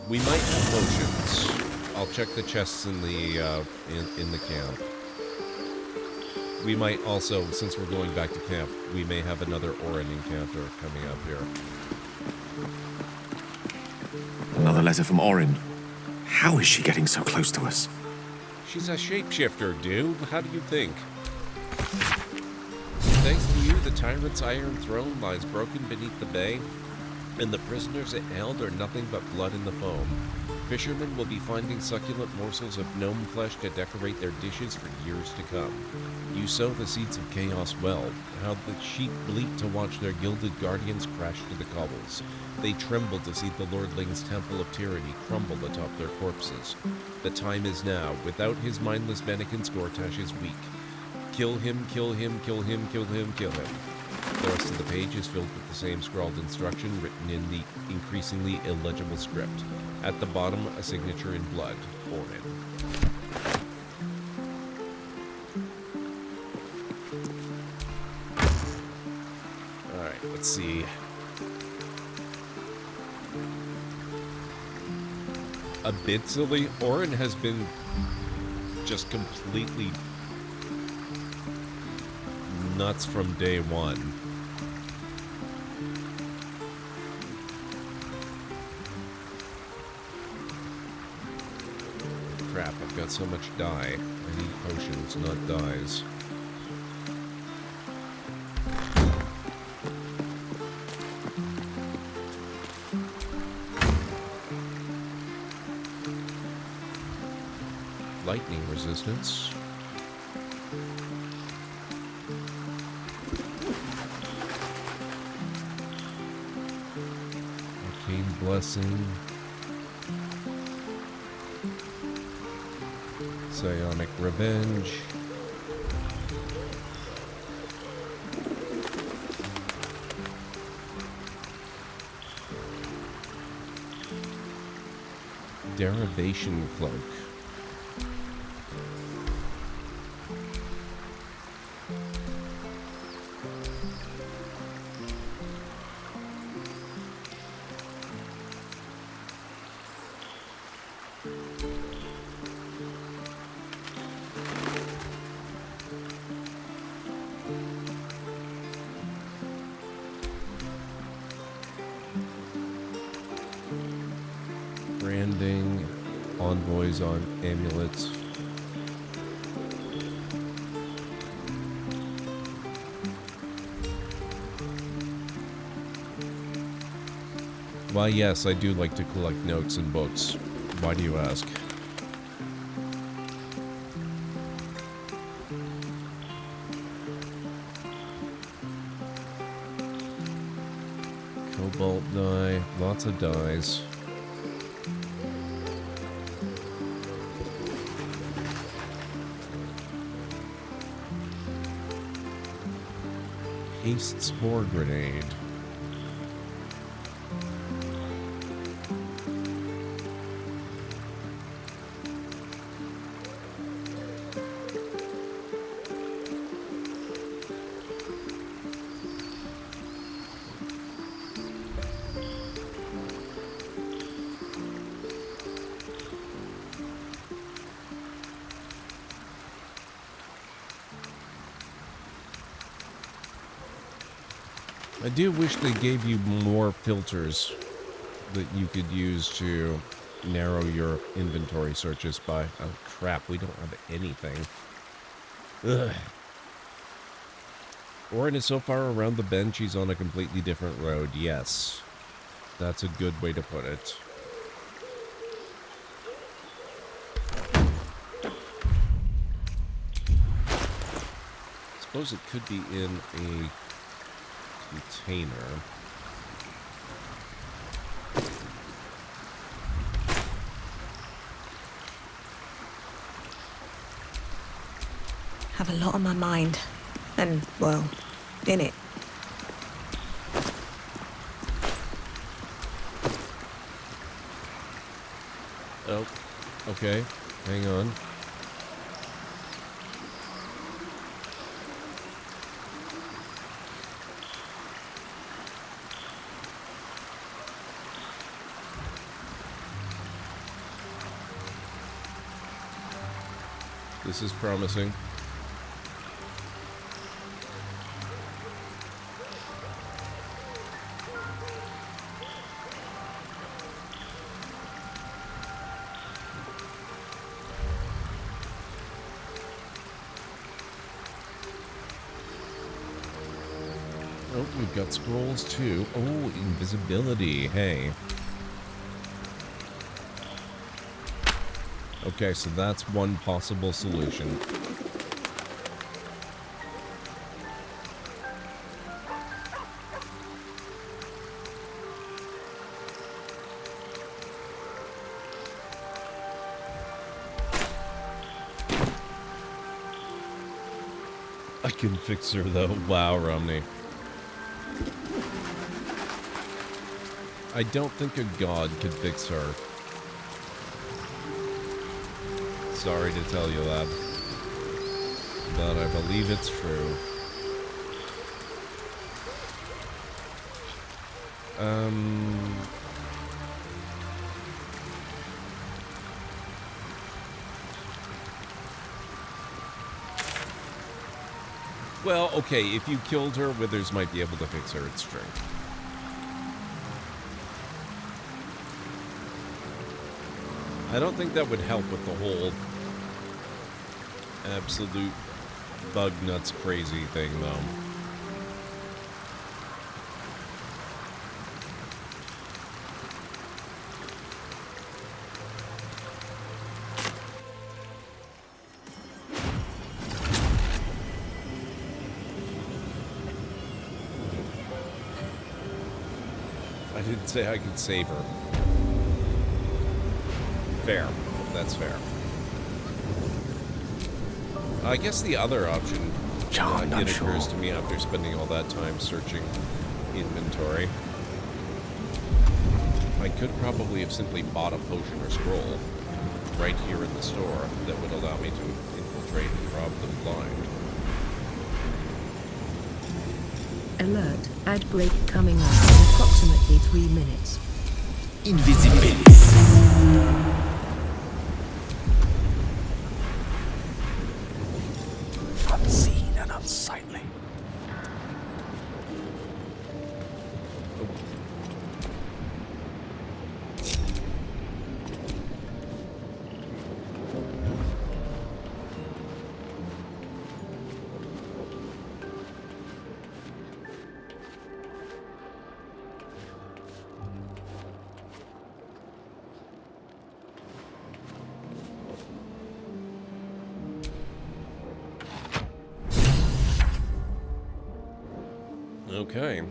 We might have potions. I'll check the chests in the in the camp. We might also, since we're going back to camp, we may have another Orin encounter coming up here. Another letter from Orin. How is she getting so close to us? She's a shapeshifter, dude. How do you think? Thanks to you, the tyrant's iron throne lies broken beneath the bay, and the prisoners it held are nothing but blood in the foam. Fishermen will be finding succulent morsels of gnome flesh to decorate their dishes for years to come. You sow the seeds of chaos well, how the sheep bleat to watch their gilded guardians crash to the cobbles. They tremble to see the lordling's temple of tyranny crumble atop their corpses. The time is now. Without his mindless mannequins, Gortash is weak. Kill him, kill him, kill him, kill him, kill him. The rest of the page is filled with the same scrawled instruction written in the increasingly illegible script. At the bottom, a signature in blood. Orin. Alright, let's see. A bit silly. Orin has been just completely nuts from day one. Crap, I've got so much dye. I need potions, not dyes. Lightning resistance. Arcane blessing. Psionic revenge. Derivation cloak. Branding, envoys on amulets. Why, yes, I do like to collect notes and books. Why do you ask? Cobalt dye, lots of dyes. Haste spore grenade. I do wish they gave you more filters that you could use to narrow your inventory searches by. Oh crap, we don't have anything. Ugh. Orin is so far around the bend, she's on a completely different road. Yes, that's a good way to put it. I suppose it could be in a container. Have a lot on my mind. And, well, in it. Oh, okay. Hang on. This is promising. Oh, we've got scrolls too. Oh, invisibility. Hey. Okay, so that's one possible solution. I can fix her though. Wow, Romney. I don't think a god could fix her. Sorry to tell you that. But I believe it's true. Well, okay, if you killed her, Withers might be able to fix her, it's true. I don't think that would help with the whole absolute bug nuts crazy thing, though. I didn't say I could save her. Fair. That's fair. I guess the other option it occurs to me after spending all that time searching inventory. I could probably have simply bought a potion or scroll right here in the store that would allow me to infiltrate and rob them blind. Alert, ad break coming up in approximately 3 minutes. Invisibility. Unseen and unsightly. Okay.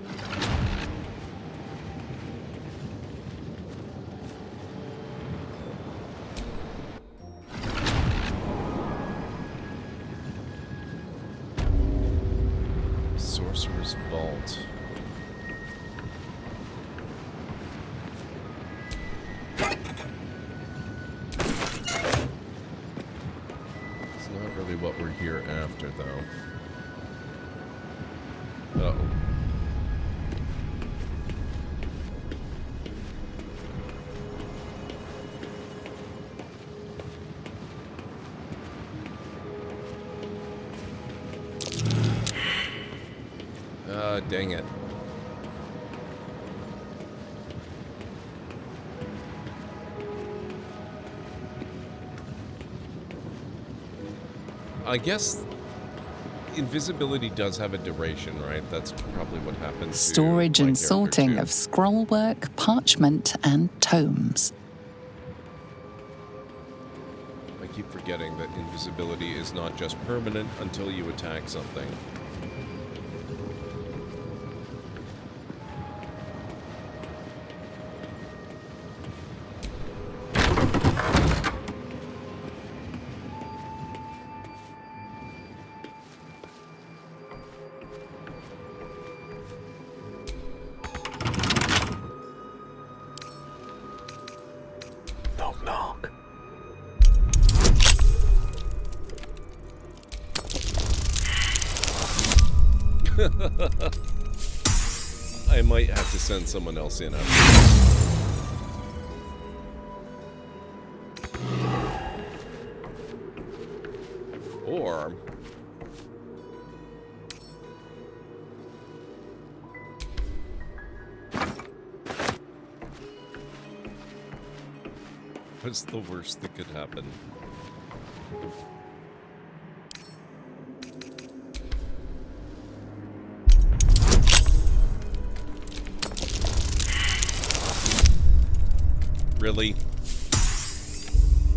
Sorcerer's Vault. It's not really what we're here after, though. Uh-oh. Dang it. I guess invisibility does have a duration, right? That's probably what happens. Storage and sorting of scrollwork, parchment, and tomes. I keep forgetting that invisibility is not just permanent until you attack something. I might have to send someone else in or what's the worst that could happen? Really?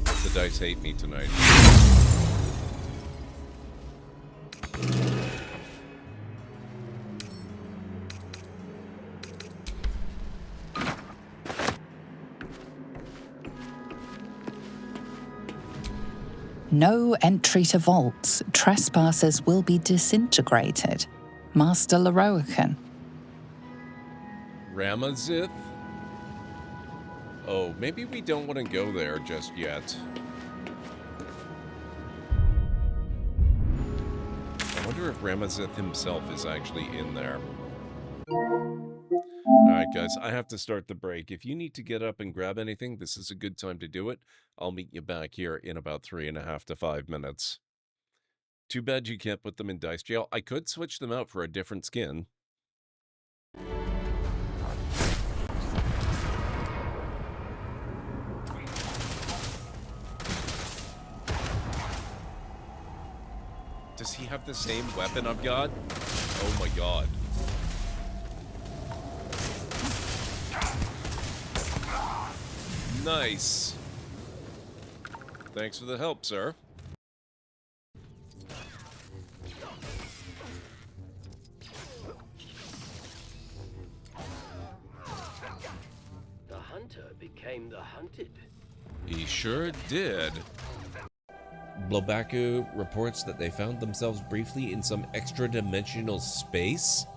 The dice hate me tonight. No entry to vaults. Trespassers will be disintegrated. Master Leroican. Ramazith? Oh, maybe we don't want to go there just yet. I wonder if Ramazith himself is actually in there. Alright guys, I have to start the break. If you need to get up and grab anything, this is a good time to do it. I'll meet you back here in about 3.5 to 5 minutes. Too bad you can't put them in dice jail. I could switch them out for a different skin. Does he have the same weapon I've got? Oh my god. Nice. Thanks for the help, sir. The hunter became the hunted. He sure did. Blobaku reports that they found themselves briefly in some extra-dimensional space.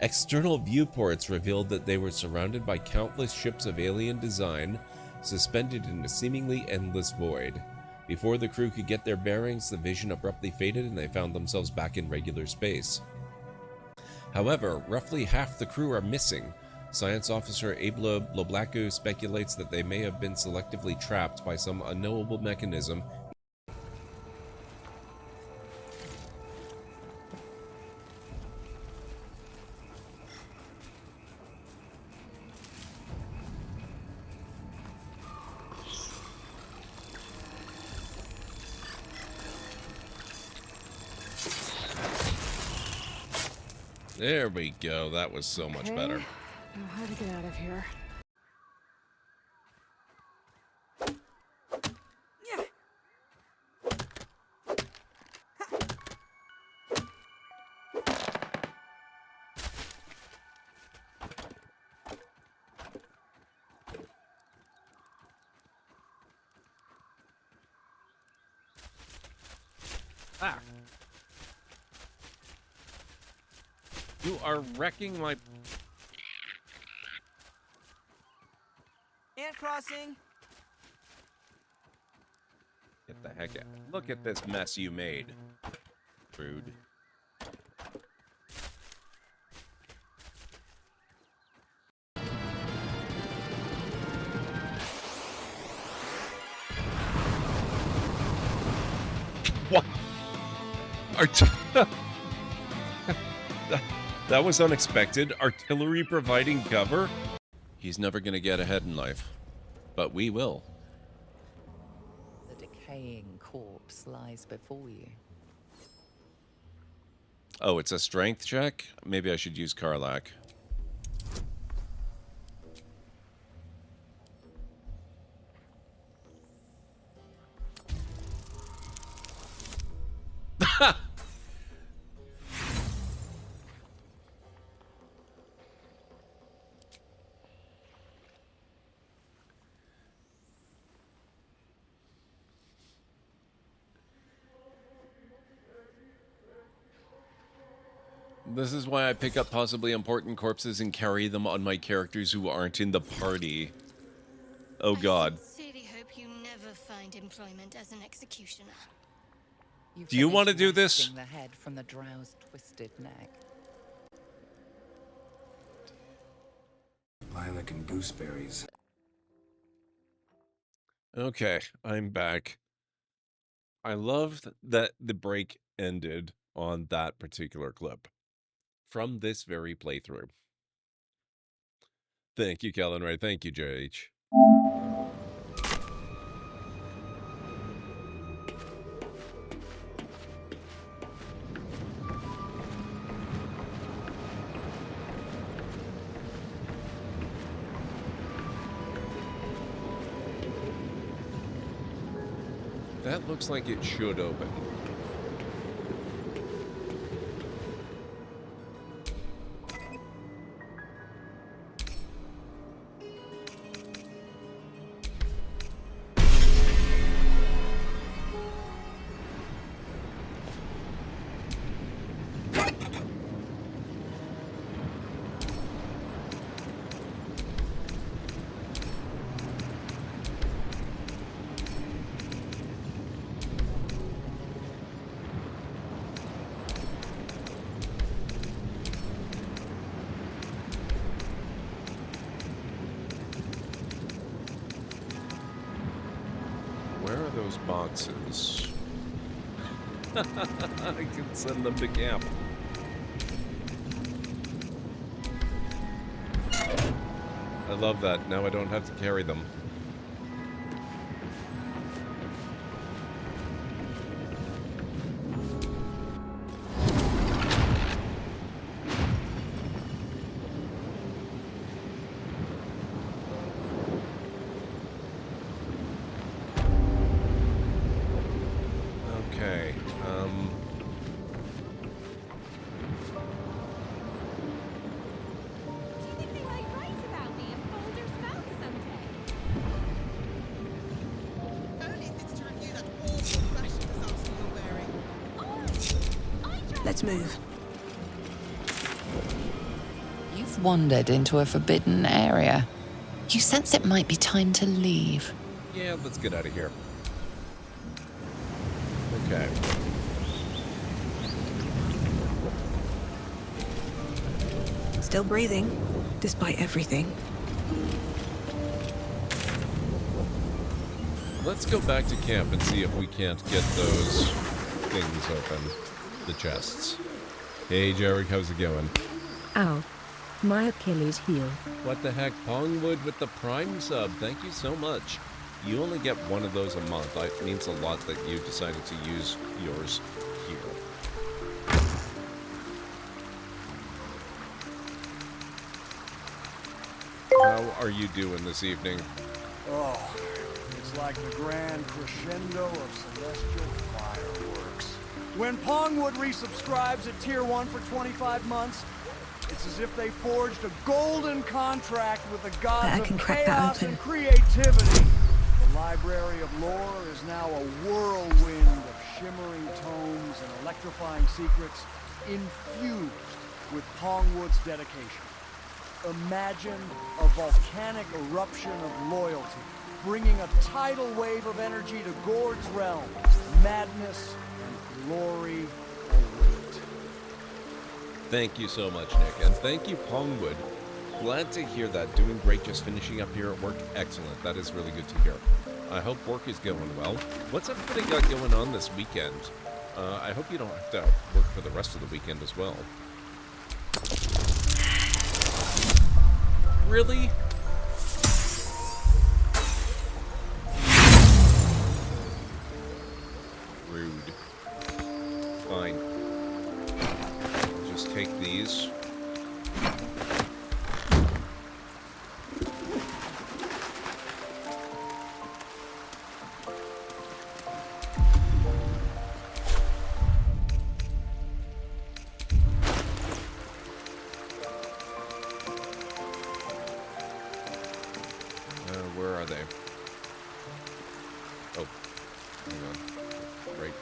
External viewports revealed that they were surrounded by countless ships of alien design, suspended in a seemingly endless void. Before the crew could get their bearings, the vision abruptly faded and they found themselves back in regular space. However, roughly half the crew are missing. Science officer Abla Bloblaku speculates that they may have been selectively trapped by some unknowable mechanism. There we go. That was so much better. Now how to get out of here? Ah. You are wrecking my... Ant crossing. Get the heck out. Look at this mess you made. Rude. What? That was unexpected. Artillery providing cover? He's never gonna get ahead in life. But we will. The decaying corpse lies before you. Oh, it's a strength check? Maybe I should use Karlak. This is why I pick up possibly important corpses and carry them on my characters who aren't in the party. Oh god. I sincerely hope you never find employment as an executioner. Do you want to do this? The head from the drow's twisted neck. Lilac and gooseberries. Okay, I'm back. I loved that the break ended on that particular clip. From this very playthrough. Thank you, Kellen Ray. Thank you, JH. That looks like it should open. those boxes. I can send them to camp. I love that. Now I don't have to carry them. Okay, Do you think they might write about me in Baldur's mouth someday? Only if it's to review that awful fashion disaster you're wearing. Let's move. You've wandered into a forbidden area. You sense it might be time to leave. yeah, let's get out of here. Okay. Still breathing, despite everything. Let's go back to camp and see if we can't get those things open. The chests. Hey, Jarek, how's it going? Ow. My Achilles heel. What the heck? Pongwood with the Prime sub. Thank you so much. You only get one of those a month. It means a lot that you decided to use yours here. How are you doing this evening? Oh, it's like the grand crescendo of celestial fireworks. When Pongwood resubscribes at Tier 1 for 25 months, it's as if they forged a golden contract with the gods of chaos and creativity. The Library of Lore is now a whirlwind of shimmering tomes and electrifying secrets infused with Pongwood's dedication. Imagine a volcanic eruption of loyalty, bringing a tidal wave of energy to Gord's realm. Madness and glory await. Thank you so much, Nick, and thank you, Pongwood. Glad to hear that. Doing great, just finishing up here at work. Excellent. That is really good to hear. I hope work is going well. What's everybody got going on this weekend? I hope you don't have to work for the rest of the weekend as well. Really? Rude. Fine. Just take these. Where are they? Oh, hang on. Right.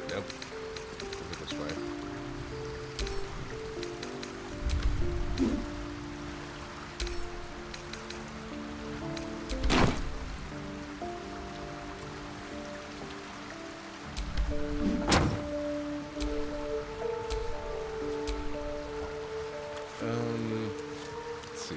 Nope. Over this way. Let's see.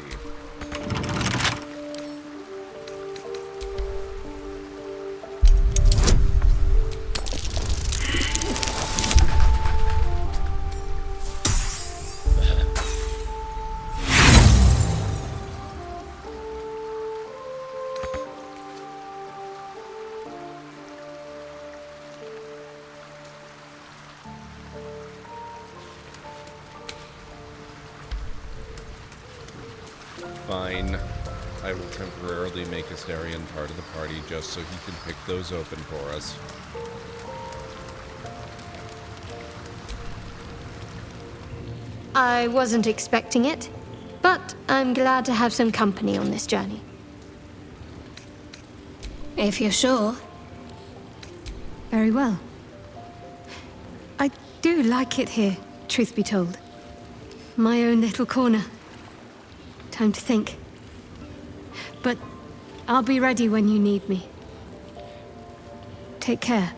Fine. I will temporarily make Astarion part of the party just so he can pick those open for us. I wasn't expecting it, but I'm glad to have some company on this journey. If you're sure. Very well. I do like it here, truth be told. My own little corner. Time to think. But I'll be ready when you need me. Take care.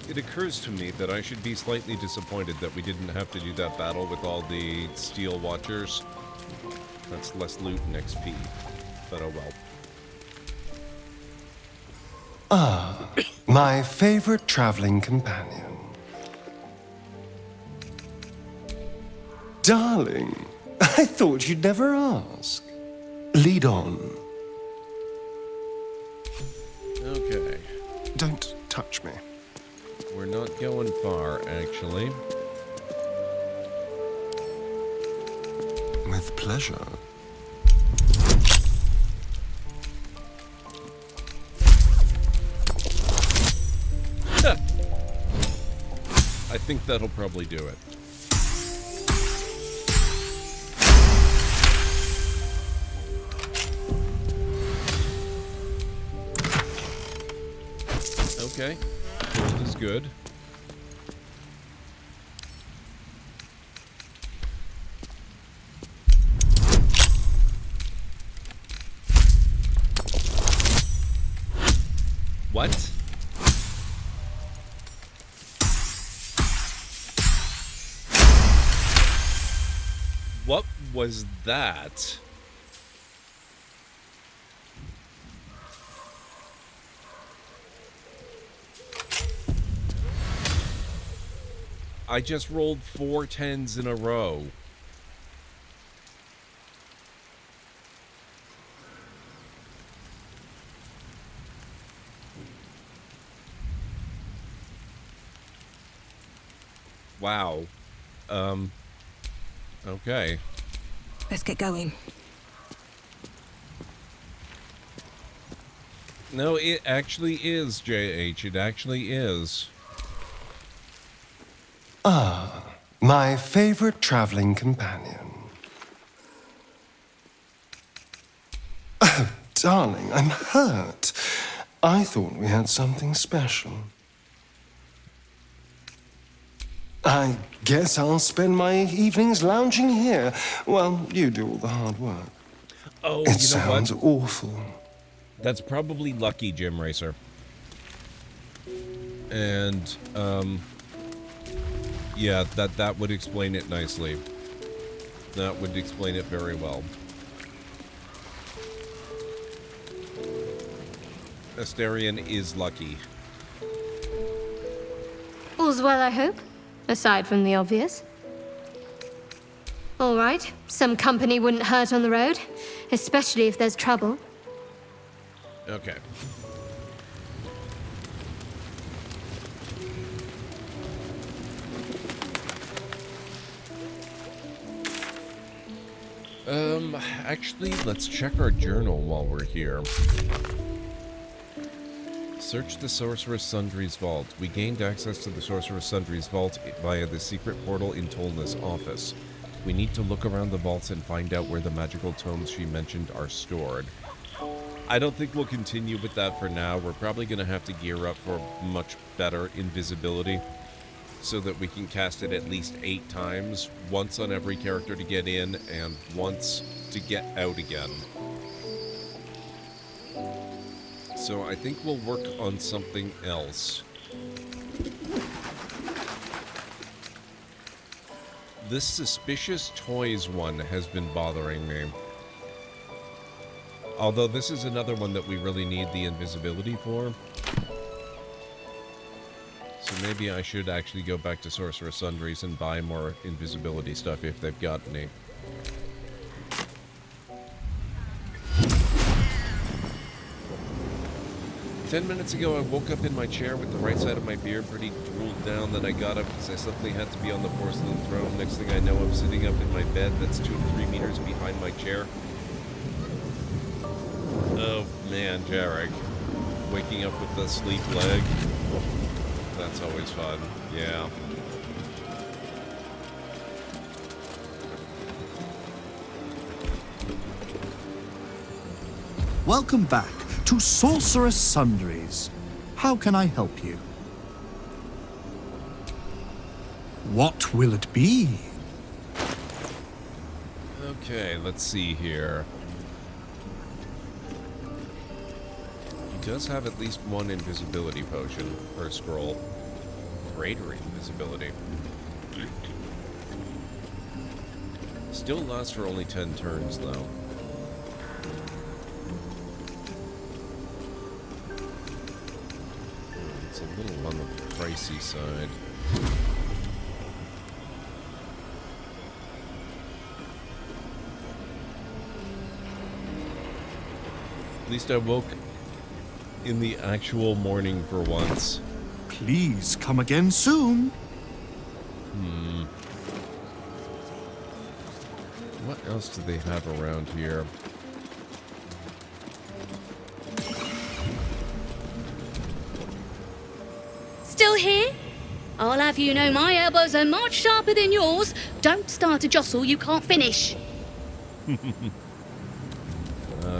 It occurs to me that I should be slightly disappointed that we didn't have to do that battle with all the Steel Watchers. That's less loot and XP. but oh well. Ah, my favorite traveling companion. Darling, I thought you'd never ask. Lead on. Okay. Don't touch me. We're not going far, actually. With pleasure. I think that'll probably do it. Okay. Gold is good. What? What was that? I just rolled 4 10s in a row. Wow. Okay. Let's get going. No, it actually is, JH. It actually is. Ah, my favorite traveling companion. Oh, darling, I'm hurt. I thought we had something special. I guess I'll spend my evenings lounging here while you do all the hard work. Oh, it sounds awful. That's probably lucky, Gym Racer. And, yeah, that would explain it nicely. That would explain it very well. Asterion is lucky. All's well, I hope, aside from the obvious. All right, some company wouldn't hurt on the road, especially if there's trouble. Okay. Actually, let's check our journal while we're here. Search the Sorceress Sundry's vault. We gained access to the Sorceress Sundry's vault via the secret portal in Tolna's office. We need to look around the vaults and find out where the magical tomes she mentioned are stored. I don't think we'll continue with that for now. We're probably going to have to gear up for much better invisibility so that we can cast it at least 8 times, once on every character to get in and once to get out again. So I think we'll work on something else. This suspicious toys one has been bothering me. Although this is another one that we really need the invisibility for. So maybe I should actually go back to Sorceress Sundry's and buy more invisibility stuff if they've got any. Ten minutes ago, I woke up in my chair with the right side of my beard pretty drooled down. Then I got up because I suddenly had to be on the porcelain throne. Next thing I know, I'm sitting up in my bed that's 2 to 3 meters behind my chair. Oh man, Jarek. Waking up with the sleep leg. That's always fun. Yeah. Welcome back to Sorceress Sundry's. How can I help you? What will it be? Okay, let's see here. He does have at least 1 invisibility potion per scroll. Greater invisibility. Still lasts for only 10 turns, though. a little on the pricey side. At least I woke in the actual morning for once. Please come again soon. What else do they have around here? Still here? I'll have you know my elbows are much sharper than yours. Don't start a jostle you can't finish. I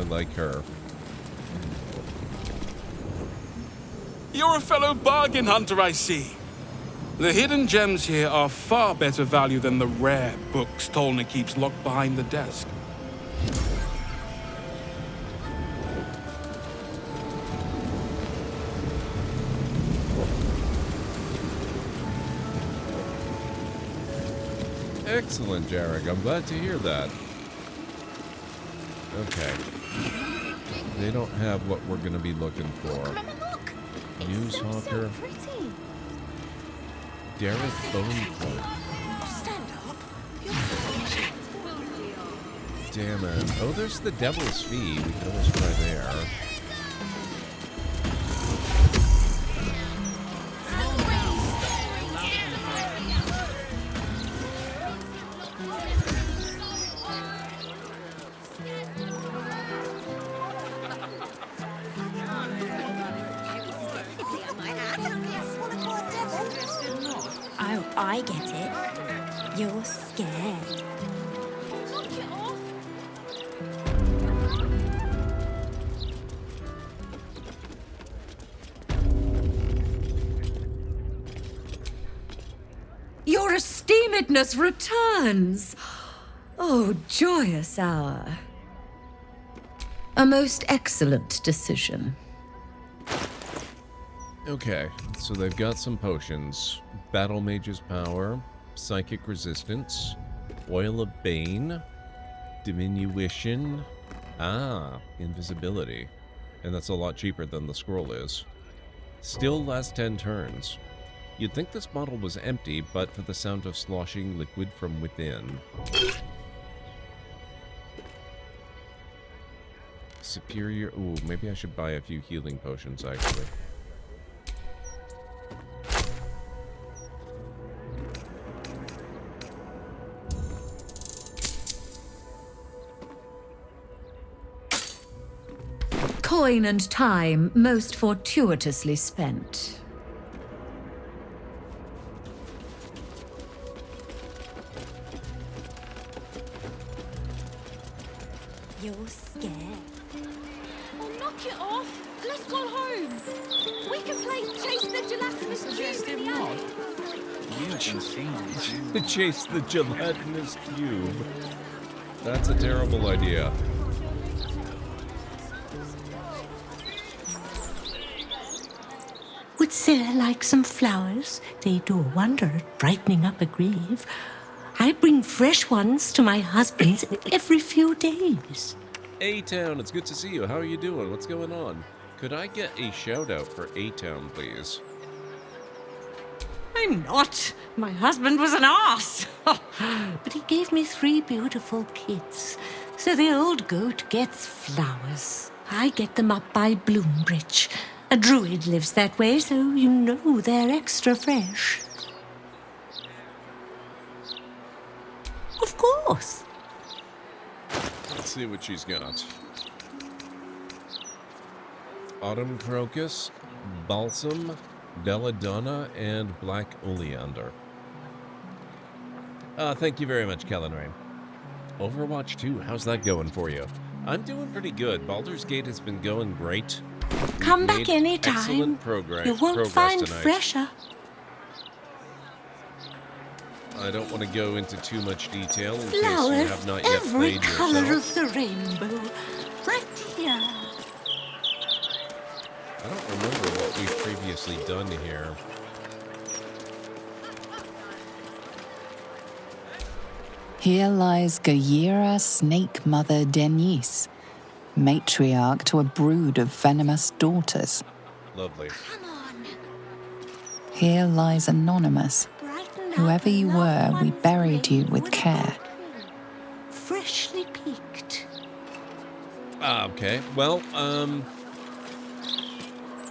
like her. You're a fellow bargain hunter, I see. The hidden gems here are far better value than the rare books Tolna keeps locked behind the desk. Excellent, Jarek. I'm glad to hear that. Okay. They don't have what we're going to be looking for. News Hawker. Dareth Boneclub. Damn it. Oh, there's the Devil's Fee. We can always try there. Oh, I get it. You're scared. Your esteemedness returns. Oh, joyous hour. A most excellent decision. Okay, so they've got some potions. Battle Mage's Power, Psychic Resistance, Oil of Bane, Diminution, Invisibility. And that's a lot cheaper than the scroll is. Still lasts 10 turns. You'd think this bottle was empty, but for the sound of sloshing liquid from within. Superior... Ooh, maybe I should buy a few healing potions, actually. Coin and time most fortuitously spent. You're scared. Oh, knock it off. Let's go home. We can play Chase the Gelatinous Cube in the alley. You can sing. Chase the gelatinous cube. That's a terrible idea. Would Sarah like some flowers? They do a wonder at brightening up a grave. I bring fresh ones to my husband's every few days. A-Town, it's good to see you. How are you doing? What's going on? Could I get a shout-out for A-Town, please? I'm not. My husband was an arse. But he gave me 3 beautiful kids. So the old goat gets flowers. I get them up by Bloombridge. A druid lives that way, so you know they're extra fresh. Of course. Let's see what she's got. Autumn Crocus, Balsam, Belladonna, and Black Oleander. Thank you very much, Kellen Rain. Overwatch 2, how's that going for you? I'm doing pretty good. Baldur's Gate has been going great. Come back anytime. Excellent progress. You won't find fresher. I don't want to go into too much detail in case you Flowers, have not yet every played color yourself. of the rainbow, right here. I don't remember what we've previously done here. Here lies Gayera Snake Mother Denise, matriarch to a brood of venomous daughters. Lovely. Come on. Here lies Anonymous. Whoever you were, we buried you with care. Freshly picked. Okay, well,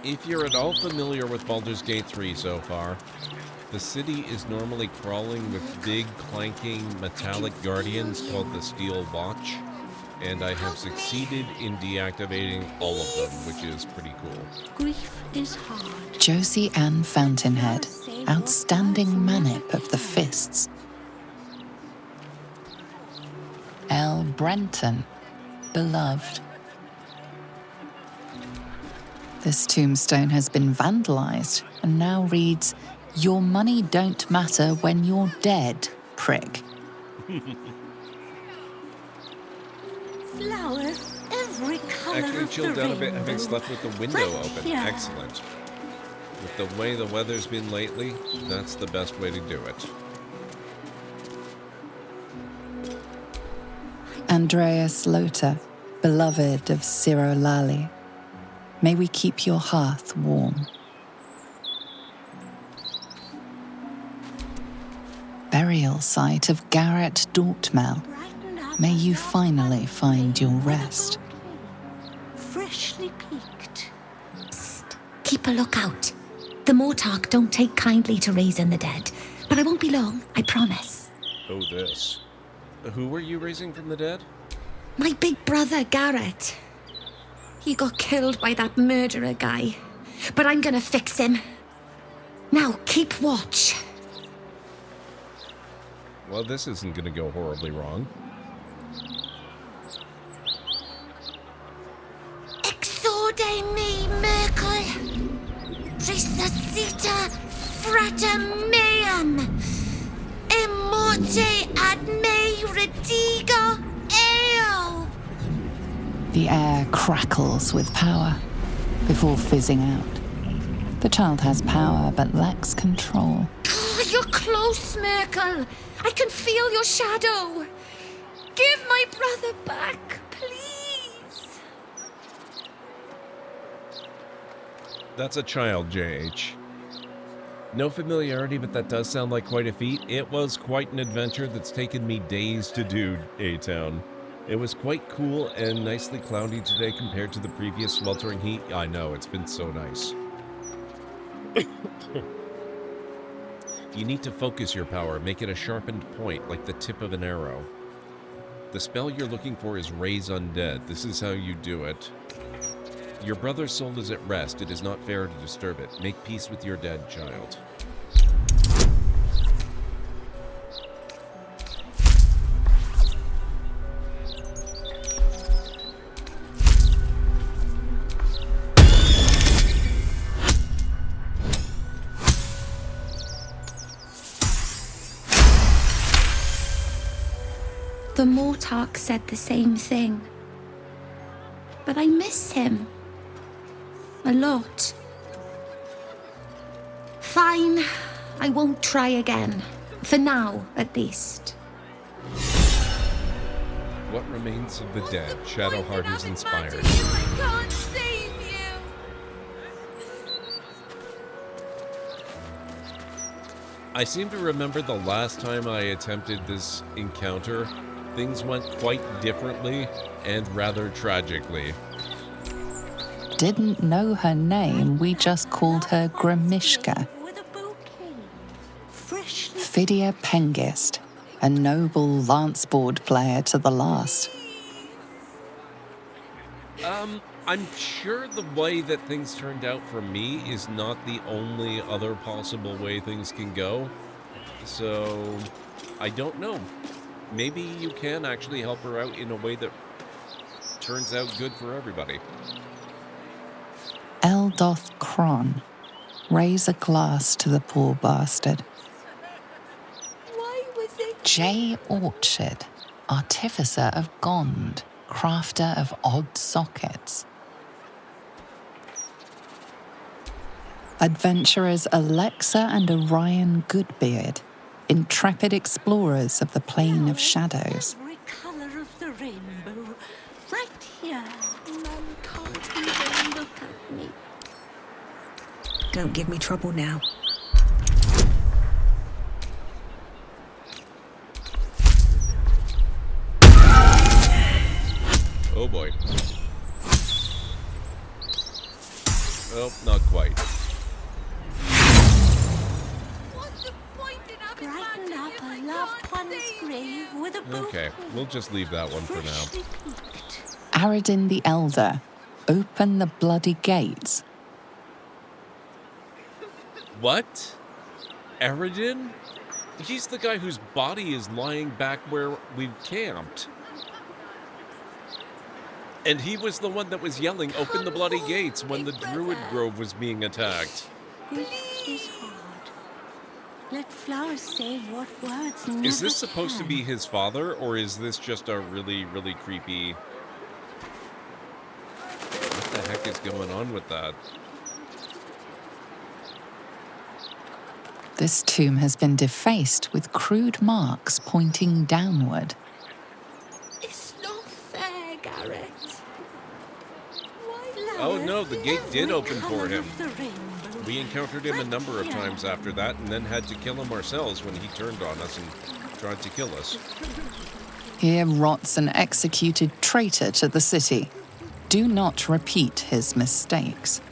if you're at all familiar with Baldur's Gate 3 so far, the city is normally crawling with big, clanking, metallic guardians called the Steel Watch, and I have succeeded in deactivating all of them, which is pretty cool. Grief is hard. Josie Ann Fountainhead, outstanding manip of the fists. L. Brenton, beloved. This tombstone has been vandalized and now reads, "Your money don't matter when you're dead, prick." Flowers, every color Actually of chilled the out a bit rainbow. having slept with the window Right open. here. Excellent. With the way the weather's been lately, that's the best way to do it. Andreas Lothar, beloved of Ciro Lally. May we keep your hearth warm. Burial site of Garrett Dortmel. May you finally find your rest. Freshly picked. Keep a lookout. The Mortark don't take kindly to raising the dead, but I won't be long, I promise. Oh, this. Who were you raising from the dead? My big brother, Garrett. He got killed by that murderer guy, but I'm gonna fix him. Now, keep watch. Well, this isn't gonna go horribly wrong. Exorde me, Merkel. Resuscita frater meum. Immorte ad me redigo eo. The air crackles with power before fizzing out. The child has power but lacks control. Oh, you're close, Merkel. I can feel your shadow. Give my brother back, please. That's a child, JH. No familiarity, but that does sound like quite a feat. It was quite an adventure that's taken me days to do, A-Town. It was quite cool and nicely cloudy today compared to the previous sweltering heat. I know, it's been so nice. You need to focus your power, make it a sharpened point, like the tip of an arrow. The spell you're looking for is Raise Undead. This is how you do it. Your brother's soul is at rest. It is not fair to disturb it. Make peace with your dead child. The Mortark said the same thing. But I miss him. A lot. Fine, I won't try again. For now, at least. What remains of the dead? Shadowheart is inspired. I can't save you. I seem to remember the last time I attempted this encounter, things went quite differently and rather tragically. Didn't know her name, we just called her Grimishka. Phidia Pengist, a noble lance board player to the last. I'm sure the way that things turned out for me is not the only other possible way things can go. So, I don't know. Maybe you can actually help her out in a way that turns out good for everybody. Eldoth Kron, raise a glass to the poor bastard. Why was it? J. Orchard, artificer of Gond, crafter of odd sockets. Adventurers Alexa and Orion Goodbeard, intrepid explorers of the Plane of Shadows. Every color of the rainbow. Right here. Mum can't even look at me. Don't give me trouble now. Oh boy. Oh, not quite. Brighten up a loved one's grave with a book. Okay, we'll just leave that one for now. Aradin the Elder, open the bloody gates. What? Aradin? He's the guy whose body is lying back where we've camped. And he was the one that was yelling, "Open the bloody gates," when the Druid Grove was being attacked. This is hard. Let flowers say what words never Is this supposed to can. be his father, or is this just a really, really creepy... What the heck is going on with that? This tomb has been defaced with crude marks pointing downward. It's not fair, Garrett. Oh no, the gate did open for him. We encountered him a number of times after that, and then had to kill him ourselves when he turned on us and tried to kill us. Here rots an executed traitor to the city. Do not repeat his mistakes.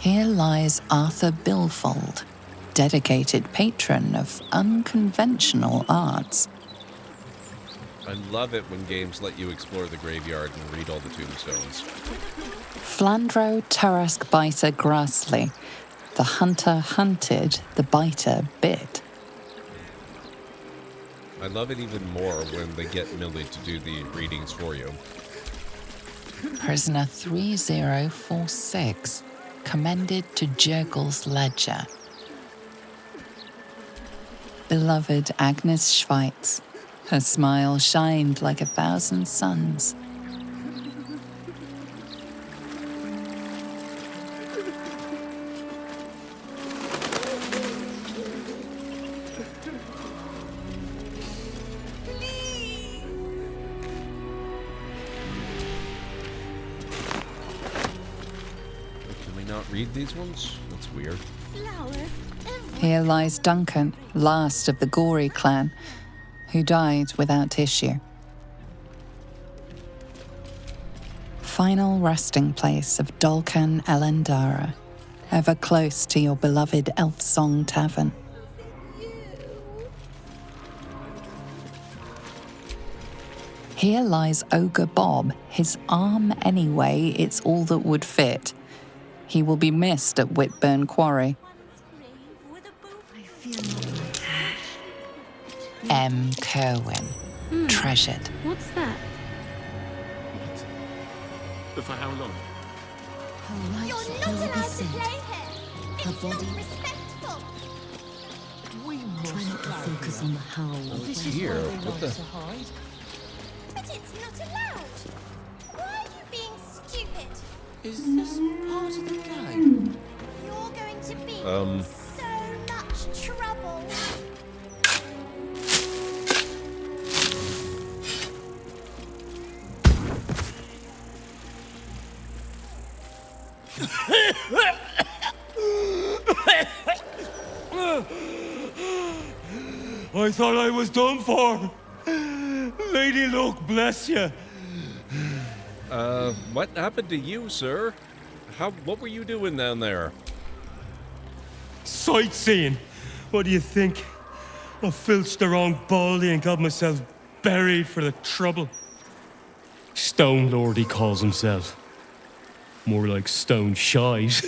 Here lies Arthur Bilfold, dedicated patron of unconventional arts. I love it when games let you explore the graveyard and read all the tombstones. Flandro Tarask Biter Grassley, the hunter hunted, the biter bit. I love it even more when they get Millie to do the readings for you. Prisoner 3046, commended to Jurgel's ledger. Beloved Agnes Schweitz, her smile shined like 1,000 suns. Can we not read these ones? That's weird. Here lies Duncan, last of the Gory clan, who died without issue. Final resting place of Dolcan Elendara, ever close to your beloved Elf Song Tavern. Here lies Ogre Bob, his arm anyway, it's all that would fit. He will be missed at Whitburn Quarry. M. Kerwin, treasured. What's that? But for how long? Her rights You're will not be allowed to said. play here. Her It's not body. respectful. Try not to focus on the howl. This is here. What the? But it's not allowed. Why are you being stupid? Is this part of the game? You're going to be Um. so much trouble. I thought I was done for. Lady Luck, bless you. What happened to you, sir? What were you doing down there? Sightseeing. What do you think? I filched around Baldy and got myself buried for the trouble. Stone Lord, he calls himself. More like Stone Shite.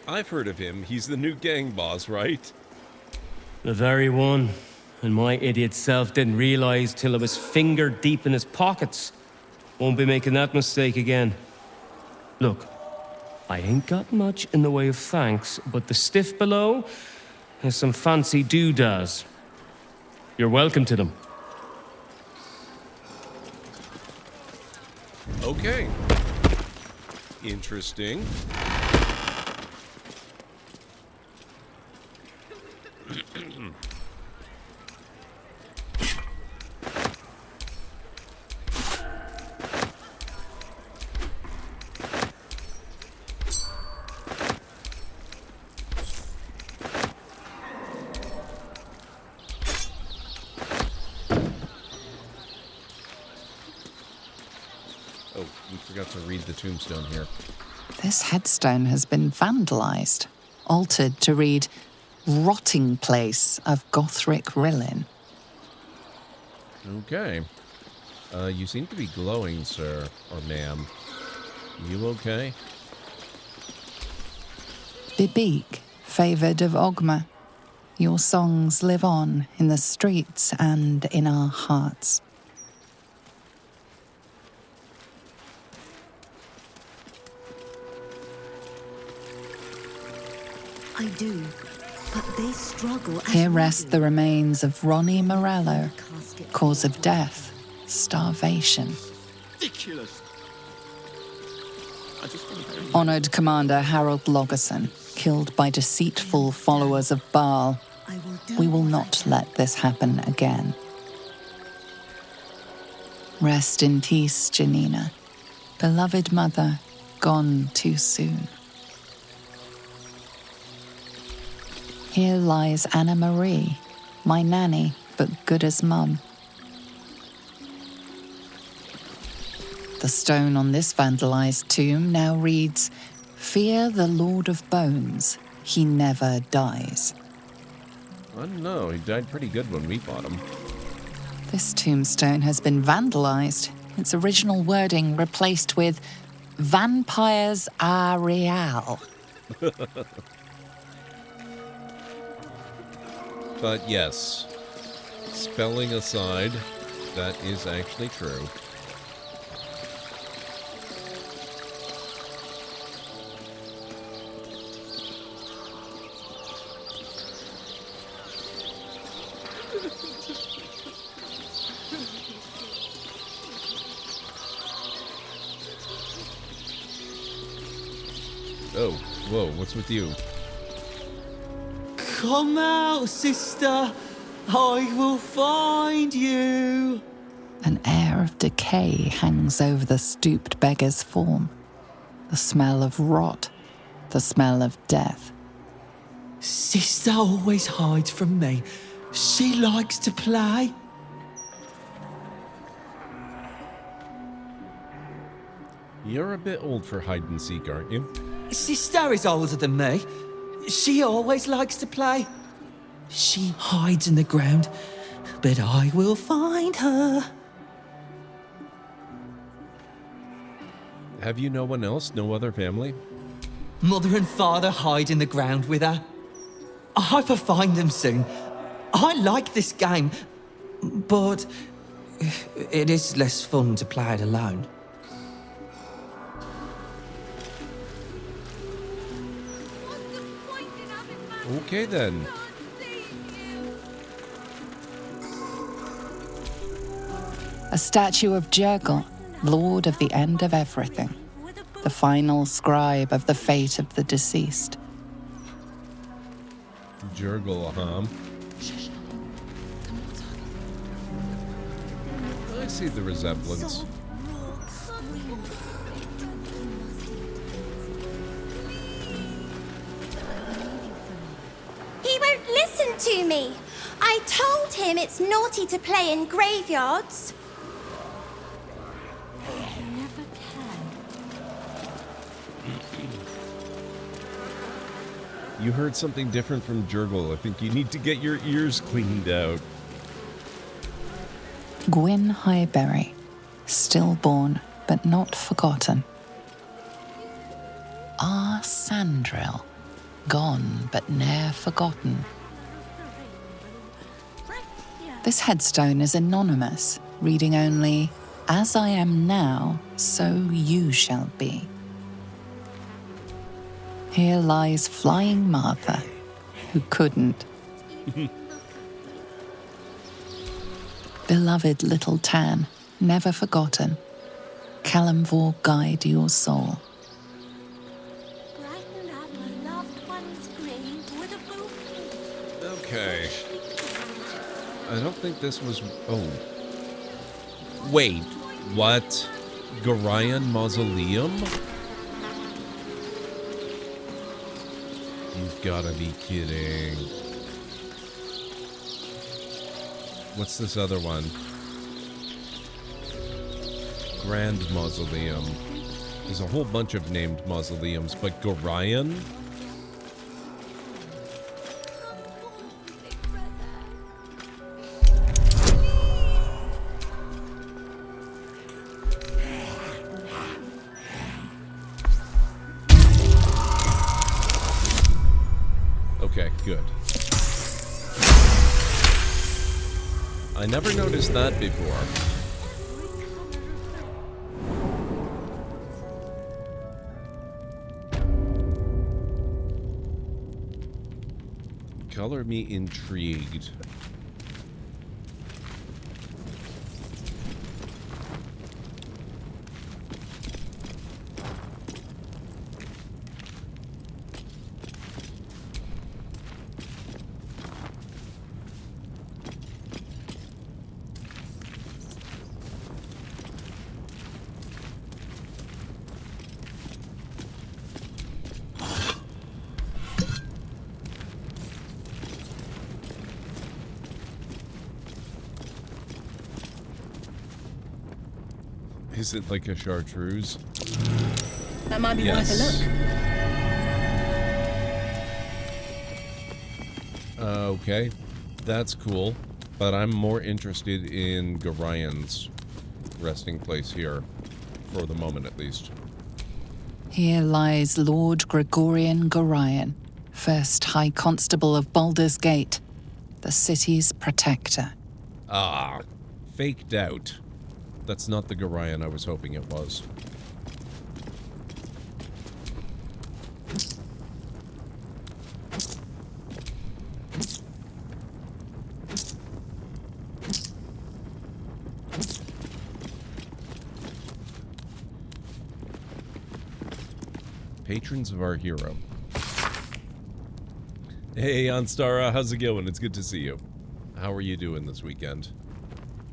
I've heard of him. He's the new gang boss, right? The very one. And my idiot self didn't realize till I was finger deep in his pockets. Won't be making that mistake again. Look, I ain't got much in the way of thanks, but the stiff below has some fancy doodads. You're welcome to them. Okay. Interesting. forgot to read the tombstone here. This headstone has been vandalized, altered to read Rotting Place of Gothric Rillin. Okay. You seem to be glowing, sir, or ma'am. You okay? Bibik, favoured of Ogma, your songs live on in the streets and in our hearts. I do, but they struggle. Here rest the remains of Ronnie Morello, cause of death, starvation. Ridiculous. Honoured Commander Harold Logerson, killed by deceitful followers of Baal. We will not let this happen again. Rest in peace, Janina. Beloved mother, gone too soon. Here lies Anna Marie, my nanny, but good as mum. The stone on this vandalized tomb now reads, "Fear the Lord of Bones, he never dies." I don't know, he died pretty good when we bought him. This tombstone has been vandalized, its original wording replaced with, "Vampires are real." But yes, spelling aside, that is actually true. Oh, whoa, what's with you? Come out, sister. I will find you. An air of decay hangs over the stooped beggar's form. The smell of rot, the smell of death. Sister always hides from me. She likes to play. You're a bit old for hide and seek, aren't you? Sister is older than me. She always likes to play. She hides in the ground, but I will find her. Have you no one else? No other family? Mother and father hide in the ground with her. I hope I find them soon. I like this game, but it is less fun to play it alone. Okay then. A statue of Jurgle, lord of the end of everything, the final scribe of the fate of the deceased. Jurgle, huh? I see the resemblance. He won't listen to me. I told him it's naughty to play in graveyards. You heard something different from Jurgle. I think you need to get your ears cleaned out. Gwyn Highberry, stillborn but not forgotten. R. Sandrill, gone but ne'er forgotten. This headstone is anonymous, reading only, "As I am now, so you shall be." Here lies Flying Martha, who couldn't. Beloved little Tan, never forgotten. Kalimvor guide your soul. Okay. I don't think this was... Oh. Wait. What? Gorion Mausoleum? You've gotta be kidding. What's this other one? Grand Mausoleum. There's a whole bunch of named mausoleums, but Gorion? Okay, good. I never noticed that before. Color me intrigued. Is it like a chartreuse? That might be worth a look. Okay, that's cool. But I'm more interested in Gorion's resting place here, for the moment at least. Here lies Lord Gregorian Gorion, first High Constable of Baldur's Gate, the city's protector. Ah, faked out. That's not the Gorion I was hoping it was. Patrons of our hero. Hey, Anstara, how's it going? It's good to see you. How are you doing this weekend?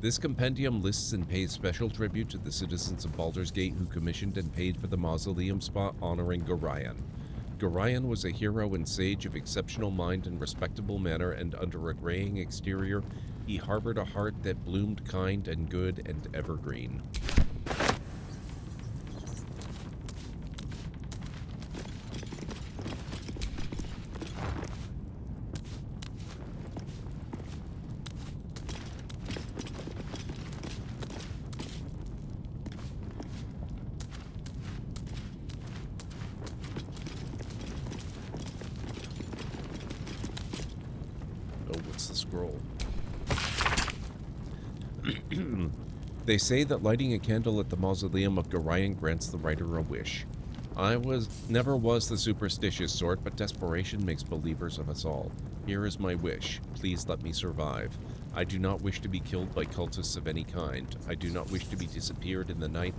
This compendium lists and pays special tribute to the citizens of Baldur's Gate who commissioned and paid for the mausoleum spot honoring Gorion. Gorion was a hero and sage of exceptional mind and respectable manner, and under a graying exterior, he harbored a heart that bloomed kind and good and evergreen. They say that lighting a candle at the mausoleum of Gorion grants the writer a wish. I never was the superstitious sort, but desperation makes believers of us all. Here is my wish. Please let me survive. I do not wish to be killed by cultists of any kind. I do not wish to be disappeared in the night,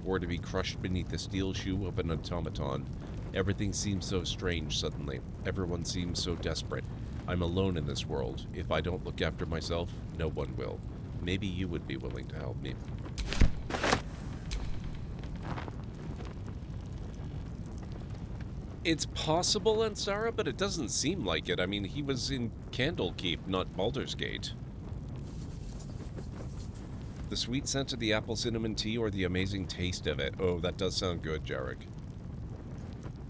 or to be crushed beneath the steel shoe of an automaton. Everything seems so strange suddenly. Everyone seems so desperate. I'm alone in this world. If I don't look after myself, no one will. Maybe you would be willing to help me. It's possible, Ansara, but it doesn't seem like it. I mean, he was in Candlekeep, not Baldur's Gate. The sweet scent of the apple cinnamon tea or the amazing taste of it. Oh, that does sound good, Jarek.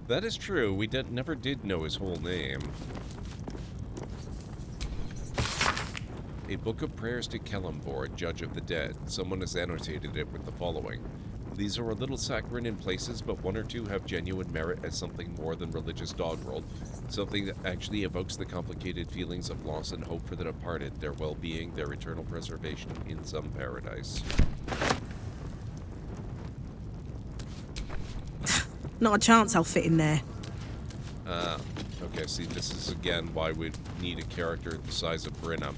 That is true. We never did know his whole name. A book of prayers to Kellumbor, judge of the dead. Someone has annotated it with the following. These are a little saccharine in places, but one or two have genuine merit as something more than religious doggerel. Something that actually evokes the complicated feelings of loss and hope for the departed, their well-being, their eternal preservation in some paradise. Not a chance I'll fit in there. Okay, see, this is again why we need a character the size of Brenna.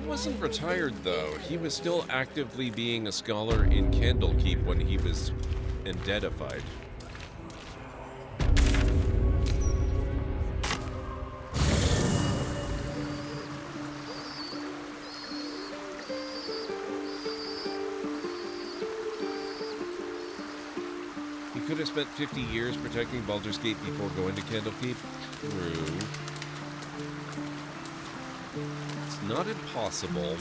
wasn't retired, though. He was still actively being a scholar in Candlekeep when he was indentified. He could have spent 50 years protecting Baldur's Gate before going to Candlekeep. True. It's not impossible.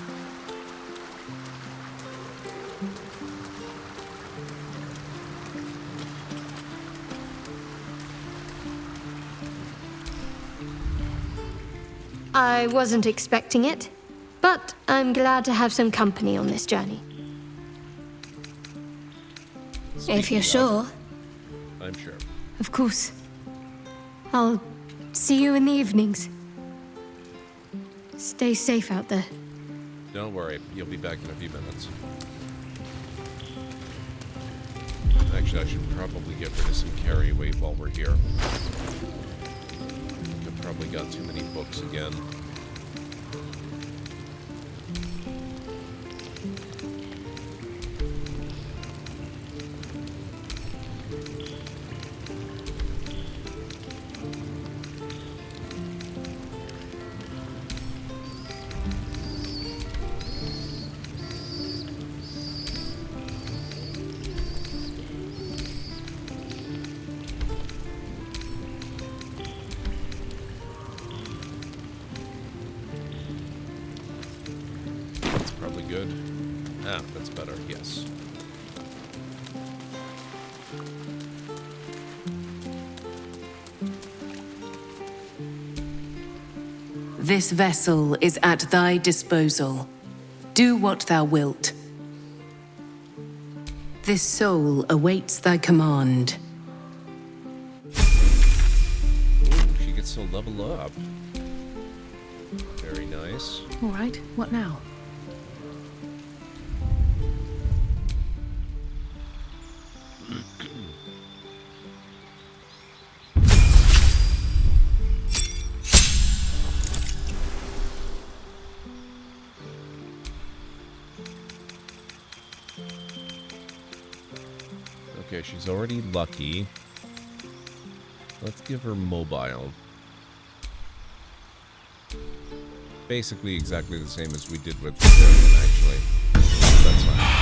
I wasn't expecting it, but I'm glad to have some company on this journey. If you're sure. I'm sure. Of course. I'll see you in the evenings. Stay safe out there. Don't worry, you'll be back in a few minutes. Actually, I should probably get rid of some carry weight while we're here. I've probably got too many books again. Good. Ah, that's better, yes. This vessel is at thy disposal. Do what thou wilt. This soul awaits thy command. Ooh, she gets to level up. Very nice. All right, what now? Okay, she's already lucky. Let's give her mobile. Basically exactly the same as we did with the Guardian, actually. That's fine.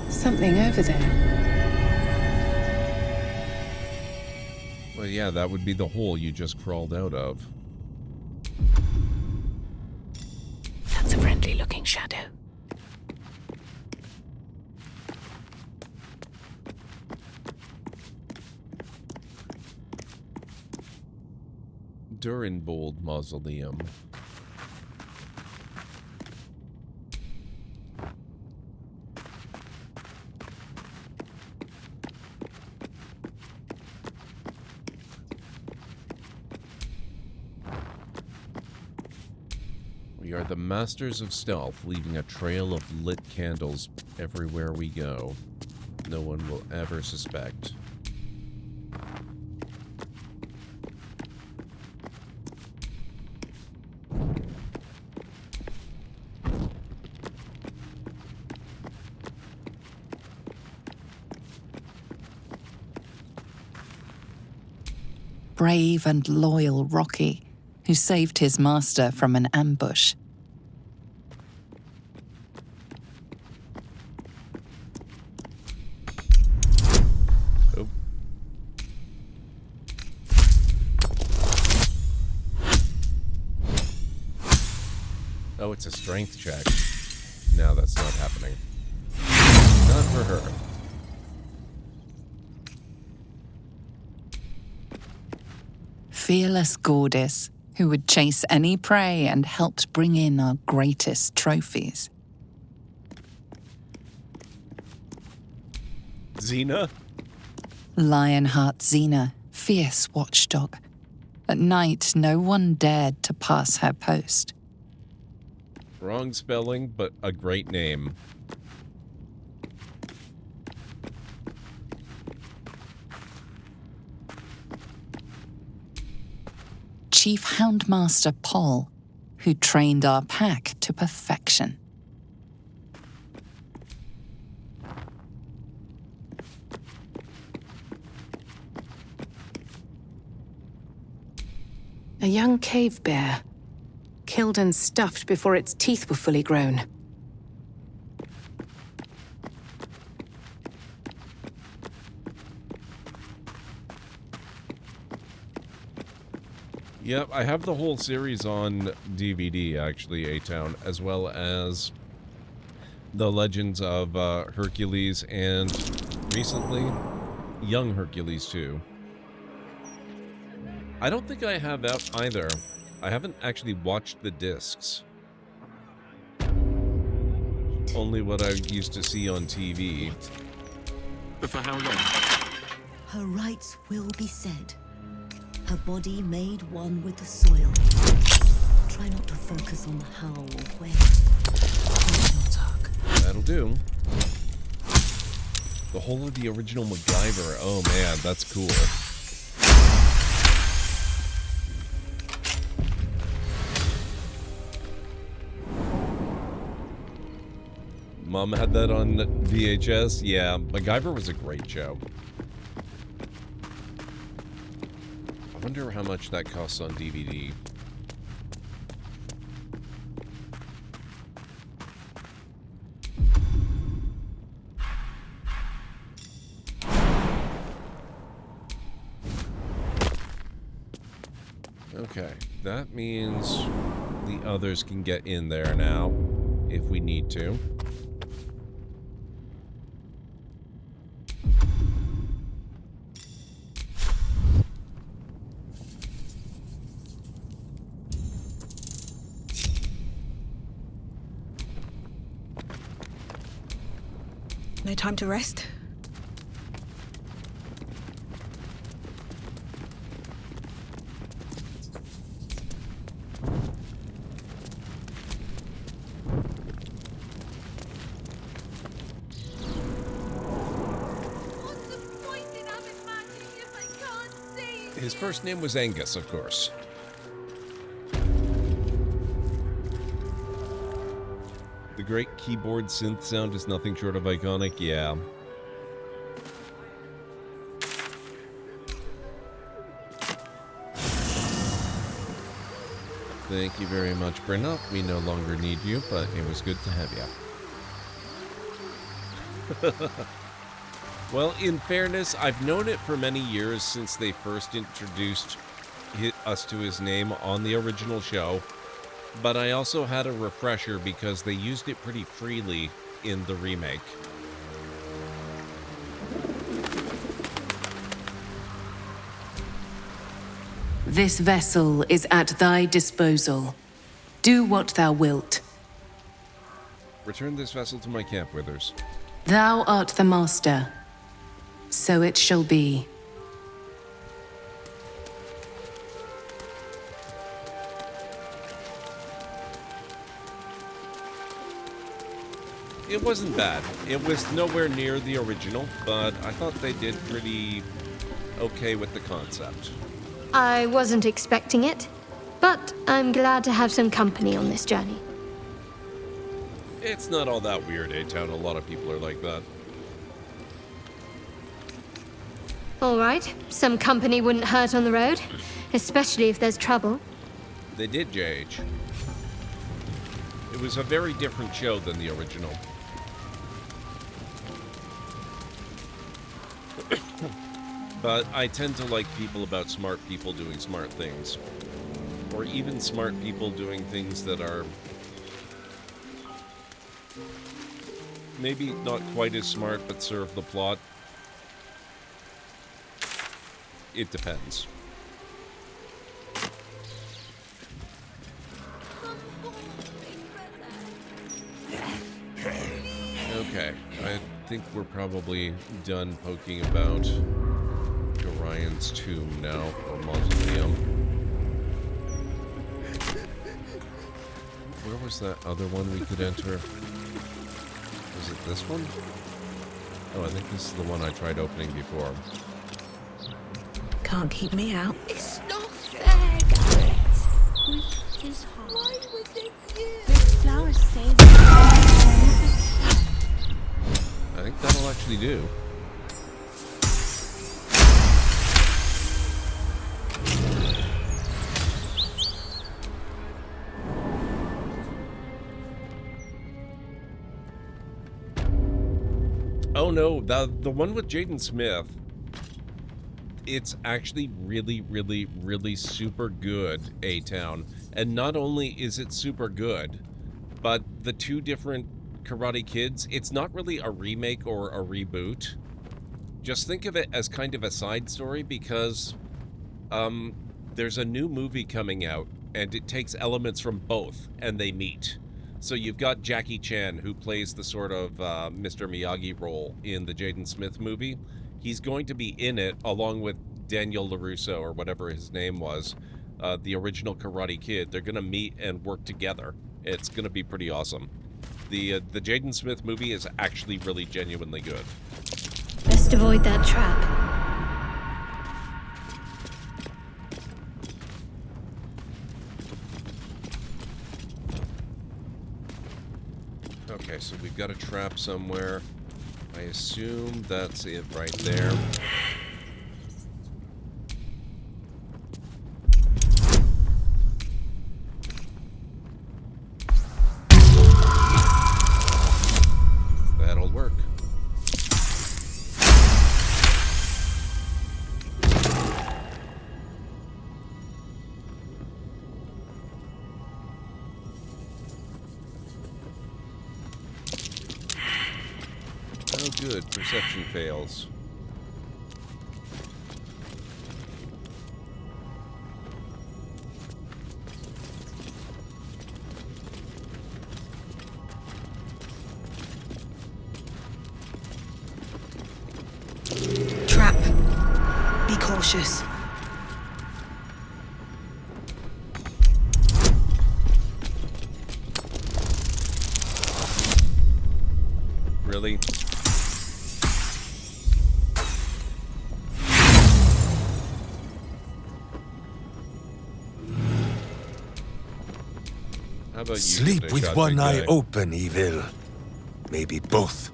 Something over there. Well, yeah, that would be the hole you just crawled out of. That's a friendly-looking shadow. Durinbold Mausoleum. We are the masters of stealth, leaving a trail of lit candles everywhere we go. No one will ever suspect. Brave and loyal Rocky, who saved his master from an ambush. Oh. Oh, it's a strength check. No, that's not happening. Not for her. fearless goddess who would chase any prey and helped bring in our greatest trophies. Xena? Lionheart Xena, fierce watchdog. At night, no one dared to pass her post. Wrong spelling, but a great name. Chief Houndmaster Paul, who trained our pack to perfection. A young cave bear, killed and stuffed before its teeth were fully grown. Yep, I have the whole series on DVD, actually, A-Town, as well as the Legends of Hercules and, recently, Young Hercules, too. I don't think I have that either. I haven't actually watched the discs. Only what I used to see on TV. But for how long? Her rites will be said. Her body made one with the soil. Try not to focus on the how or when. That'll do. The whole of the original MacGyver. Oh man, that's cool. Mom had that on VHS. Yeah, MacGyver was a great show. I wonder how much that costs on DVD. Okay, that means the others can get in there now, if we need to. No time to rest? His first name was Angus, of course. The great keyboard synth sound is nothing short of iconic, yeah. Thank you very much, Brenna. We no longer need you, but it was good to have you. Well, in fairness, I've known it for many years since they first introduced us to his name on the original show, but I also had a refresher because they used it pretty freely in the remake. This vessel is at thy disposal. Do what thou wilt. Return this vessel to my camp, Withers. Thou art the master. So it shall be. It wasn't bad. It was nowhere near the original, but I thought they did pretty okay with the concept. I wasn't expecting it, but I'm glad to have some company on this journey. It's not all that weird, A-Town. A lot of people are like that. All right, some company wouldn't hurt on the road, especially if there's trouble. They did, JH. It was a very different show than the original. But I tend to like people about smart people doing smart things. Or even smart people doing things that are maybe not quite as smart but serve the plot. It depends. Okay, I think we're probably done poking about Orion's tomb now, or mausoleum. Where was that other one we could enter? Was it this one? Oh, I think this is the one I tried opening before. Can't keep me out. It's not fair, Garrett. With his heart. Why was it you? The flowers say that. I think that'll actually do. Oh no, the one with Jaden Smith, it's actually really, really, really super good, A-Town. And not only is it super good, but the two different Karate Kids, it's not really a remake or a reboot. Just think of it as kind of a side story because there's a new movie coming out and it takes elements from both and they meet. So you've got Jackie Chan, who plays the sort of Mr. Miyagi role in the Jaden Smith movie. He's going to be in it along with Daniel LaRusso, or whatever his name was, the original Karate Kid. They're going to meet and work together. It's going to be pretty awesome. The Jaden Smith movie is actually really genuinely good. Best avoid that trap. Okay, so we've got a trap somewhere. I assume that's it right there. That'll work. Oh, good. Perception fails. Trap. Be cautious. Really? How about you? Sleep with Shot one big eye guy? open, evil. Maybe both.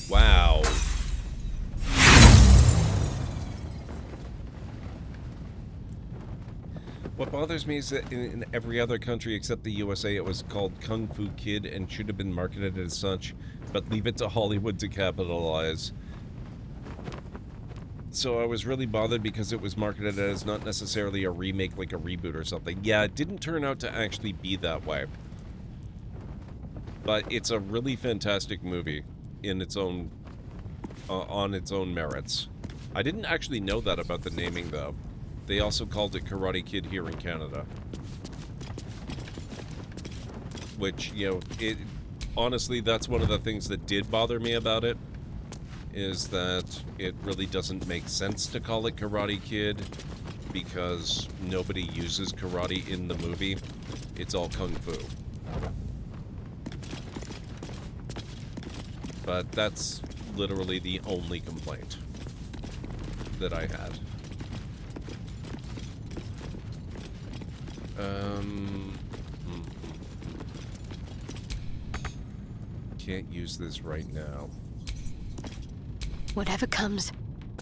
Wow. What bothers me is that in every other country except the USA, it was called Kung Fu Kid and should have been marketed as such, but leave it to Hollywood to capitalize. So I was really bothered because it was marketed as not necessarily a remake, like a reboot or something. Yeah, it didn't turn out to actually be that way. But it's a really fantastic movie in its own, on its own merits. I didn't actually know that about the naming, though. They also called it Karate Kid here in Canada. Which, you know, honestly, that's one of the things that did bother me about it, is that it really doesn't make sense to call it Karate Kid, because nobody uses karate in the movie. It's all kung fu. But that's literally the only complaint that I had. Can't use this right now. Whatever comes,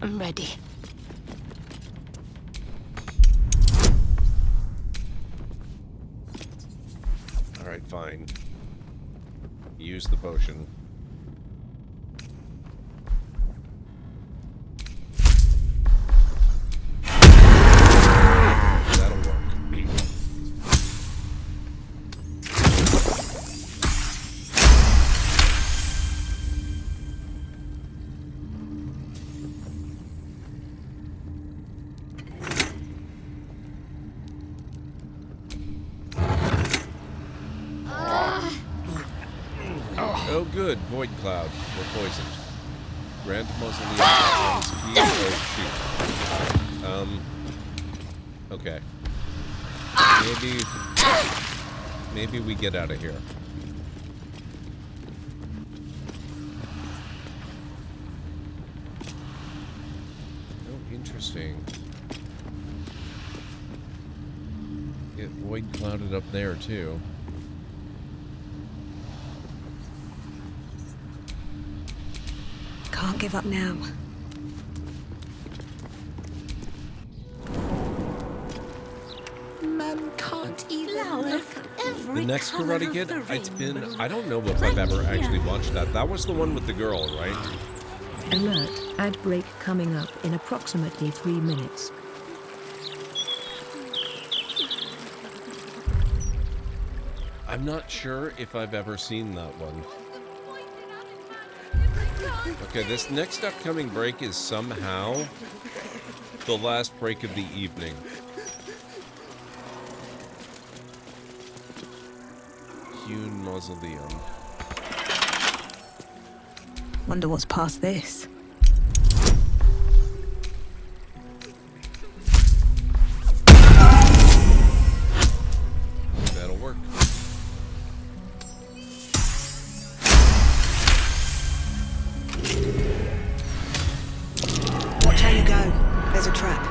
I'm ready. Alright, fine. Use the potion. That'll work. Oh, good. Void Cloud. We're poisoned. Grand Mausoleum. Oh, shoot. Okay. Maybe we get out of here. Oh, interesting. Get void clouded up there too. Can't give up now. Man can't even look at every The next colour Karate of Kid, the it's been, rainbow. I don't know if I've ever actually watched that. That was the one with the girl, right? Alert, ad break coming up in approximately 3 minutes. I'm not sure if I've ever seen that one. Okay, this next upcoming break is somehow the last break of the evening. Hewn Mausoleum. Wonder what's past this. That'll work. Watch how you go. There's a trap.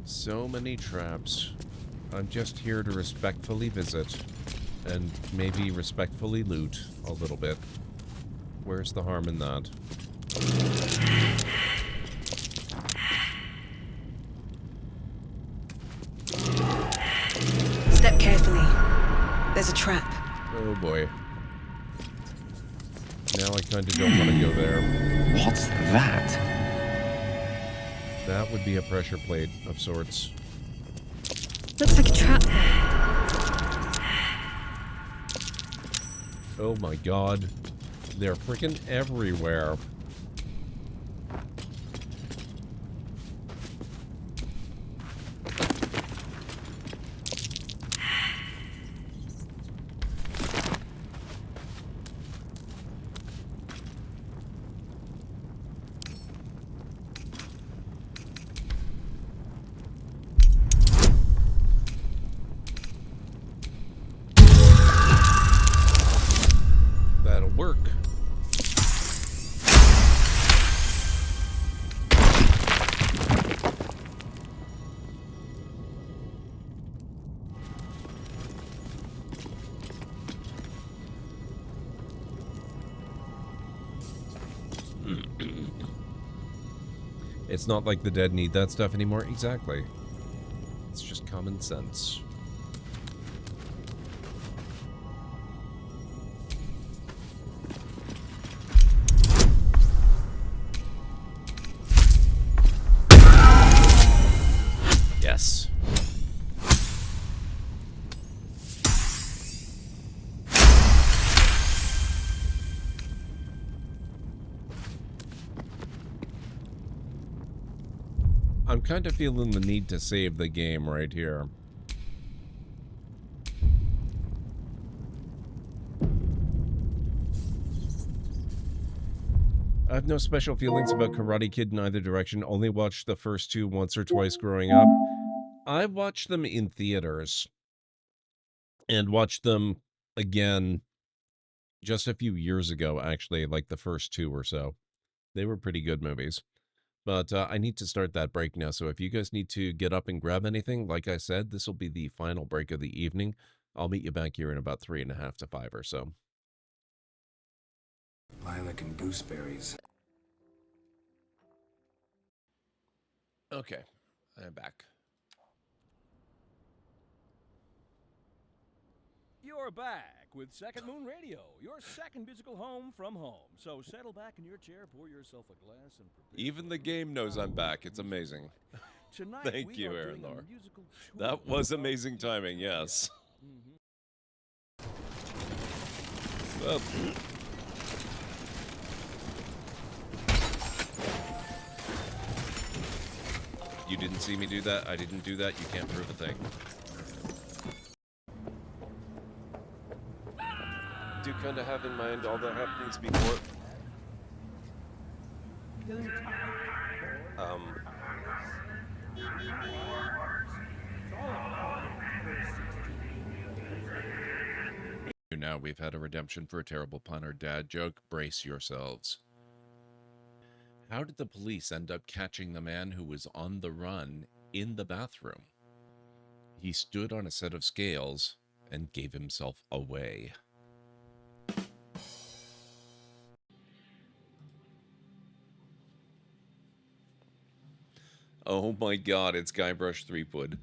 So many traps. I'm just here to respectfully visit and maybe respectfully loot a little bit. Where's the harm in that? Step carefully. There's a trap. Oh boy. Now I kind of don't want to go there. What's that? That would be a pressure plate of sorts. Looks like a trap. Oh my god. They're freaking everywhere. That'll work. It's not like the dead need that stuff anymore. Exactly. It's just common sense. Yes. I'm kind of feeling the need to save the game right here. I have no special feelings about Karate Kid in either direction. Only watched the first two once or twice growing up. I watched them in theaters and watched them again just a few years ago, actually, like the first two or so. They were pretty good movies. But I need to start that break now, so if you guys need to get up and grab anything, like I said, this will be the final break of the evening. I'll meet you back here in about 3.5 to 5 or so. Lilac and gooseberries. Okay, I'm back. You're back with Second Moon Radio, your second musical home from home. So settle back in your chair, pour yourself a glass, and prepare. Even the game knows I'm back. It's amazing. Tonight, Thank we you, are Aaron doing a Lore. musical tour That was amazing timing, yes. Mhm. Well, you didn't see me do that, I didn't do that, you can't prove a thing. Do kind of have in mind all the happenings before. Now we've had a redemption for a terrible pun or dad joke. Brace yourselves. How did the police end up catching the man who was on the run in the bathroom? He stood on a set of scales and gave himself away. Oh my god, it's Guybrush Threepwood.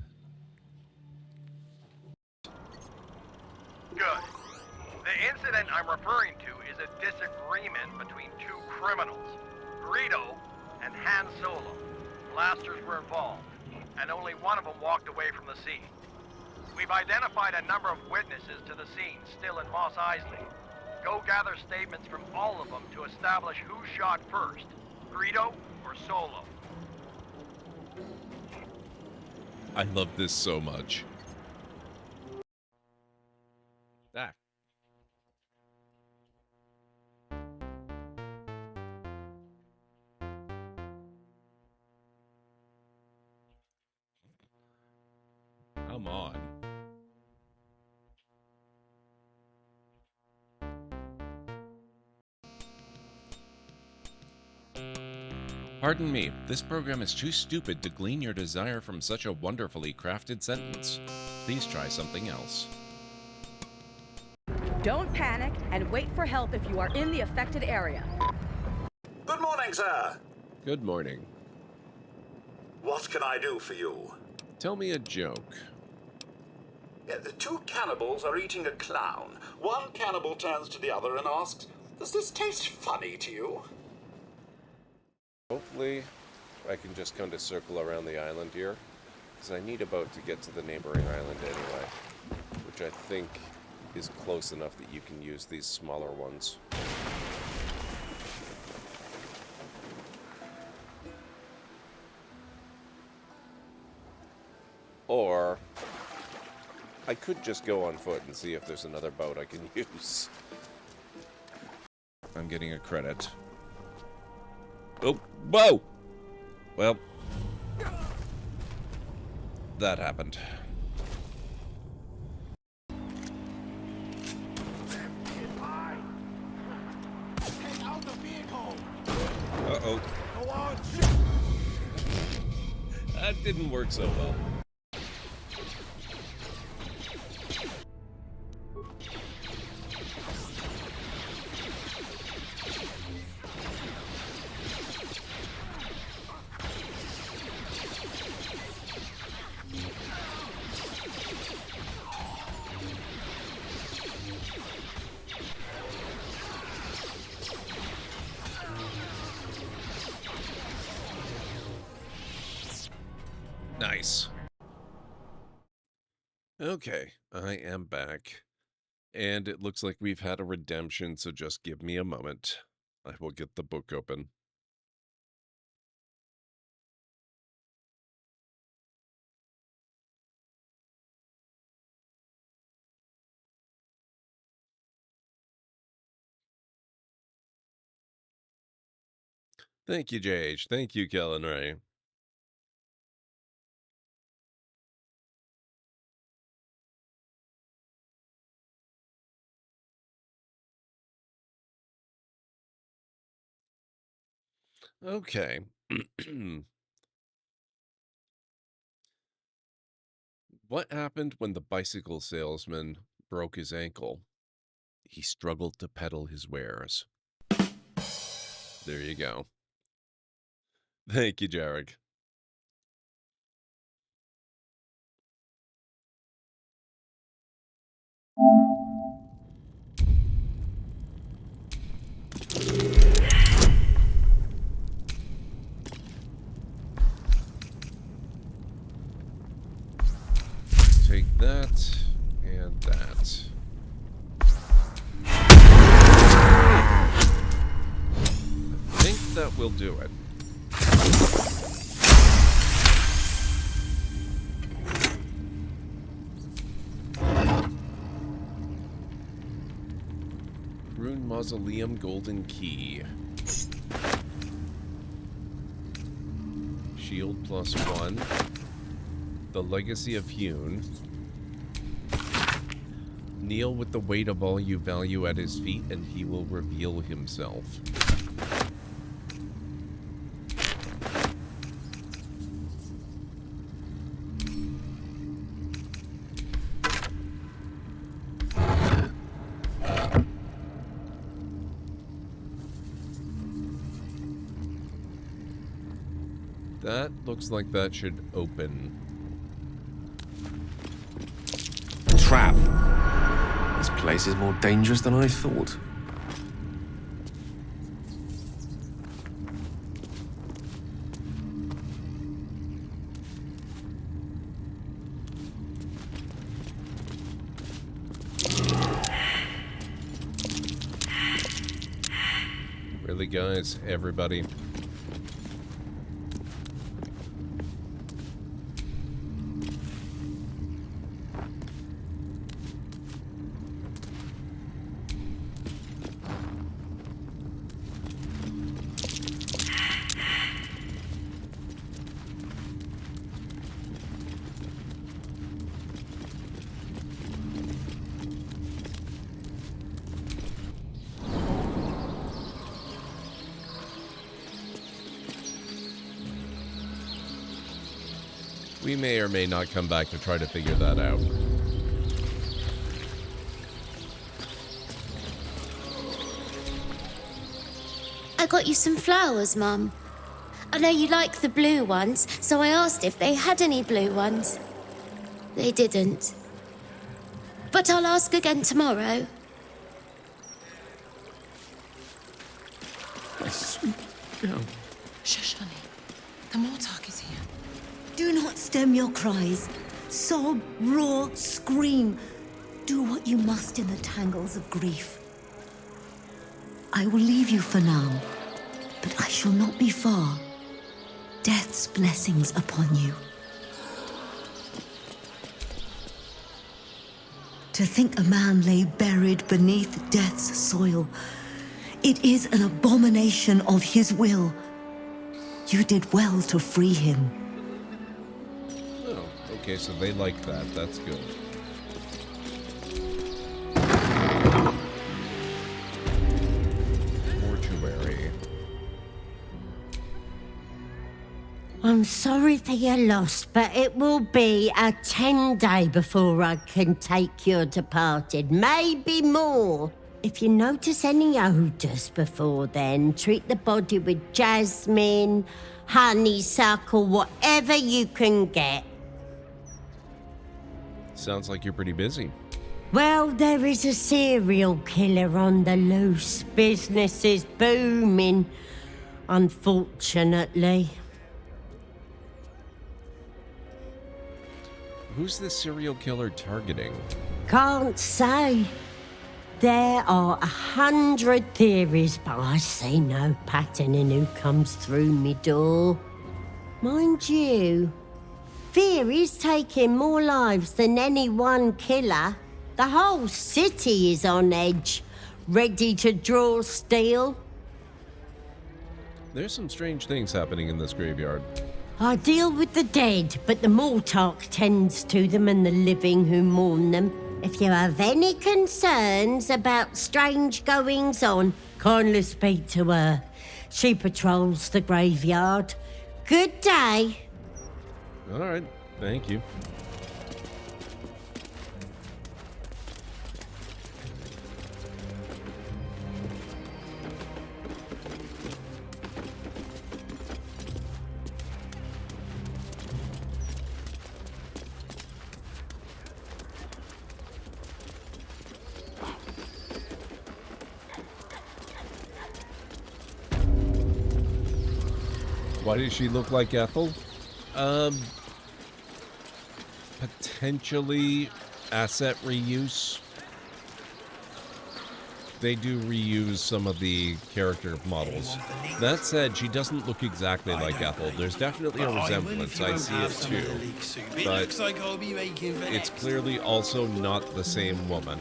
Good. The incident I'm referring to is a disagreement between two criminals, Greedo and Han Solo. Blasters were involved, and only one of them walked away from the scene. We've identified a number of witnesses to the scene still in Mos Eisley. Go gather statements from all of them to establish who shot first, Greedo or Solo. I love this so much. Ah. Come on. Pardon me, this program is too stupid to glean your desire from such a wonderfully crafted sentence. Please try something else. Don't panic and wait for help if you are in the affected area. Good morning, sir. Good morning. What can I do for you? Tell me a joke. Yeah, the two cannibals are eating a clown. One cannibal turns to the other and asks, "Does this taste funny to you?" Hopefully, I can just kind of circle around the island here, because I need a boat to get to the neighboring island anyway, which I think is close enough that you can use these smaller ones. Or I could just go on foot and see if there's another boat I can use. I'm getting a credit. Oh, whoa! Well, that happened. Uh-oh. That didn't work so well. Nice. Okay, I am back. And it looks like we've had a redemption, so just give me a moment. I will get the book open. Thank you, JH. Thank you, Kellen Ray. Okay. What happened when the bicycle salesman broke his ankle? He struggled to peddle his wares. There you go. Thank you, Jarek. Take that and that. I think that will do it. Mausoleum golden key. Shield +1. The Legacy of Hewn. Kneel with the weight of all you value at his feet, and he will reveal himself. That looks like that should open. Trap. This place is more dangerous than I thought. Really, guys, everybody. We may or may not come back to try to figure that out. I got you some flowers, Mum. I know you like the blue ones, so I asked if they had any blue ones. They didn't. But I'll ask again tomorrow. My sweet girl. Shush, honey. The Mortark is here. Do not stem your cries. Sob, roar, scream. Do what you must in the tangles of grief. I will leave you for now, but I shall not be far. Death's blessings upon you. To think a man lay buried beneath death's soil. It is an abomination of his will. You did well to free him. Oh, okay, so they like that. That's good. Mortuary. I'm sorry for your loss, but it will be a 10-day before I can take your departed. Maybe more. If you notice any odours before then, treat the body with jasmine, honeysuckle, whatever you can get. Sounds like you're pretty busy. Well, there is a serial killer on the loose. Business is booming, unfortunately. Who's this serial killer targeting? Can't say. There are 100 theories, but I see no pattern in who comes through me door. Mind you, theories taking more lives than any one killer. The whole city is on edge, ready to draw steel. There's some strange things happening in this graveyard. I deal with the dead, but the Mortark tends to them and the living who mourn them. If you have any concerns about strange goings-on, kindly speak to her. She patrols the graveyard. Good day. All right, thank you. Why does she look like Ethel? Potentially asset reuse. They do reuse some of the character models. That said, she doesn't look exactly like Ethel. There's definitely a resemblance. I see it too. But it's clearly also not the same woman.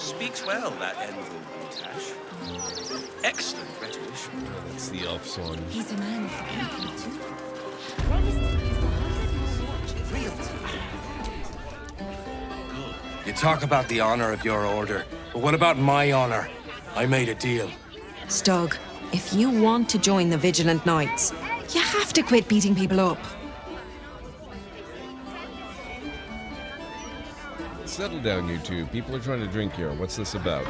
Speaks well, that envoy Tash. Excellent rhetorician. Oh, that's the elf song. He's a man of the people, too. You talk about the honor of your order, but what about my honor? I made a deal. Stug, if you want to join the Vigilant Knights, you have to quit beating people up. Settle down, you two. People are trying to drink here. What's this about?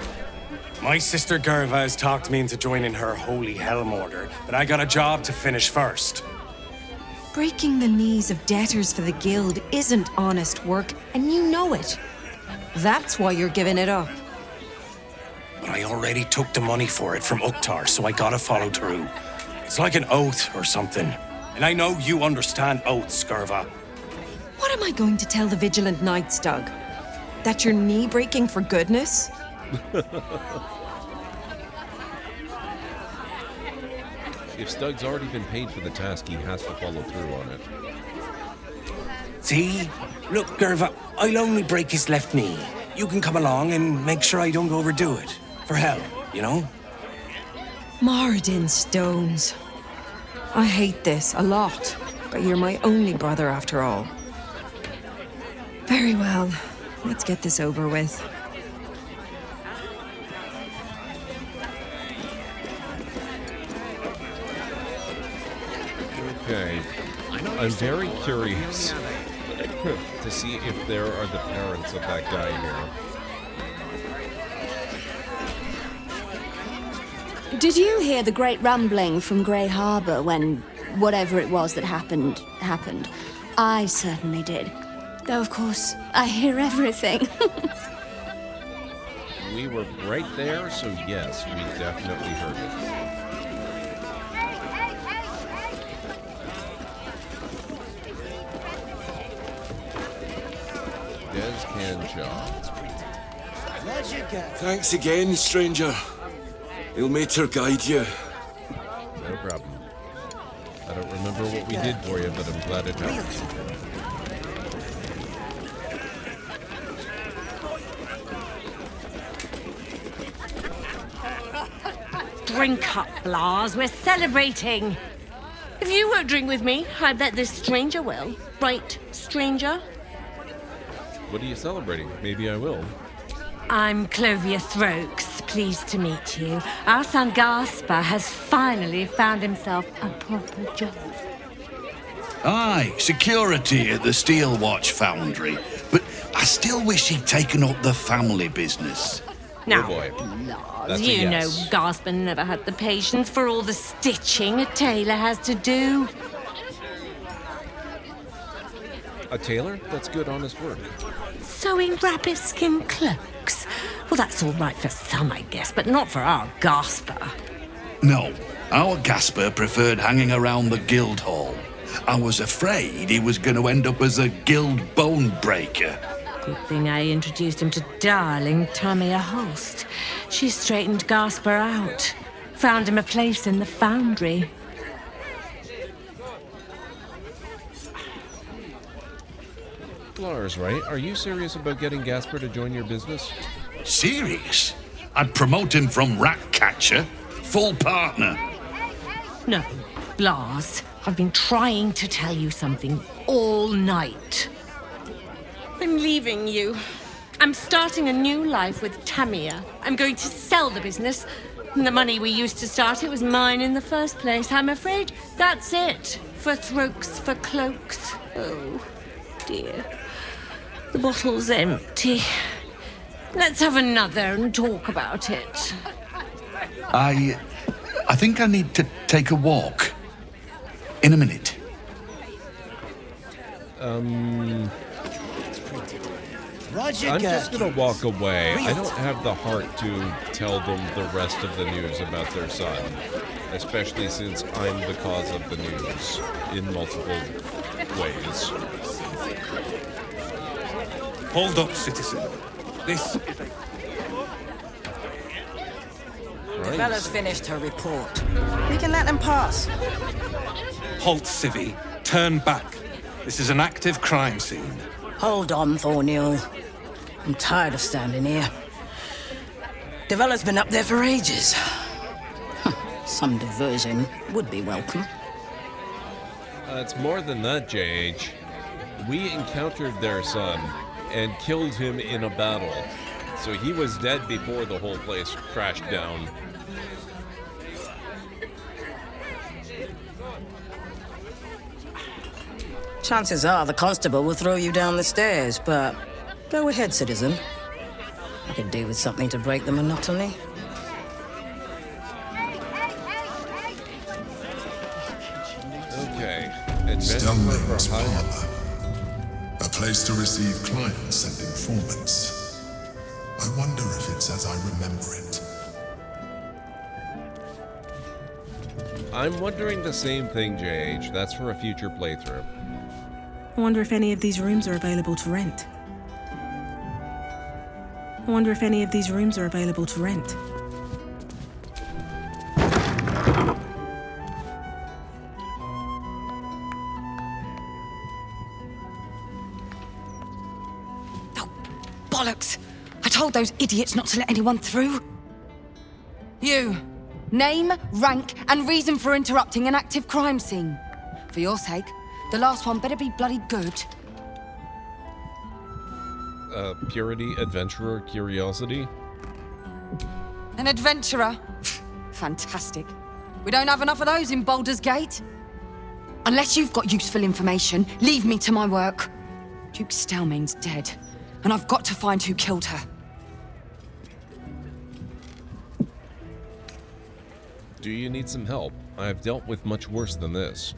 My sister Gerva has talked me into joining her Holy Helm Order, but I got a job to finish first. Breaking the knees of debtors for the guild isn't honest work, and you know it. That's why you're giving it up. But I already took the money for it from Uktar, so I gotta follow through. It's like an oath or something. And I know you understand oaths, Gerva. What am I going to tell the Vigilant Knights, Doug? That you're knee-breaking for goodness? If Stug's already been paid for the task, he has to follow through on it. See? Look, Gerva, I'll only break his left knee. You can come along and make sure I don't overdo it. For hell, you know? Moradin stones. I hate this a lot, but you're my only brother after all. Very well. Let's get this over with. Okay. I'm very curious to see if there are the parents of that guy here. Did you hear the great rumbling from Grey Harbour when whatever it was that happened? I certainly did. Though, of course, I hear everything. We were right there, so yes, we definitely heard it. Des Canshaw. Thanks again, stranger. Ilmater guide you. No problem. I don't remember what we did for you, but I'm glad it helped. Drink up, Blas. We're celebrating. If you won't drink with me, I bet this stranger will. Right, stranger? What are you celebrating? Maybe I will. I'm Clovia Throaks. Pleased to meet you. Our son Gaspar has finally found himself a proper job. Aye, security at the Steel Watch Foundry. But I still wish he'd taken up the family business. Now, Oh boy. Lars, That's a you know yes. Gaspar never had the patience for all the stitching a tailor has to do. A tailor? That's good, honest work. Sewing rabbit skin cloaks. Well, that's all right for some, I guess, but not for our Gaspar. No, our Gasper preferred hanging around the guild hall. I was afraid he was going to end up as a guild bone breaker. Good thing I introduced him to darling Tamia Holst. She straightened Gaspar out. Found him a place in the foundry. Lars, right? Are you serious about getting Gaspar to join your business? Serious? I'd promote him from rat catcher, full partner. No, Blas, I've been trying to tell you something all night. I'm leaving you. I'm starting a new life with Tamia. I'm going to sell the business. The money we used to start it was mine in the first place. I'm afraid that's it. For Throaks, for cloaks. Oh, dear. The bottle's empty. Let's have another and talk about it. I think I need to take a walk. In a minute. I'm just gonna walk away. I don't have the heart to tell them the rest of the news about their son, especially since I'm the cause of the news in multiple ways. Hold up, citizen. This... The fella's finished her report. We can let them pass. Halt, civvy. Turn back. This is an active crime scene. Hold on, Thornhill. I'm tired of standing here. The fella's been up there for ages. Some diversion would be welcome. It's more than that, JH. We encountered their son and killed him in a battle. So he was dead before the whole place crashed down. Chances are the constable will throw you down the stairs, but go ahead, citizen. I could do with something to break the monotony. Okay. Stellmane's Parlor. A place to receive clients and informants. I wonder if it's as I remember it. I'm wondering the same thing, JH. That's for a future playthrough. I wonder if any of these rooms are available to rent. Bollocks! I told those idiots not to let anyone through. You. Name, rank, and reason for interrupting an active crime scene. For your sake, the last one better be bloody good. Purity, adventurer, curiosity? An adventurer? Fantastic. We don't have enough of those in Baldur's Gate. Unless you've got useful information, leave me to my work. Duke Stelmane's dead, and I've got to find who killed her. Do you need some help? I've dealt with much worse than this.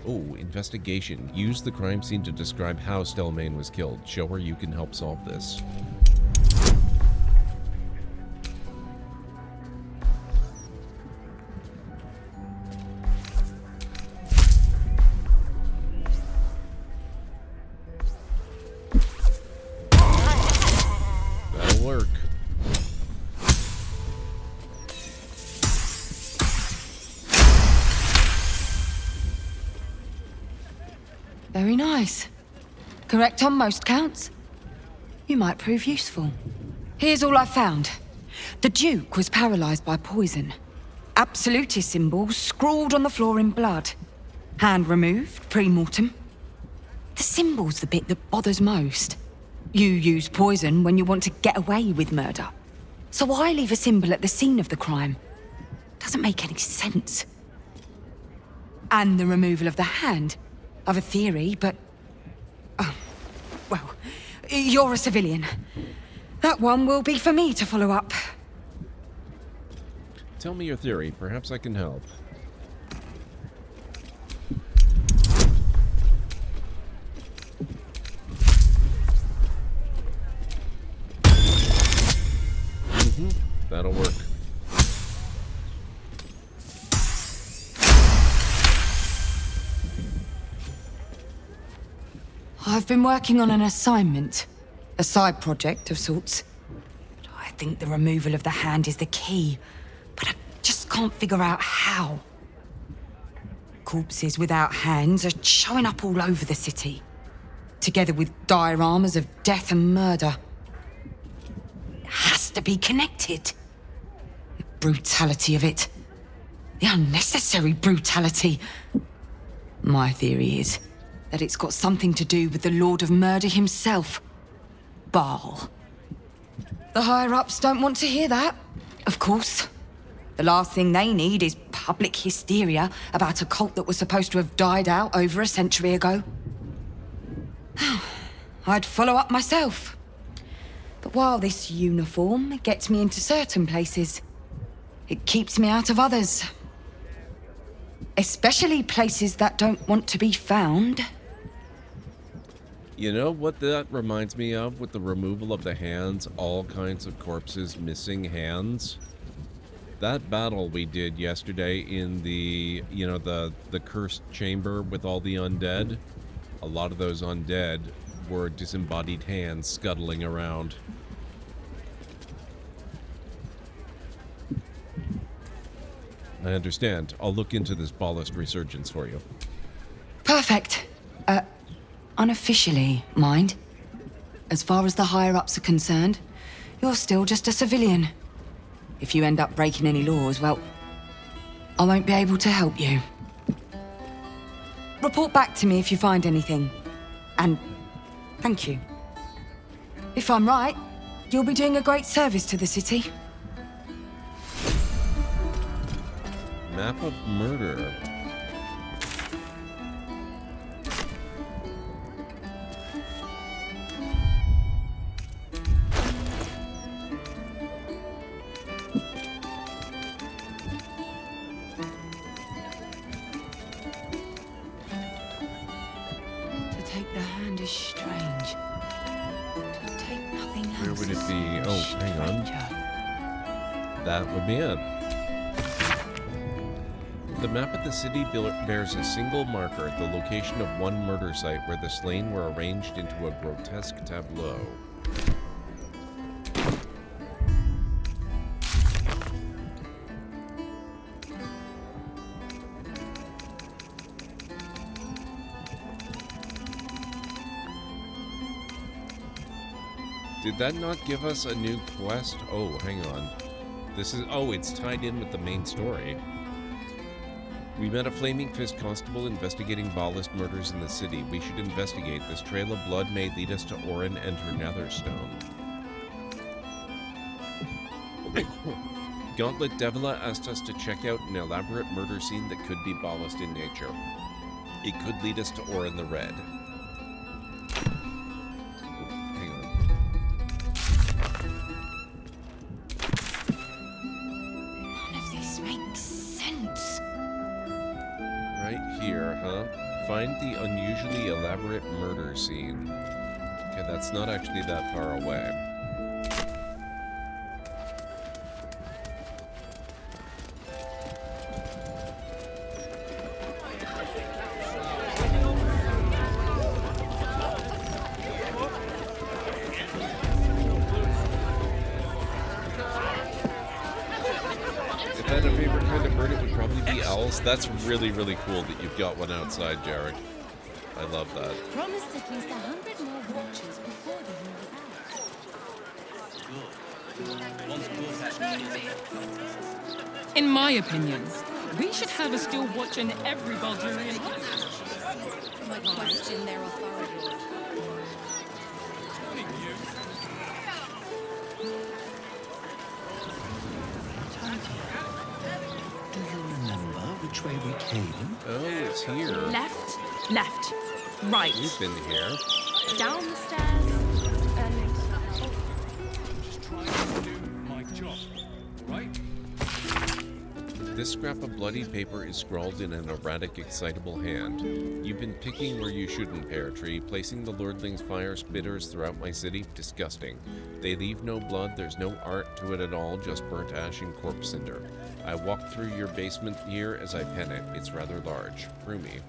Oh, investigation. Use the crime scene to describe how Stelmane was killed. Show her you can help solve this. That'll work. Very nice. Correct on most counts. You might prove useful. Here's all I found. The Duke was paralyzed by poison. Absolutist symbols scrawled on the floor in blood. Hand removed, pre-mortem. The symbol's the bit that bothers most. You use poison when you want to get away with murder. So why leave a symbol at the scene of the crime? Doesn't make any sense. And the removal of the hand. I've a theory, but... Oh, well, you're a civilian. That one will be for me to follow up. Tell me your theory. Perhaps I can help. That'll work. I've been working on an assignment. A side project of sorts. But I think the removal of the hand is the key. But I just can't figure out how. Corpses without hands are showing up all over the city. Together with dioramas of death and murder. It has to be connected. The brutality of it. The unnecessary brutality. My theory is that it's got something to do with the Lord of Murder himself, Baal. The higher-ups don't want to hear that, of course. The last thing they need is public hysteria about a cult that was supposed to have died out over a century ago. I'd follow up myself. But while this uniform gets me into certain places, it keeps me out of others. Especially places that don't want to be found. You know what that reminds me of with the removal of the hands, all kinds of corpses missing hands? That battle we did yesterday in the, the cursed chamber with all the undead, a lot of those undead were disembodied hands scuttling around. I understand. I'll look into this ballast resurgence for you. Perfect. Unofficially, mind. As far as the higher-ups are concerned, You're still just a civilian. If you end up breaking any laws, well, I won't be able to help you. Report back to me if you find anything. And thank you. If I'm right, you'll be doing a great service to the city. Map of murder. To take the hand is strange. To take nothing else. Where would it be? Oh, hang on. That would be it. The map of the city bears a single marker at the location of one murder site where the slain were arranged into a grotesque tableau. Did that not give us a new quest? Oh, hang on. This is... Oh, it's tied in with the main story. We met a Flaming Fist constable investigating Ballast murders in the city. We should investigate. This trail of blood may lead us to Orin and her Netherstone. Gauntlet Devila asked us to check out an elaborate murder scene that could be Ballast in nature. It could lead us to Orin the Red. Hang on. None of this makes sense. Right here, huh? Find the unusually elaborate murder scene. Okay, that's not actually that far away. If I had a favorite kind of bird, it would probably be owls. That's really, really cool that you've got one outside, Jarek. I love that. Promised at least 100 more watches before the year is out. In my opinion, we should have a steel watch in every Baldurian home. I question their authority. Do you remember which way we came? Oh, it's here. Left, left, right. We've been here. Down the stairs, and... Just trying to do my job, right? This scrap of bloody paper is scrawled in an erratic, excitable hand. You've been picking where you shouldn't, Pear Tree, placing the lordling's fire spitters throughout my city. Disgusting. They leave no blood, there's no art to it at all, just burnt ash and corpse cinder. I walked through your basement here as I pen it. It's rather large. Roomy.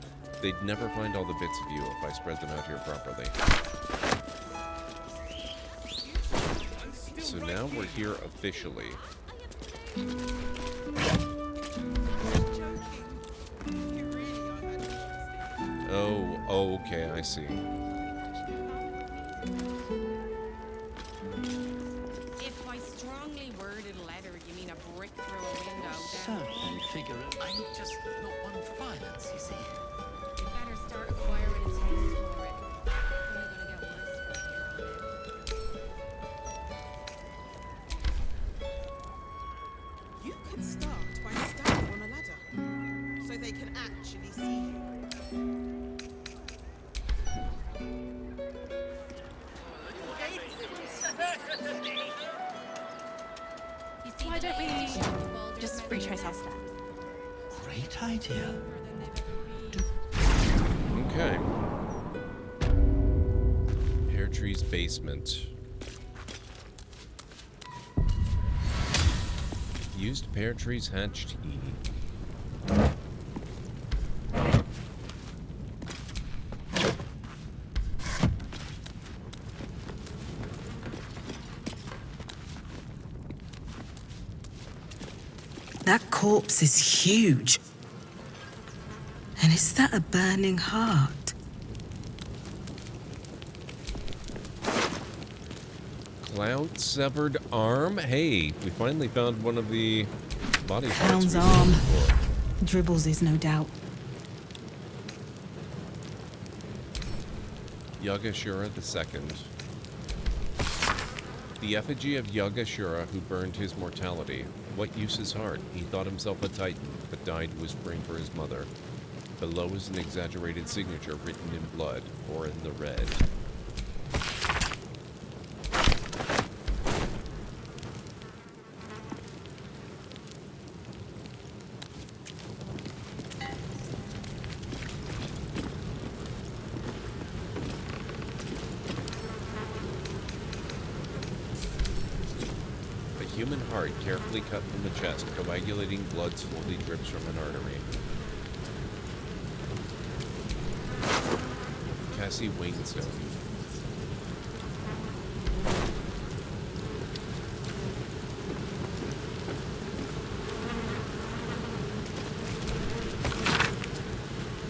They'd never find all the bits of you if I spread them out here properly. So now we're here officially. Oh, okay, I see. If by strongly worded letter you mean a brick through a window, Certainly figure it. I'm just not one for violence, you see. you better start acquiring a taste for it. It's only gonna get worse from here on in. You could start by standing on a ladder, so they can actually see you. Why don't we just retrace our steps? Great idea. Okay. Pear Tree's basement. Used Pear Tree's hatched E. That corpse is huge. And is that a burning heart? Clown severed arm? Hey, we finally found one of the body parts. Clown's arm. Dribbles is no doubt. Yogashura II. The effigy of Yogashura who burned his mortality. What use his heart? He thought himself a titan, but died whispering for his mother. Below is an exaggerated signature written in blood, or in the red. Human heart carefully cut from the chest, coagulating blood slowly drips from an artery. Cassie Wainstone.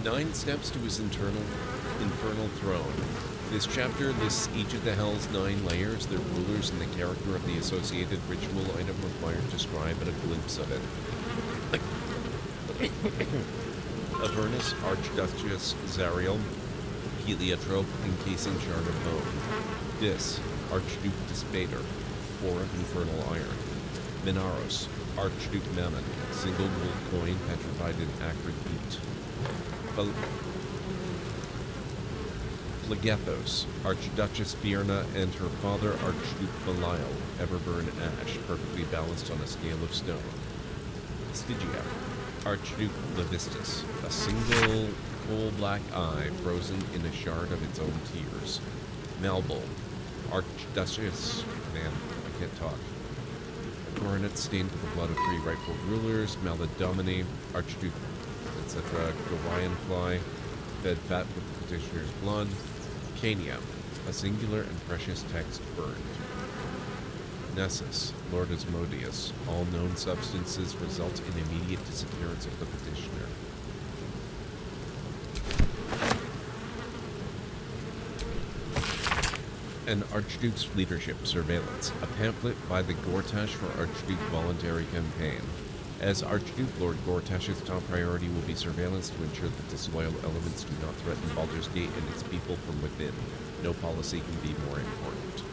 Nine steps to his infernal throne. This chapter lists each of the Hell's 9 layers, their rulers, and the character of the associated ritual item required to scribe at a glimpse of it. Avernus, Archduchess Zariel, Heliotrope, encasing shard of bone. Dis, Archduke Despater, 4 of infernal iron. Minaros, Archduke Mammon, single gold coin petrified in acrid heat. Phlegethos, Archduchess Fierna, and her father Archduke Belial, Everburn Ash, perfectly balanced on a scale of stone. Stygia, Archduke Levistus, a single coal-black eye frozen in a shard of its own tears. Malbol, Archduchess... man, I can't talk. A coronet stained with the blood of 3 rightful rulers. Maladomini, Archduke, etc. Gorion Fly, fed fat with the petitioner's blood. Cania, a singular and precious text burned. Nessus, Lord Asmodeus, all known substances result in immediate disappearance of the petitioner. An Archduke's Leadership Surveillance, a pamphlet by the Gortash for Archduke Voluntary Campaign. As Archduke, Lord Gortash's top priority will be surveillance to ensure that disloyal elements do not threaten Baldur's Gate and its people from within. No policy can be more important.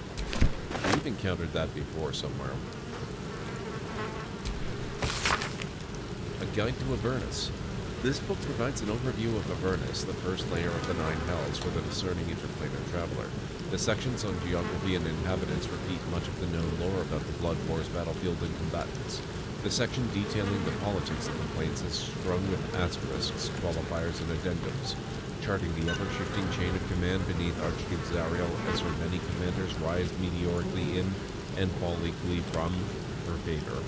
We've encountered that before somewhere. A Guide to Avernus. This book provides an overview of Avernus, the first layer of the 9 hells for the discerning interplanar traveler. The sections on geography and inhabitants repeat much of the known lore about the Blood Wars battlefield and combatants. The section detailing the politics of the plains is strung with asterisks, qualifiers, and addendums, charting the ever-shifting chain of command beneath Archduke Zariel as her many commanders rise meteorically in and fall equally from her favor.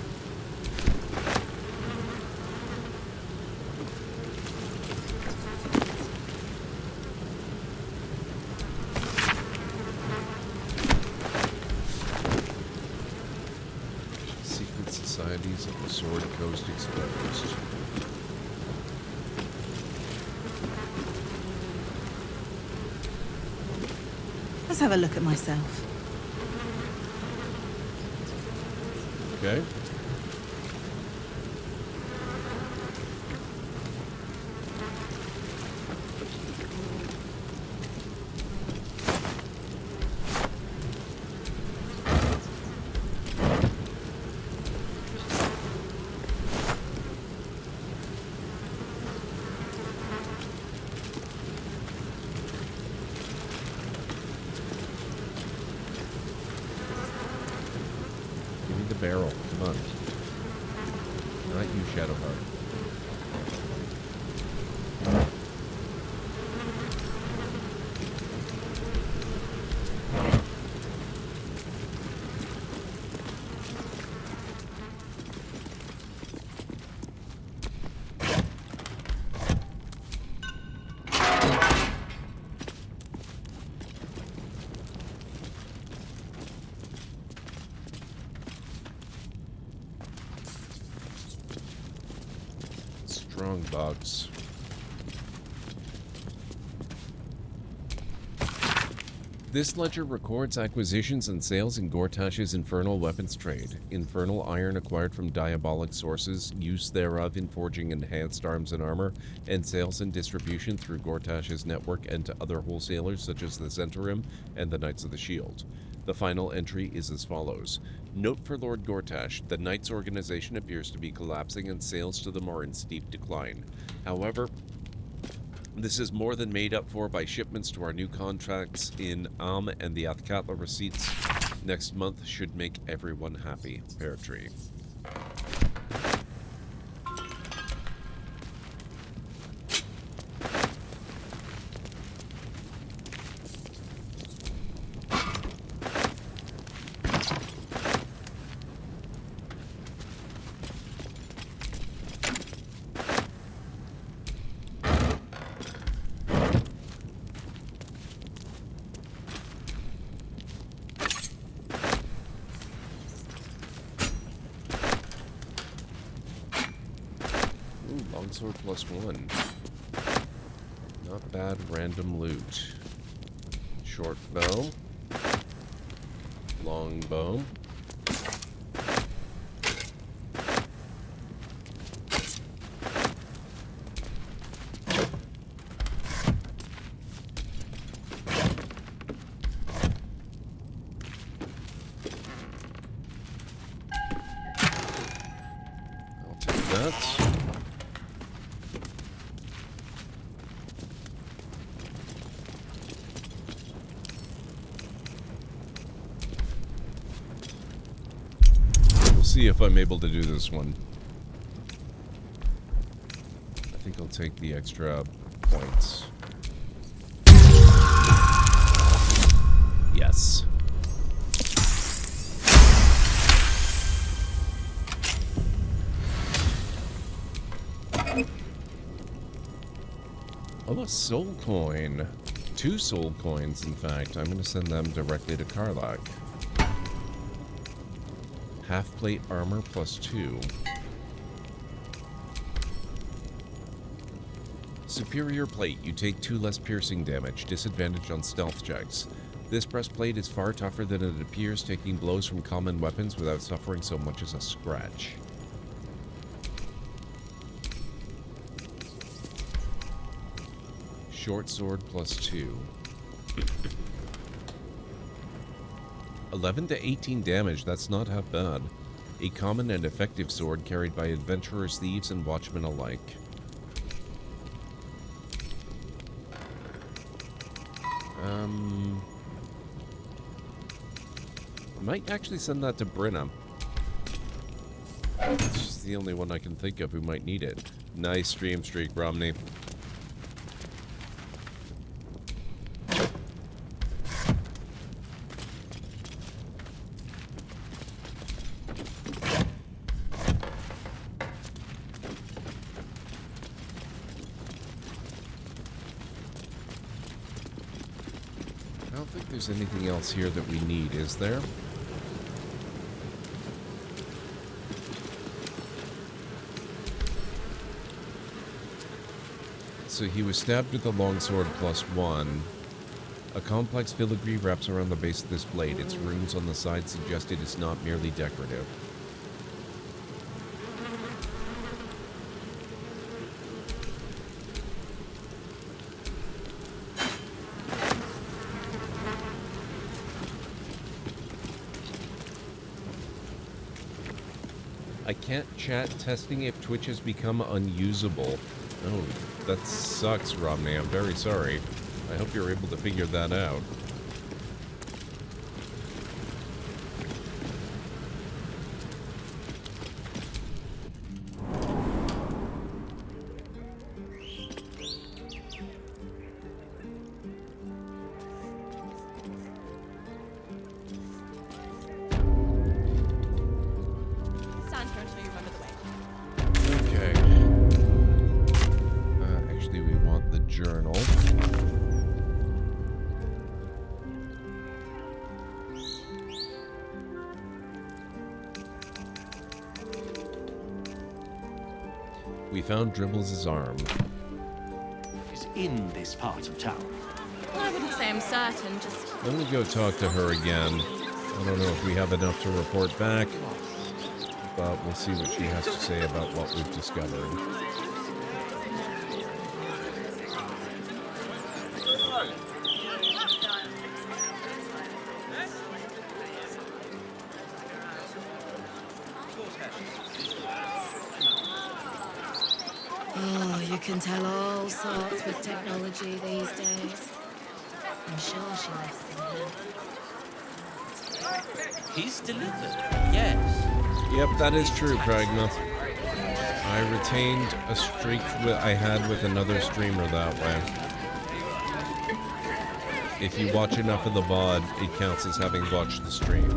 Societies of the Sword Coast exposed. Let's have a look at myself. Okay. Barrel, come on. Not you, Shadowheart. Strong bugs. This ledger records acquisitions and sales in Gortash's infernal weapons trade. Infernal iron acquired from diabolic sources, use thereof in forging enhanced arms and armor, and sales and distribution through Gortash's network and to other wholesalers such as the Zentarim and the Knights of the Shield. The final entry is as follows. Note for Lord Gortash, the Knights organization appears to be collapsing and sales to them are in steep decline. However, this is more than made up for by shipments to our new contracts in and the Athkatla receipts next month should make everyone happy. Pear tree. Longsword +1. Not bad random loot. Short bow. Long bow. I'll take that. See if I'm able to do this one. I think I'll take the extra points. Yes. Oh, a soul coin. 2 soul coins, in fact. I'm going to send them directly to Karlach. Half plate armor +2. Superior plate. You take 2 less piercing damage. Disadvantage on stealth checks. This breastplate is far tougher than it appears, taking blows from common weapons without suffering so much as a scratch. Short sword +2. 11 to 18 damage, that's not half bad. A common and effective sword carried by adventurers, thieves, and watchmen alike. I might actually send that to Brenna. She's the only one I can think of who might need it. Nice stream streak, Romney. I don't think there's anything else here that we need, is there? So he was stabbed with a longsword +1. A complex filigree wraps around the base of this blade. Its runes on the side suggest it is not merely decorative. I can't chat, testing if Twitch has become unusable. Oh, that sucks, Romney. I'm very sorry. I hope you're able to figure that out. We found Dribbles' arm. Is in this part of town. I wouldn't say say I'm certain, just... Let me go talk to her again. I don't know if we have enough to report back, but we'll see what she has to say about what we've discovered. Oh, you can tell all sorts with technology these days. I'm sure she lives in here. He's delivered. Yes. Yep, that is true, Pragma. I retained a streak I had with another streamer that way. If you watch enough of the VOD, it counts as having watched the stream.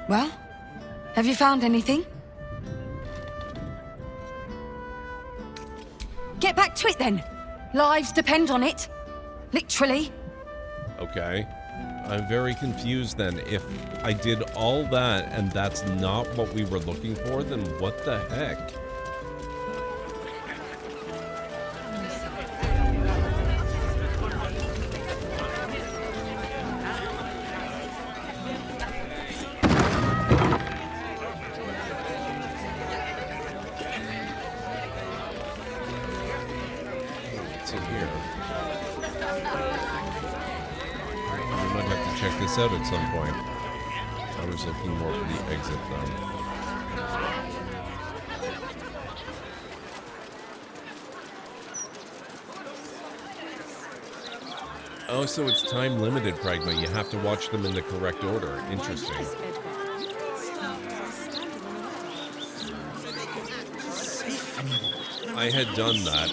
Well, have you found anything? Get back to it then. Lives depend on it. Literally. Okay. I'm very confused then. If I did all that and that's not what we were looking for, then what the heck? Out at some point. I was looking more for the exit though. Oh, so it's time limited, Pragma. You have to watch them in the correct order. Interesting. I had done that.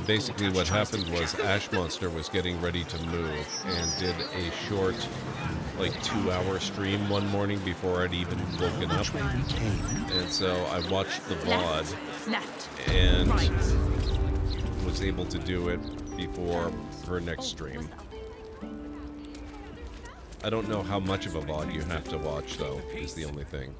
Basically what happened was Ash Monster was getting ready to move and did a short, like 2-hour stream one morning before I'd even woken up. And so I watched the VOD and was able to do it before her next stream. I don't know how much of a VOD you have to watch though, is the only thing.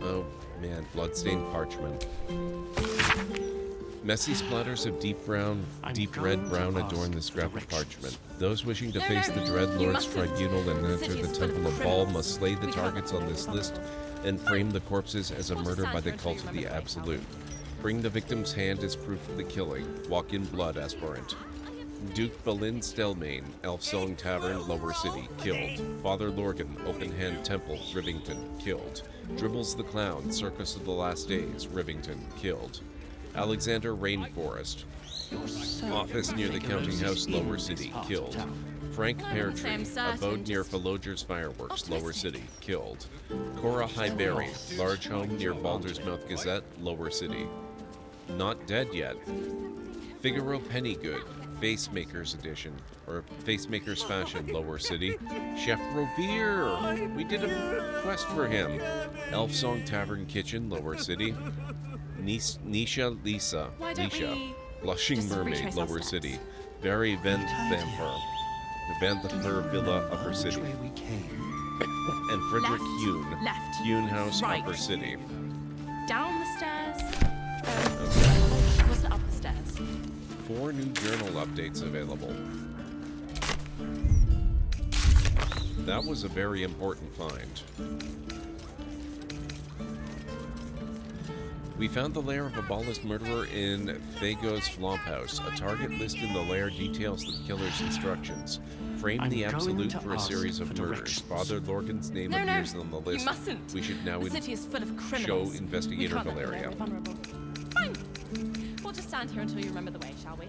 Oh man, bloodstained parchment. Messy splatters of deep red-brown adorn the scrap of parchment. Those wishing to face the Dread Lord's tribunal and enter the Temple of Baal must slay the targets on this list and frame the corpses as a murder by the cult of the Absolute. Bring the victim's hand as proof of the killing. Walk in blood, aspirant. Duke Balin Stelmane, Elfsong Tavern, Lower City, killed. Father Lorgan, Open Hand Temple, Rivington, killed. Dribbles the Clown, Circus of the Last Days, Rivington, killed. Alexander Rainforest, office near the Counting House, Lower City, killed. Frank Peartree, abode near Falodger's Fireworks, Lower City, killed. Cora Highberry, large home near Baldur's Mouth Gazette, Lower City. Not dead yet. Figaro Pennygood, Facemakers Edition, or Facemakers Fashion, Lower City. Chef Rovere, we did a quest for him. Elfsong Tavern Kitchen, Lower City. Nisha Lisa, Blushing Mermaid, Lower City. Very Vent Vampire, Vanther Villa, Upper City. And Frederick Hune, Hune House, Upper City. Down the stairs. Okay. Was it up the stairs? 4 new journal updates available. That was a very important find. We found the lair of a Ballist murderer in Thago's Flophouse. A target list in the lair details the killer's instructions. Frame the Absolute for a series of murders. Father Lorgan's name appears on the list. You mustn't. We should now the city is full of show criminals. Investigator We can't let Valeria. them know we're vulnerable. Fine. We'll just stand here until you remember the way, shall we?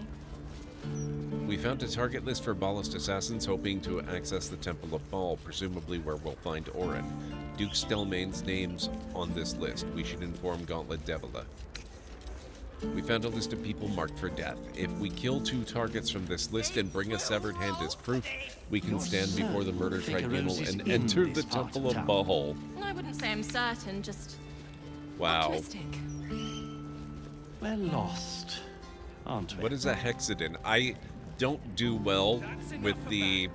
We found a target list for Ballist assassins hoping to access the Temple of Baal, presumably where we'll find Orin. Duke Stelmane's name's on this list. We should inform Gauntlet Devila. We found a list of people marked for death. If we kill 2 targets from this list and bring a severed hand as proof, we can stand before the murder tribunal and enter the Temple of Baal. I wouldn't say I'm certain, just Wow. optimistic. We're lost, aren't we? What is a hexadin? don't do well with the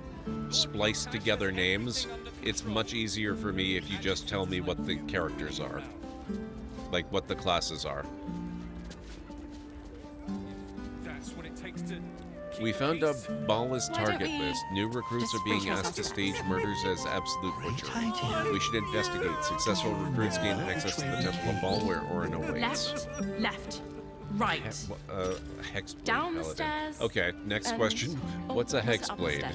spliced together names, it's much easier for me if you just tell me what the characters are. Like, what the classes are. We found a Ball's target list. New recruits are being asked to stage murders as absolute butcher. We should investigate. Successful recruits gain access to the Temple of Ball where Orin awaits. Left. Right. Hexblade. Down the paladin. stairs. Okay, next question. What's a hexblade?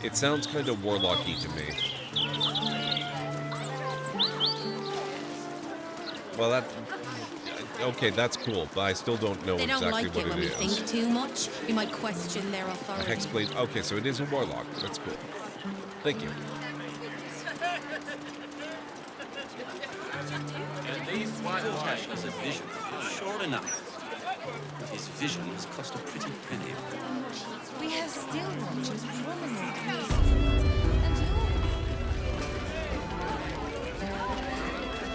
It sounds kind of warlocky to me. Well, that... Okay, that's cool, but I still don't know They don't exactly like what it when it we is. think too much. We might question their A authority. hexblade. Okay, so it is a warlock. That's cool. Thank you. And these whitewashes of vision, sure enough. His vision has cost a pretty penny. We have still watchers promenade.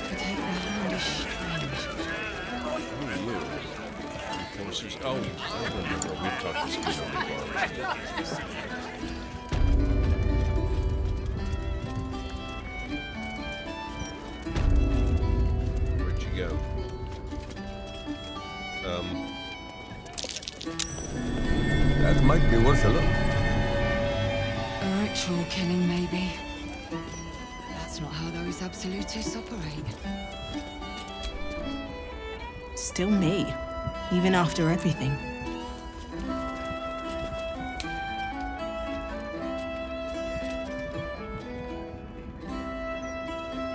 To take the hand is strange. Enforcers. Oh, I remember. We've talked to Speedo before. Where'd you go? That might be worth a look. A ritual killing, maybe. That's not how those absolutists operate. Still me, even after everything.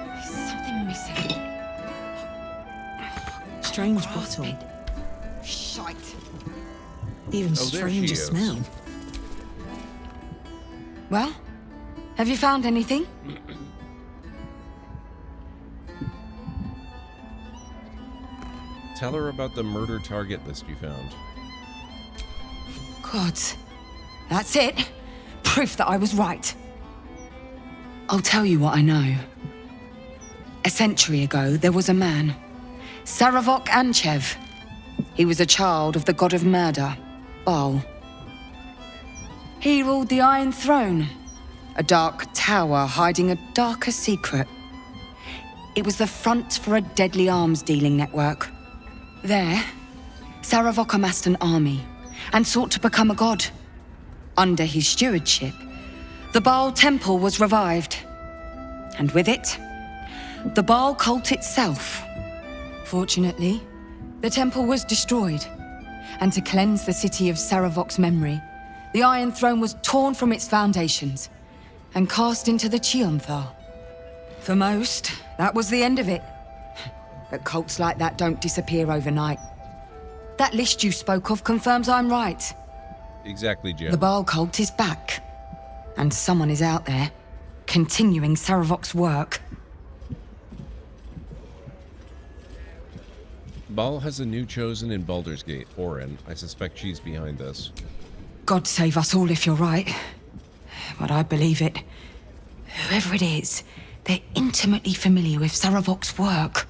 There's something missing. Strange bottle. Shite. Even Oh, there stranger she is. smell. Well, have you found anything? Tell her about the murder target list you found. Gods. That's it. Proof that I was right. I'll tell you what I know. A century ago, there was a man, Saravok Anchev. He was a child of the god of murder, Baal. He ruled the Iron Throne, a dark tower hiding a darker secret. It was the front for a deadly arms dealing network. There, Saravok amassed an army and sought to become a god. Under his stewardship, the Baal temple was revived. And with it, the Baal cult itself. Fortunately, the temple was destroyed, and to cleanse the city of Saravok's memory, the Iron Throne was torn from its foundations and cast into the Chionthar. For most, that was the end of it. But cults like that don't disappear overnight. That list you spoke of confirms I'm right. Exactly, Jim. The Baal cult is back. And someone is out there, continuing Saravok's work. Baal has a new chosen in Baldur's Gate, Orin. I suspect she's behind this. God save us all if you're right. But I believe it. Whoever it is, they're intimately familiar with Saravok's work.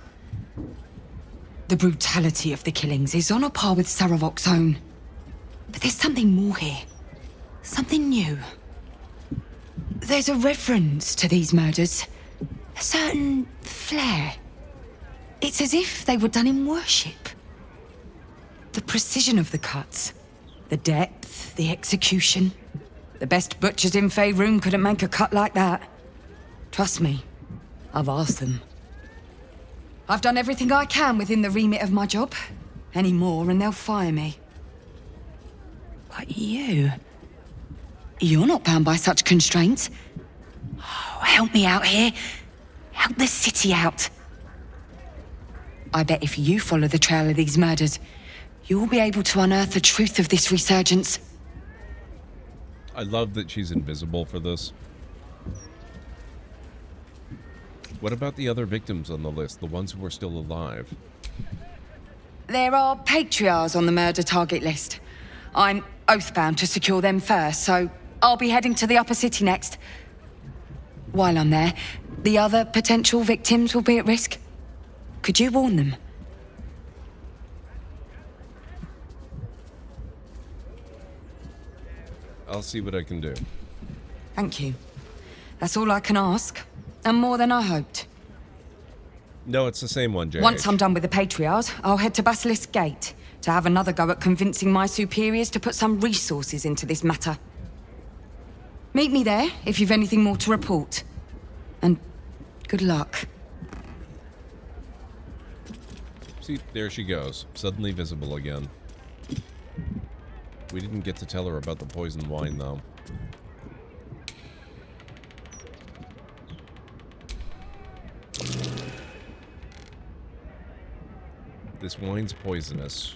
The brutality of the killings is on a par with Saravok's own. But there's something more here. Something new. There's a reverence to these murders. A certain flair. It's as if they were done in worship. The precision of the cuts. The depth, the execution. The best butchers in Faerun couldn't make a cut like that. Trust me, I've asked them. I've done everything I can within the remit of my job. Any more and they'll fire me. But you're not bound by such constraints. Oh, help me out here. Help the city out. I bet if you follow the trail of these murders, you'll be able to unearth the truth of this resurgence. I love that she's invisible for this. What about the other victims on the list, the ones who are still alive? There are patriarchs on the murder target list. I'm oathbound to secure them first, so I'll be heading to the upper city next. While I'm there, the other potential victims will be at risk. Could you warn them? I'll see what I can do. Thank you. That's all I can ask, and more than I hoped. No, it's the same one, JH. Once I'm done with the Patriarchs, I'll head to Basilisk Gate to have another go at convincing my superiors to put some resources into this matter. Meet me there if you've anything more to report. And good luck. See, there she goes, suddenly visible again. We didn't get to tell her about the poisoned wine, though. This wine's poisonous.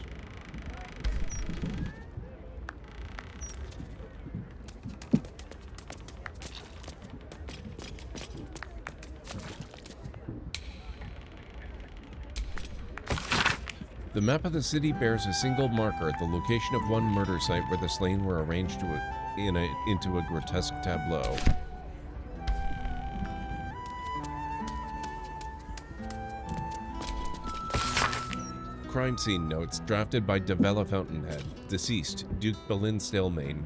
The map of the city bears a single marker at the location of one murder site where the slain were arranged into a grotesque tableau. Crime scene notes drafted by Davella Fountainhead. Deceased, Duke Boleyn Stalemain.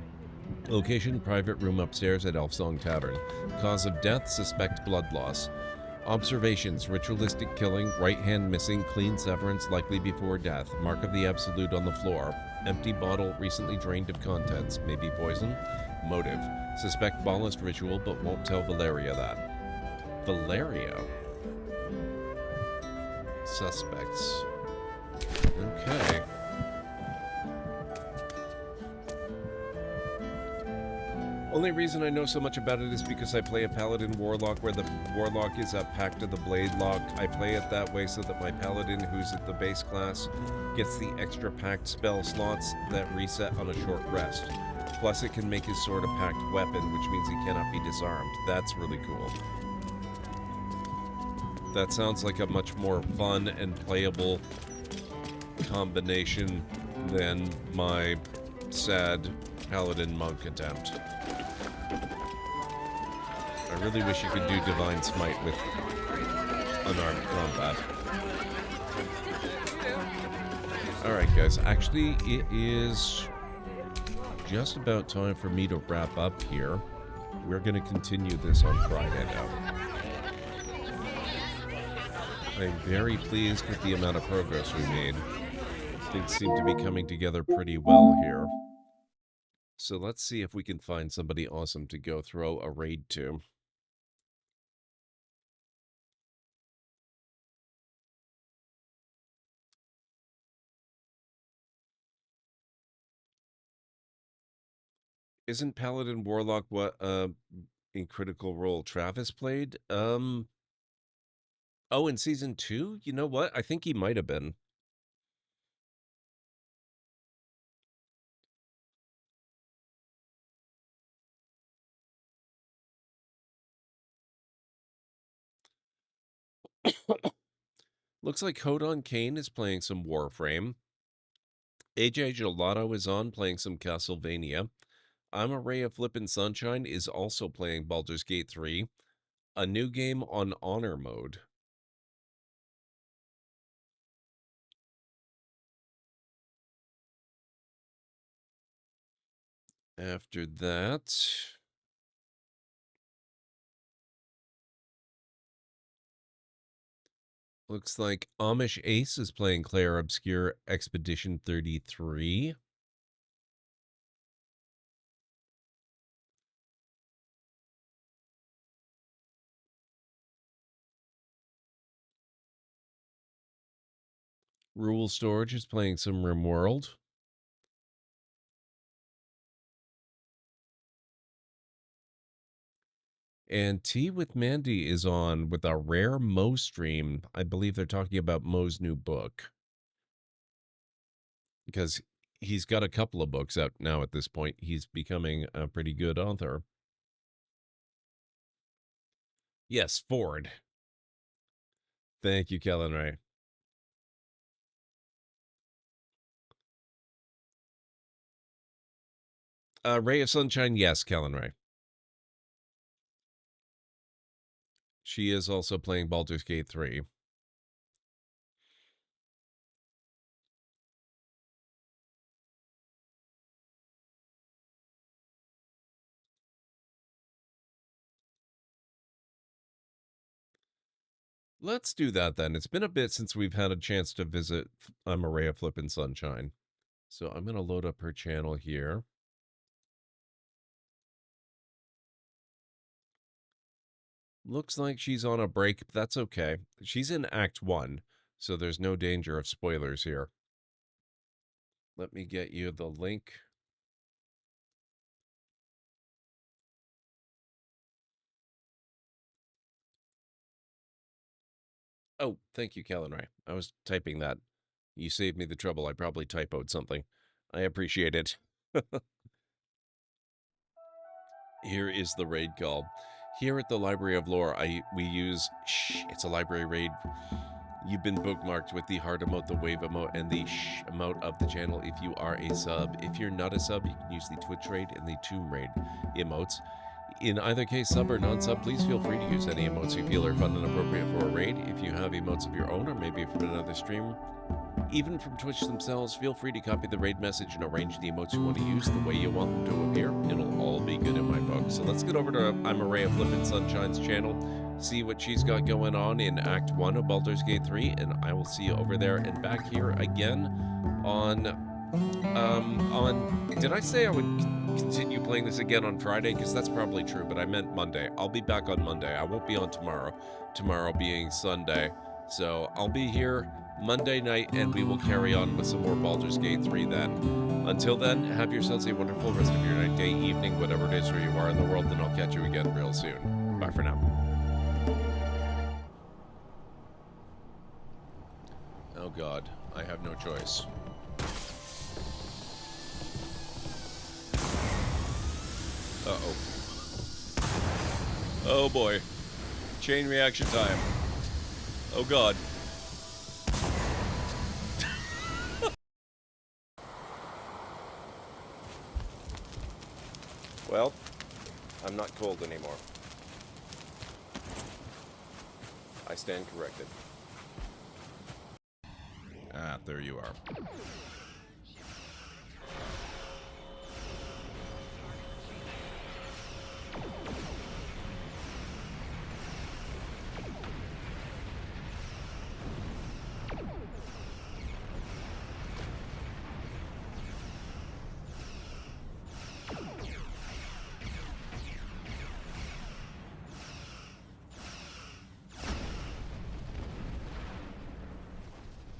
Location, private room upstairs at Elfsong Tavern. Cause of death, suspect blood loss. Observations, ritualistic killing, right hand missing, clean severance, likely before death. Mark of the Absolute on the floor. Empty bottle, recently drained of contents, maybe poison. Motive, suspect ballast ritual, but won't tell Valeria that. Valeria? Suspects. Okay. Only reason I know so much about it is because I play a Paladin Warlock where the Warlock is a Pact of the Blade lock. I play it that way so that my Paladin, who's at the base class, gets the extra Pact spell slots that reset on a short rest. Plus it can make his sword a Pact weapon, which means he cannot be disarmed. That's really cool. That sounds like a much more fun and playable combination than my sad Paladin Monk attempt. I really wish you could do Divine Smite with unarmed combat. Alright guys, actually it is just about time for me to wrap up here. We're going to continue this on Friday now. I'm very pleased with the amount of progress we made. Things seem to be coming together pretty well here. So let's see if we can find somebody awesome to go throw a raid to. Isn't Paladin Warlock what in Critical Role Travis played? Oh, in season 2? You know what? I think he might have been. Looks like Hodon Kane is playing some Warframe. AJ Gelato is on playing some Castlevania. I'm a Ray of Flippin' Sunshine is also playing Baldur's Gate 3. A new game on Honor mode. After that, looks like Amish Ace is playing Claire Obscure Expedition 33. Rule Storage is playing some RimWorld. And Tea with Mandy is on with a rare Mo stream. I believe they're talking about Mo's new book. Because he's got a couple of books out now at this point. He's becoming a pretty good author. Yes, Ford. Thank you, Kellen Ray. Ray of Sunshine, yes, Kellen Ray. She is also playing Baldur's Gate 3. Let's do that then. It's been a bit since we've had a chance to visit Maria Flippin' Sunshine. So I'm going to load up her channel here. Looks like she's on a break, but that's okay. She's in Act 1, so there's no danger of spoilers here. Let me get you the link. Oh, thank you, Kellen Ray. I was typing that. You saved me the trouble. I probably typoed something. I appreciate it. Here is the raid call. Here at the Library of Lore, we use it's a library raid. You've been bookmarked with the heart emote, the wave emote, and the emote of the channel if you are a sub. If you're not a sub, you can use the Twitch raid and the Tomb raid emotes. In either case, sub or non-sub, please feel free to use any emotes you feel are fun and appropriate for a raid. If you have emotes of your own, or maybe from another stream, even from Twitch themselves, feel free to copy the raid message and arrange the emotes you want to use the way you want them to appear. It'll all be good in my book. So let's get over to Maria Flippin' Sunshine's channel, see what she's got going on in Act 1 of Baldur's Gate 3, and I will see you over there and back here again on did I say I would continue playing this again on Friday? Because that's probably true, but I meant Monday. I'll be back on Monday. I won't be on tomorrow. Tomorrow being Sunday. So I'll be here Monday night, and we will carry on with some more Baldur's Gate 3 then. Until then, have yourselves a wonderful rest of your night, day, evening, whatever it is where you are in the world, and I'll catch you again real soon. Bye for now. Oh God, I have no choice. Uh-oh. Oh boy. Chain reaction time. Oh God. Well, I'm not cold anymore. I stand corrected. Ah, there you are.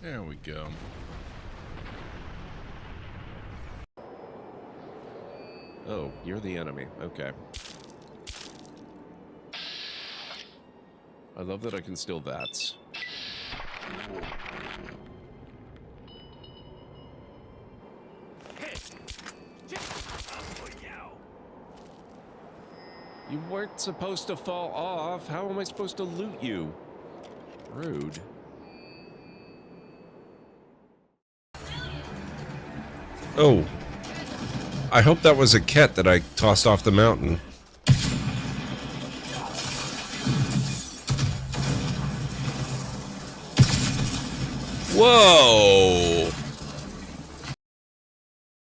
There we go. Oh, you're the enemy. Okay. I love that I can steal VATs. You weren't supposed to fall off. How am I supposed to loot you? Rude. Oh. I hope that was a cat that I tossed off the mountain. Whoa!